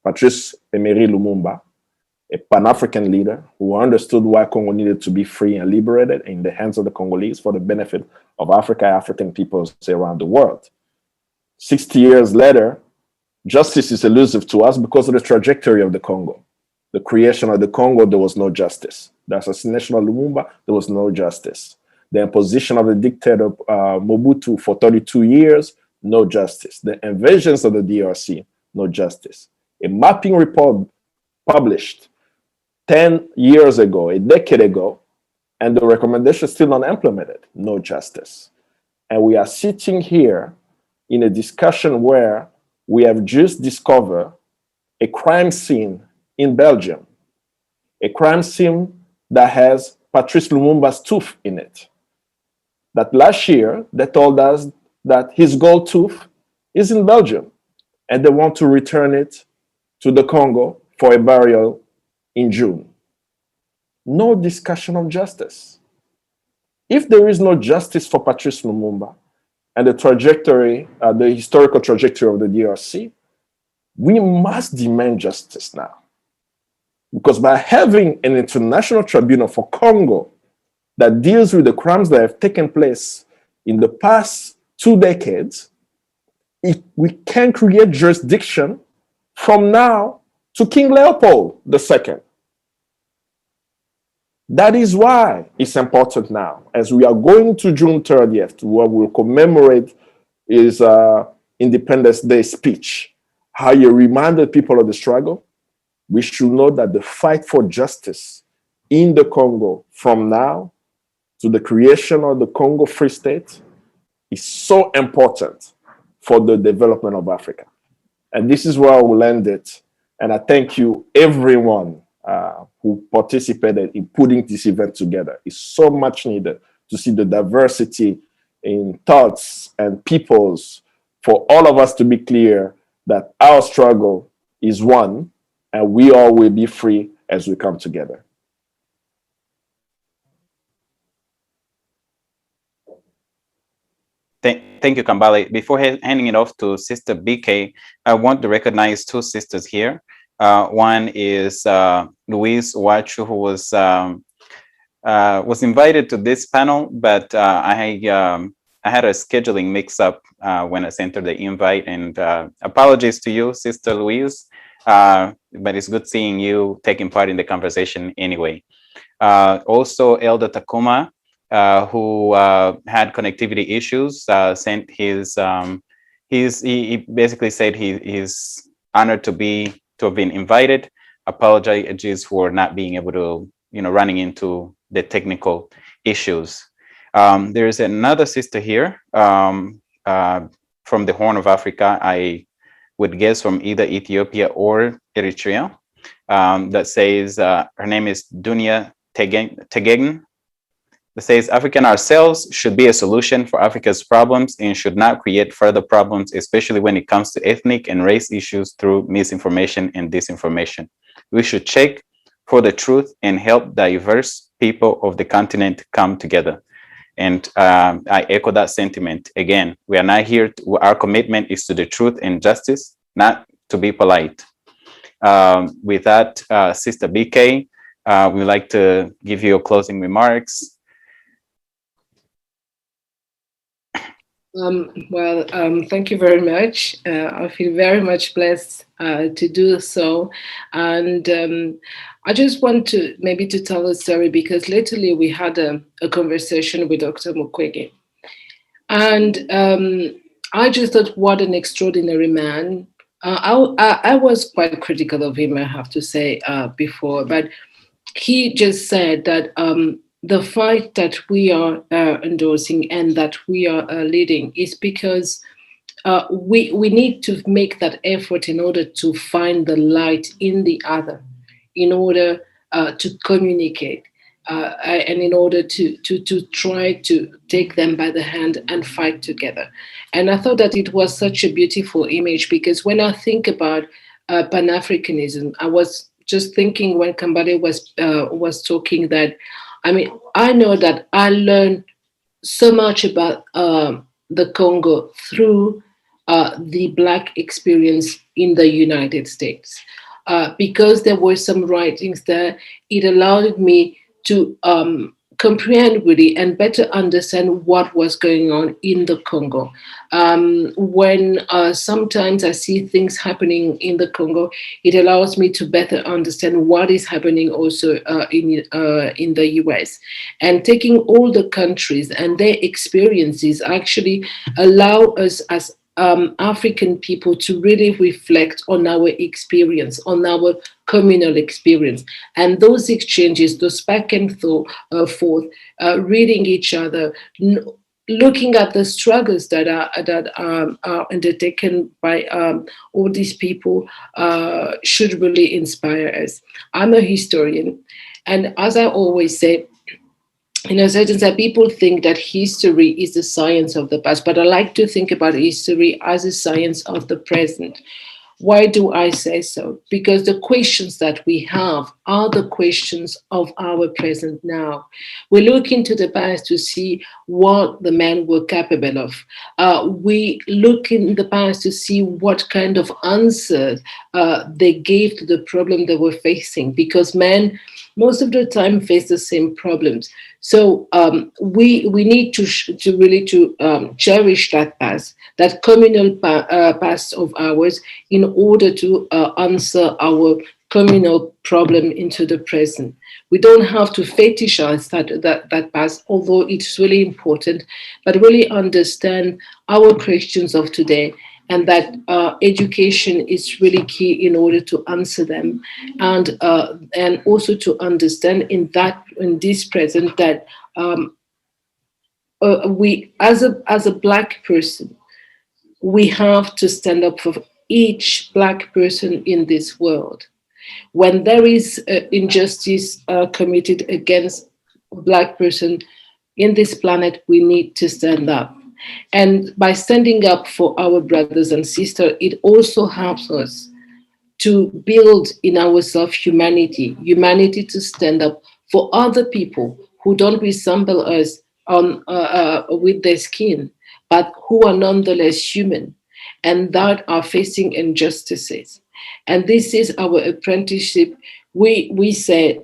Patrice Emery Lumumba, a Pan-African leader who understood why Congo needed to be free and liberated in the hands of the Congolese for the benefit of Africa, African peoples around the world. 60 years later, justice is elusive to us because of the trajectory of the Congo. The creation of the Congo, there was no justice. The assassination of Lumumba, there was no justice. The imposition of the dictator Mobutu for 32 years, no justice. The invasions of the DRC, no justice. A mapping report published 10 years ago, a decade ago, and the recommendation is still not implemented, no justice. And we are sitting here in a discussion where we have just discovered a crime scene in Belgium, a crime scene that has Patrice Lumumba's tooth in it. That last year, they told us that his gold tooth is in Belgium, and they want to return it to the Congo for a burial in June. No discussion of justice. If there is no justice for Patrice Lumumba and the trajectory, the historical trajectory of the DRC, we must demand justice now. Because by having an international tribunal for Congo that deals with the crimes that have taken place in the past 2 decades, we can create jurisdiction from now to King Leopold II. That is why it's important now, as we are going to June 30th, where we'll commemorate his Independence Day speech, how he reminded people of the struggle. We should know that the fight for justice in the Congo from now to the creation of the Congo Free State is so important for the development of Africa. And this is where I will end it. And I thank you, everyone who participated in putting this event together. It's so much needed to see the diversity in thoughts and peoples, for all of us to be clear that our struggle is one, and we all will be free as we come together. Thank you, Kambale. Before handing it off to Sister BK, I want to recognize 2 sisters here. One is Louise Wachu, who was invited to this panel, but I had a scheduling mix-up when I sent her the invite, and apologies to you, Sister Louise, but it's good seeing you taking part in the conversation anyway. Also, Elder Takuma, who had connectivity issues, sent he basically said he's honored to have been invited. Apologies for not being able to, running into the technical issues. There's another sister here from the Horn of Africa, I would guess from either Ethiopia or Eritrea. that says, her name is Dunia Tegegen, that says African ourselves should be a solution for Africa's problems and should not create further problems, especially when it comes to ethnic and race issues through misinformation and disinformation. We should check for the truth and help diverse people of the continent come together. And I echo that sentiment. Again, we are not here, our commitment is to the truth and justice, not to be polite. With that, Sister BK, we'd like to give you closing remarks. Thank you very much. I feel very much blessed to do so. And I just want to maybe to tell a story, because lately we had a conversation with Dr. Mukwege. And I just thought, what an extraordinary man. I was quite critical of him, I have to say, before, but he just said that the fight that we are endorsing and that we are leading is because we need to make that effort in order to find the light in the other, in order to communicate, and in order to try to take them by the hand and fight together. And I thought that it was such a beautiful image, because when I think about Pan-Africanism, I was just thinking when Kambale was talking that, I mean, I know that I learned so much about the Congo through the Black experience in the United States. Because there were some writings there, it allowed me to comprehend really and better understand what was going on in the Congo. When sometimes I see things happening in the Congo, it allows me to better understand what is happening also in the US. And taking all the countries and their experiences actually allow us as African people to really reflect on our experience, on our communal experience. And those exchanges, those back and forth, reading each other, looking at the struggles that are undertaken by all these people should really inspire us. I'm a historian, and as I always say, in a certain sense, people think that history is the science of the past, but I like to think about history as a science of the present. Why do I say so? Because the questions that we have are the questions of our present now. We look into the past to see what the men were capable of. We look in the past to see what kind of answers they gave to the problem they were facing, because men most of the time face the same problems. So we need to really cherish that past, that communal past of ours, in order to answer our communal problem into the present. We don't have to fetishize that past, although it's really important, but really understand our questions of today, and that education is really key in order to answer them, and also to understand in this present that we, as a Black person, we have to stand up for each Black person in this world. When there is injustice committed against a Black person in this planet, we need to stand up. And by standing up for our brothers and sisters, it also helps us to build in ourselves humanity to stand up for other people who don't resemble us with their skin, but who are nonetheless human and that are facing injustices. And this is our apprenticeship. We say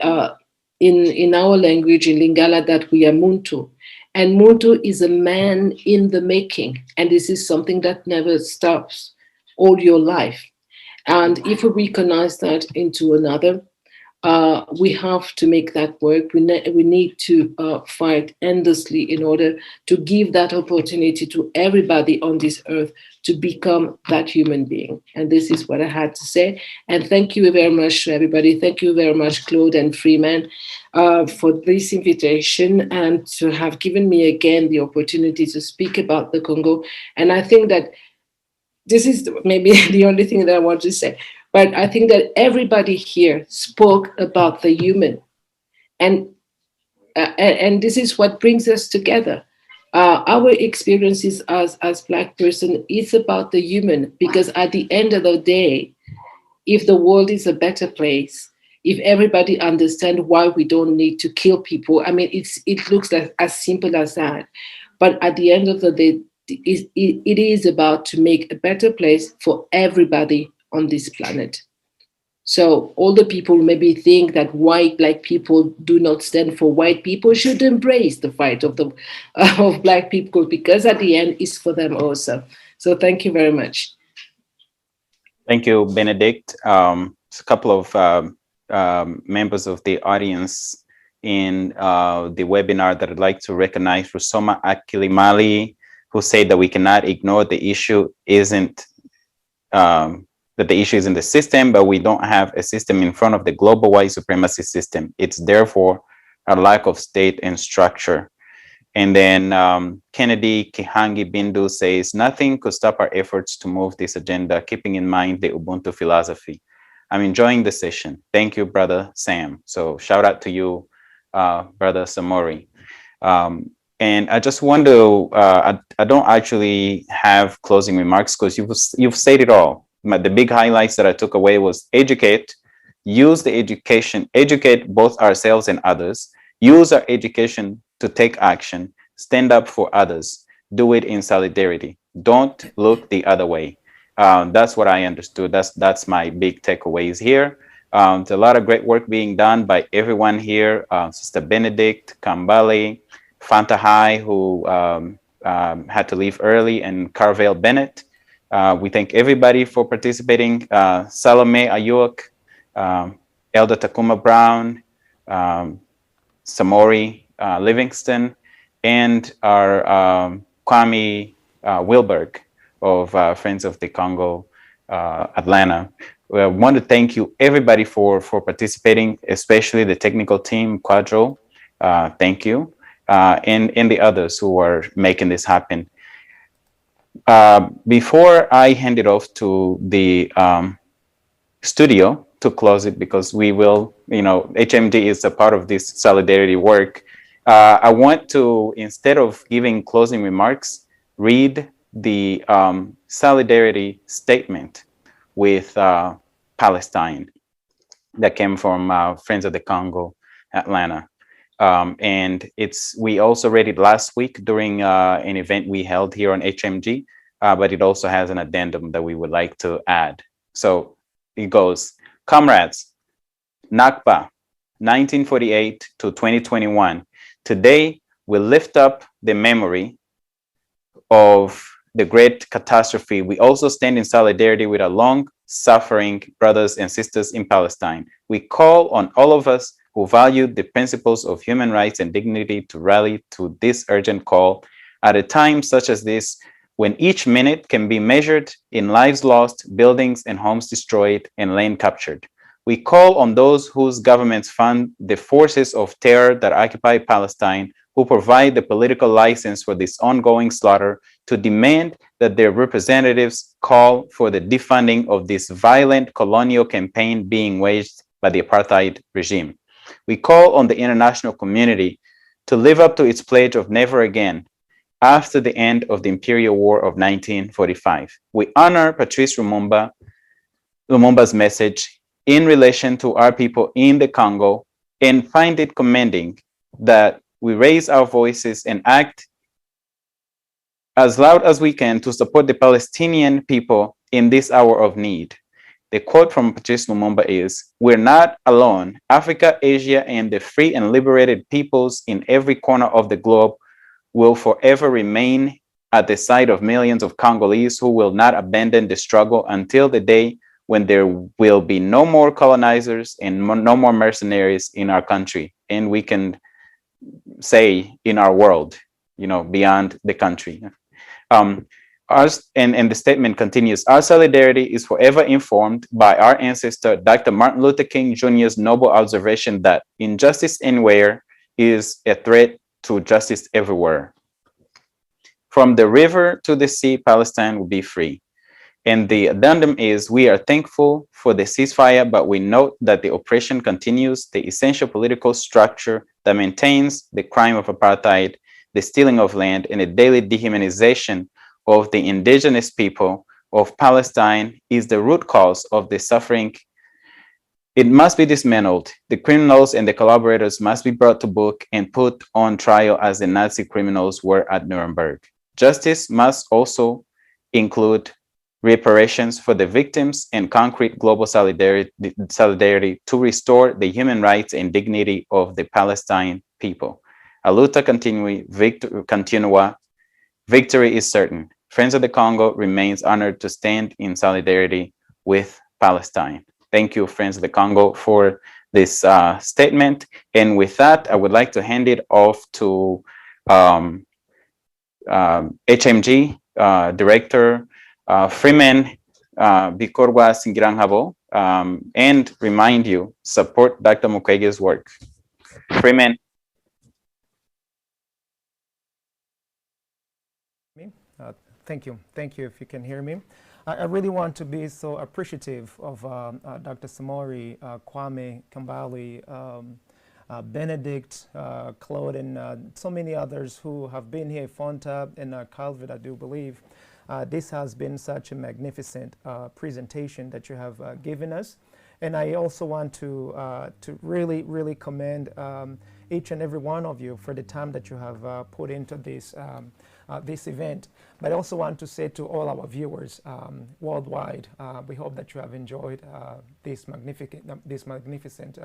in our language, in Lingala, that we are Muntu. And Muntu is a man in the making. And this is something that never stops all your life. And if we recognize that into another, we have to make that work. We need to fight endlessly in order to give that opportunity to everybody on this earth to become that human being. And this is what I had to say. And thank you very much, everybody. Thank you very much, Claude and Freeman, for this invitation and to have given me again the opportunity to speak about the Congo. And I think that this is maybe the only thing that I want to say. But I think that everybody here spoke about the human, and this is what brings us together. Our experiences as Black person is about the human, because at the end of the day, if the world is a better place, if everybody understands why we don't need to kill people, I mean, it looks like as simple as that. But at the end of the day, it is about to make a better place for everybody on this planet. So all the people maybe think that white Black people do not stand for white people should embrace the fight of Black people, because at the end it's for them also. So thank you very much. Thank you, Benedict. A couple of members of the audience in the webinar that I'd like to recognize: Rusoma Akilimali, who said that we cannot ignore the issue isn't that the issue is in the system, but we don't have a system in front of the global white supremacy system. It's therefore a lack of state and structure. And then Kennedy Kihangi Bindu says, nothing could stop our efforts to move this agenda, keeping in mind the Ubuntu philosophy. I'm enjoying the session. Thank you, Brother Sam. So shout out to you, Brother Samori. And I just want to, I don't actually have closing remarks because you've said it all. The big highlights that I took away was educate, use the education, educate both ourselves and others, use our education to take action, stand up for others, do it in solidarity. Don't look the other way. That's what I understood. That's my big takeaways here. There's a lot of great work being done by everyone here. Sister Benedict, Kambale, Fanta High, who had to leave early, and Carvel Bennett. We thank everybody for participating. Salome Ayuk, Elder Takuma Brown, Samori Livingston, and our Kwame Wilberg of Friends of the Congo, Atlanta. We want to thank you, everybody, for participating, especially the technical team, Quadro. Thank you. And the others who are making this happen. Before I hand it off to the studio to close it, because we will, HMD is a part of this solidarity work. I want to, instead of giving closing remarks, read the solidarity statement with Palestine that came from Friends of the Congo, Atlanta. And we also read it last week during an event we held here on HMG, but it also has an addendum that we would like to add. So it goes, comrades, Nakba, 1948 to 2021. Today, we lift up the memory of the great catastrophe. We also stand in solidarity with our long-suffering brothers and sisters in Palestine. We call on all of us who value the principles of human rights and dignity to rally to this urgent call at a time such as this, when each minute can be measured in lives lost, buildings and homes destroyed, and land captured. We call on those whose governments fund the forces of terror that occupy Palestine, who provide the political license for this ongoing slaughter, to demand that their representatives call for the defunding of this violent colonial campaign being waged by the apartheid regime. We call on the international community to live up to its pledge of never again after the end of the Imperial War of 1945. We honor Patrice Lumumba's message in relation to our people in the Congo, and find it commending that we raise our voices and act as loud as we can to support the Palestinian people in this hour of need. The quote from Patrice Lumumba is, "We're not alone. Africa, Asia, and the free and liberated peoples in every corner of the globe will forever remain at the side of millions of Congolese who will not abandon the struggle until the day when there will be no more colonizers and no more mercenaries in our country." And we can say in our world, beyond the country. And the statement continues, our solidarity is forever informed by our ancestor, Dr. Martin Luther King Jr.'s noble observation that injustice anywhere is a threat to justice everywhere. From the river to the sea, Palestine will be free. And the addendum is, we are thankful for the ceasefire, but we note that the oppression continues, the essential political structure that maintains the crime of apartheid, the stealing of land, and the daily dehumanization of the indigenous people of Palestine is the root cause of the suffering. It must be dismantled. The criminals and the collaborators must be brought to book and put on trial as the Nazi criminals were at Nuremberg. Justice must also include reparations for the victims and concrete global solidarity to restore the human rights and dignity of the Palestine people. A luta continua, victory is certain. Friends of the Congo remains honored to stand in solidarity with Palestine. Thank you, Friends of the Congo, for this statement. And with that, I would like to hand it off to HMG Director Freeman Bikorwa Singirangabo, and remind you, support Dr. Mukwege's work. Freeman. Thank you. Thank you, if you can hear me. I really want to be so appreciative of Dr. Samori, Kwame, Kambali, Benedict, Claude, and so many others who have been here, Fonta and Calvin, I do believe. This has been such a magnificent presentation that you have given us. And I also want to really commend each and every one of you for the time that you have put into this this event. But I also want to say to all our viewers worldwide, we hope that you have enjoyed this magnificent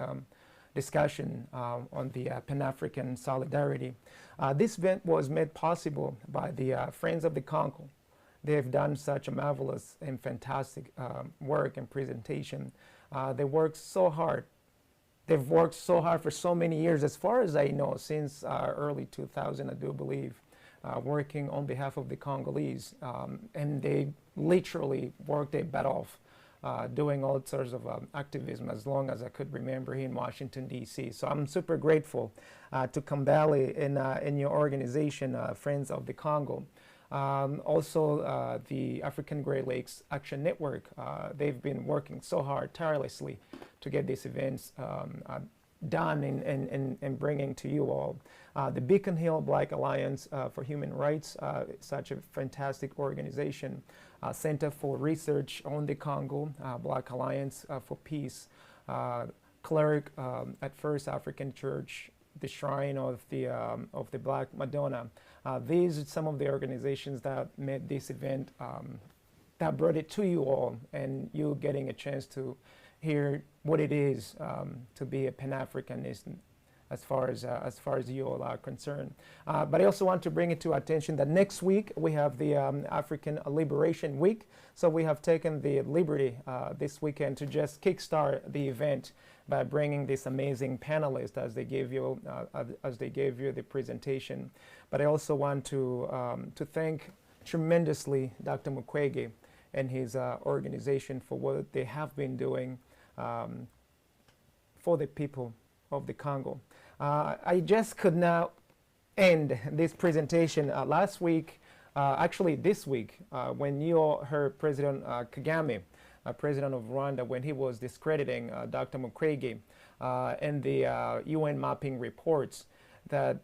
discussion on the Pan-African solidarity. This event was made possible by the Friends of the Congo. They have done such a marvelous and fantastic work and presentation. They worked so hard. They've worked so hard for so many years, as far as I know, since early 2000, I do believe, working on behalf of the Congolese. And they literally worked their butt off, doing all sorts of activism as long as I could remember here in Washington, D.C. So I'm super grateful to Kambali and your organization, Friends of the Congo. Also, the African Great Lakes Action Network, they've been working so hard, tirelessly, to get these events done and bringing to you all. The Beacon Hill Black Alliance for Human Rights, such a fantastic organization. Center for Research on the Congo, Black Alliance for Peace, Cleric at First African Church, the Shrine of the Black Madonna. These are some of the organizations that made this event, that brought it to you all, and you getting a chance to hear what it is to be a Pan-Africanist, as far as you all are concerned. But I also want to bring it to attention that next week we have the African Liberation Week. So we have taken the liberty this weekend to just kickstart the event by bringing this amazing panelists as they gave you the presentation. But I also want to thank tremendously Dr. Mukwege and his organization for what they have been doing for the people of the Congo. I just could not end this presentation last week, actually this week, when you all heard President Kagame, President of Rwanda, when he was discrediting Dr. Mukwege and the UN mapping reports that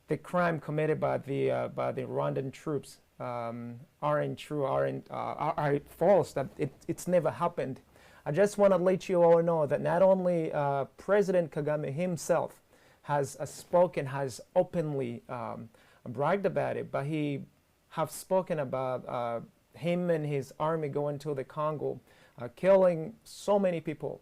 the crime committed by the Rwandan troops aren't true, are false, that it's never happened. I just want to let you all know that not only President Kagame himself has spoken, has openly bragged about it, but he have spoken about him and his army going to the Congo, killing so many people.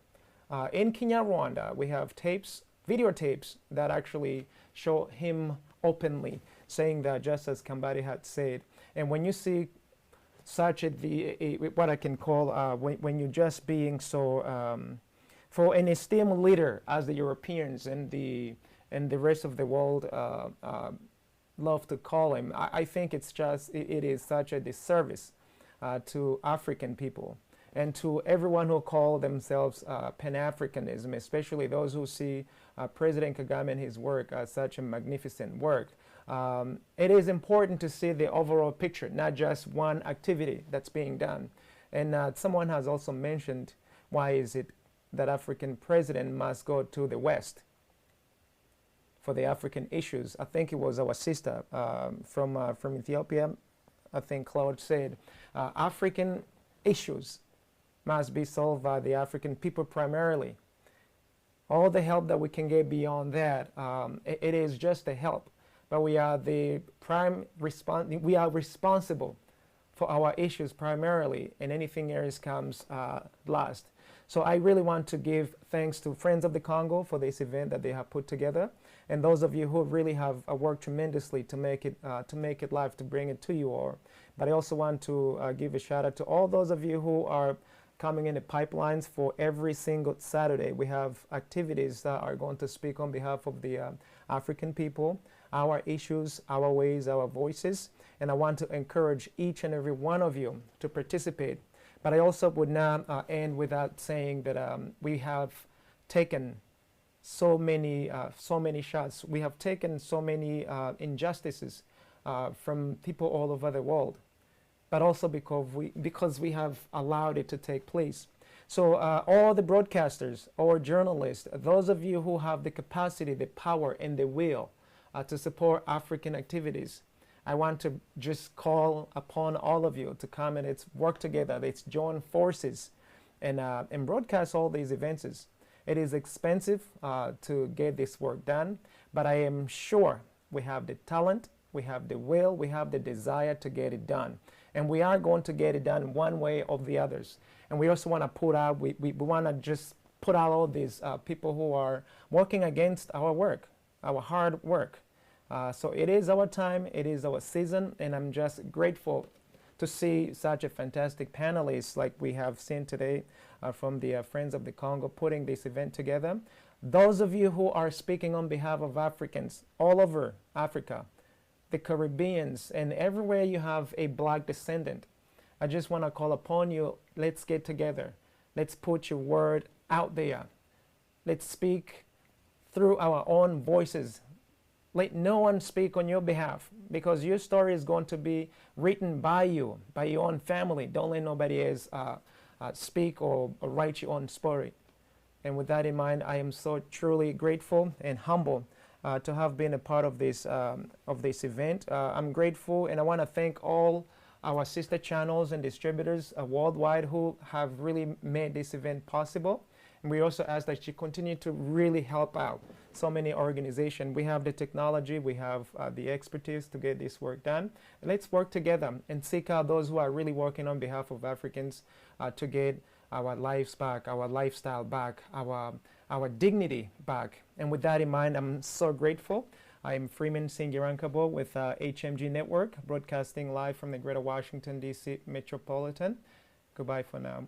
In Kenya, Rwanda, we have tapes, videotapes that actually show him openly saying that, just as Kambari had said. And when you see such what I can call, when you're just being so, for an esteemed leader as the Europeans and the rest of the world love to call him, I think it is such a disservice to African people and to everyone who call themselves Pan-Africanism, especially those who see President Kagame and his work as such a magnificent work. It is important to see the overall picture, not just one activity that's being done. And someone has also mentioned, why is it that African president must go to the West for the African issues? I think it was our sister from Ethiopia, I think Claude said, African issues must be solved by the African people primarily. All the help that we can get beyond that, it is just a help, but we are the we are responsible for our issues primarily, and anything else comes last. So I really want to give thanks to Friends of the Congo for this event that they have put together, and those of you who really have worked tremendously to make it live, to bring it to you all. But I also want to give a shout out to all those of you who are coming in the pipelines for every single Saturday. We have activities that are going to speak on behalf of the African people, our issues, our ways, our voices, and I want to encourage each and every one of you to participate. But I also would not end without saying that we have taken so many shots. We have taken so many injustices from people all over the world, but also because we have allowed it to take place. So all the broadcasters or journalists, those of you who have the capacity, the power, and the will to support African activities, I want to just call upon all of you to come and let's work together. Let's join forces and broadcast all these events. It is expensive to get this work done, but I am sure we have the talent, we have the will, we have the desire to get it done. And we are going to get it done one way or the others. And we also want to put out, we want to just put out all these people who are working against our work, our hard work. So it is our time, it is our season, and I'm just grateful to see such a fantastic panelists like we have seen today from the Friends of the Congo putting this event together. Those of you who are speaking on behalf of Africans all over Africa, the Caribbeans, and everywhere you have a Black descendant, I just want to call upon you, let's get together. Let's put your word out there. Let's speak through our own voices. Let no one speak on your behalf, because your story is going to be written by you, by your own family. Don't let nobody else speak or write your own story. And with that in mind, I am so truly grateful and humble to have been a part of this event. I'm grateful, and I want to thank all our sister channels and distributors worldwide who have really made this event possible. And we also ask that you continue to really help out so many organizations. We have the technology, we have the expertise to get this work done. And let's work together and seek out those who are really working on behalf of Africans to get our lives back, our lifestyle back, our dignity back. And with that in mind, I'm so grateful. I'm Freeman Singirankabo with HMG Network, broadcasting live from the Greater Washington, D.C. Metropolitan. Goodbye for now.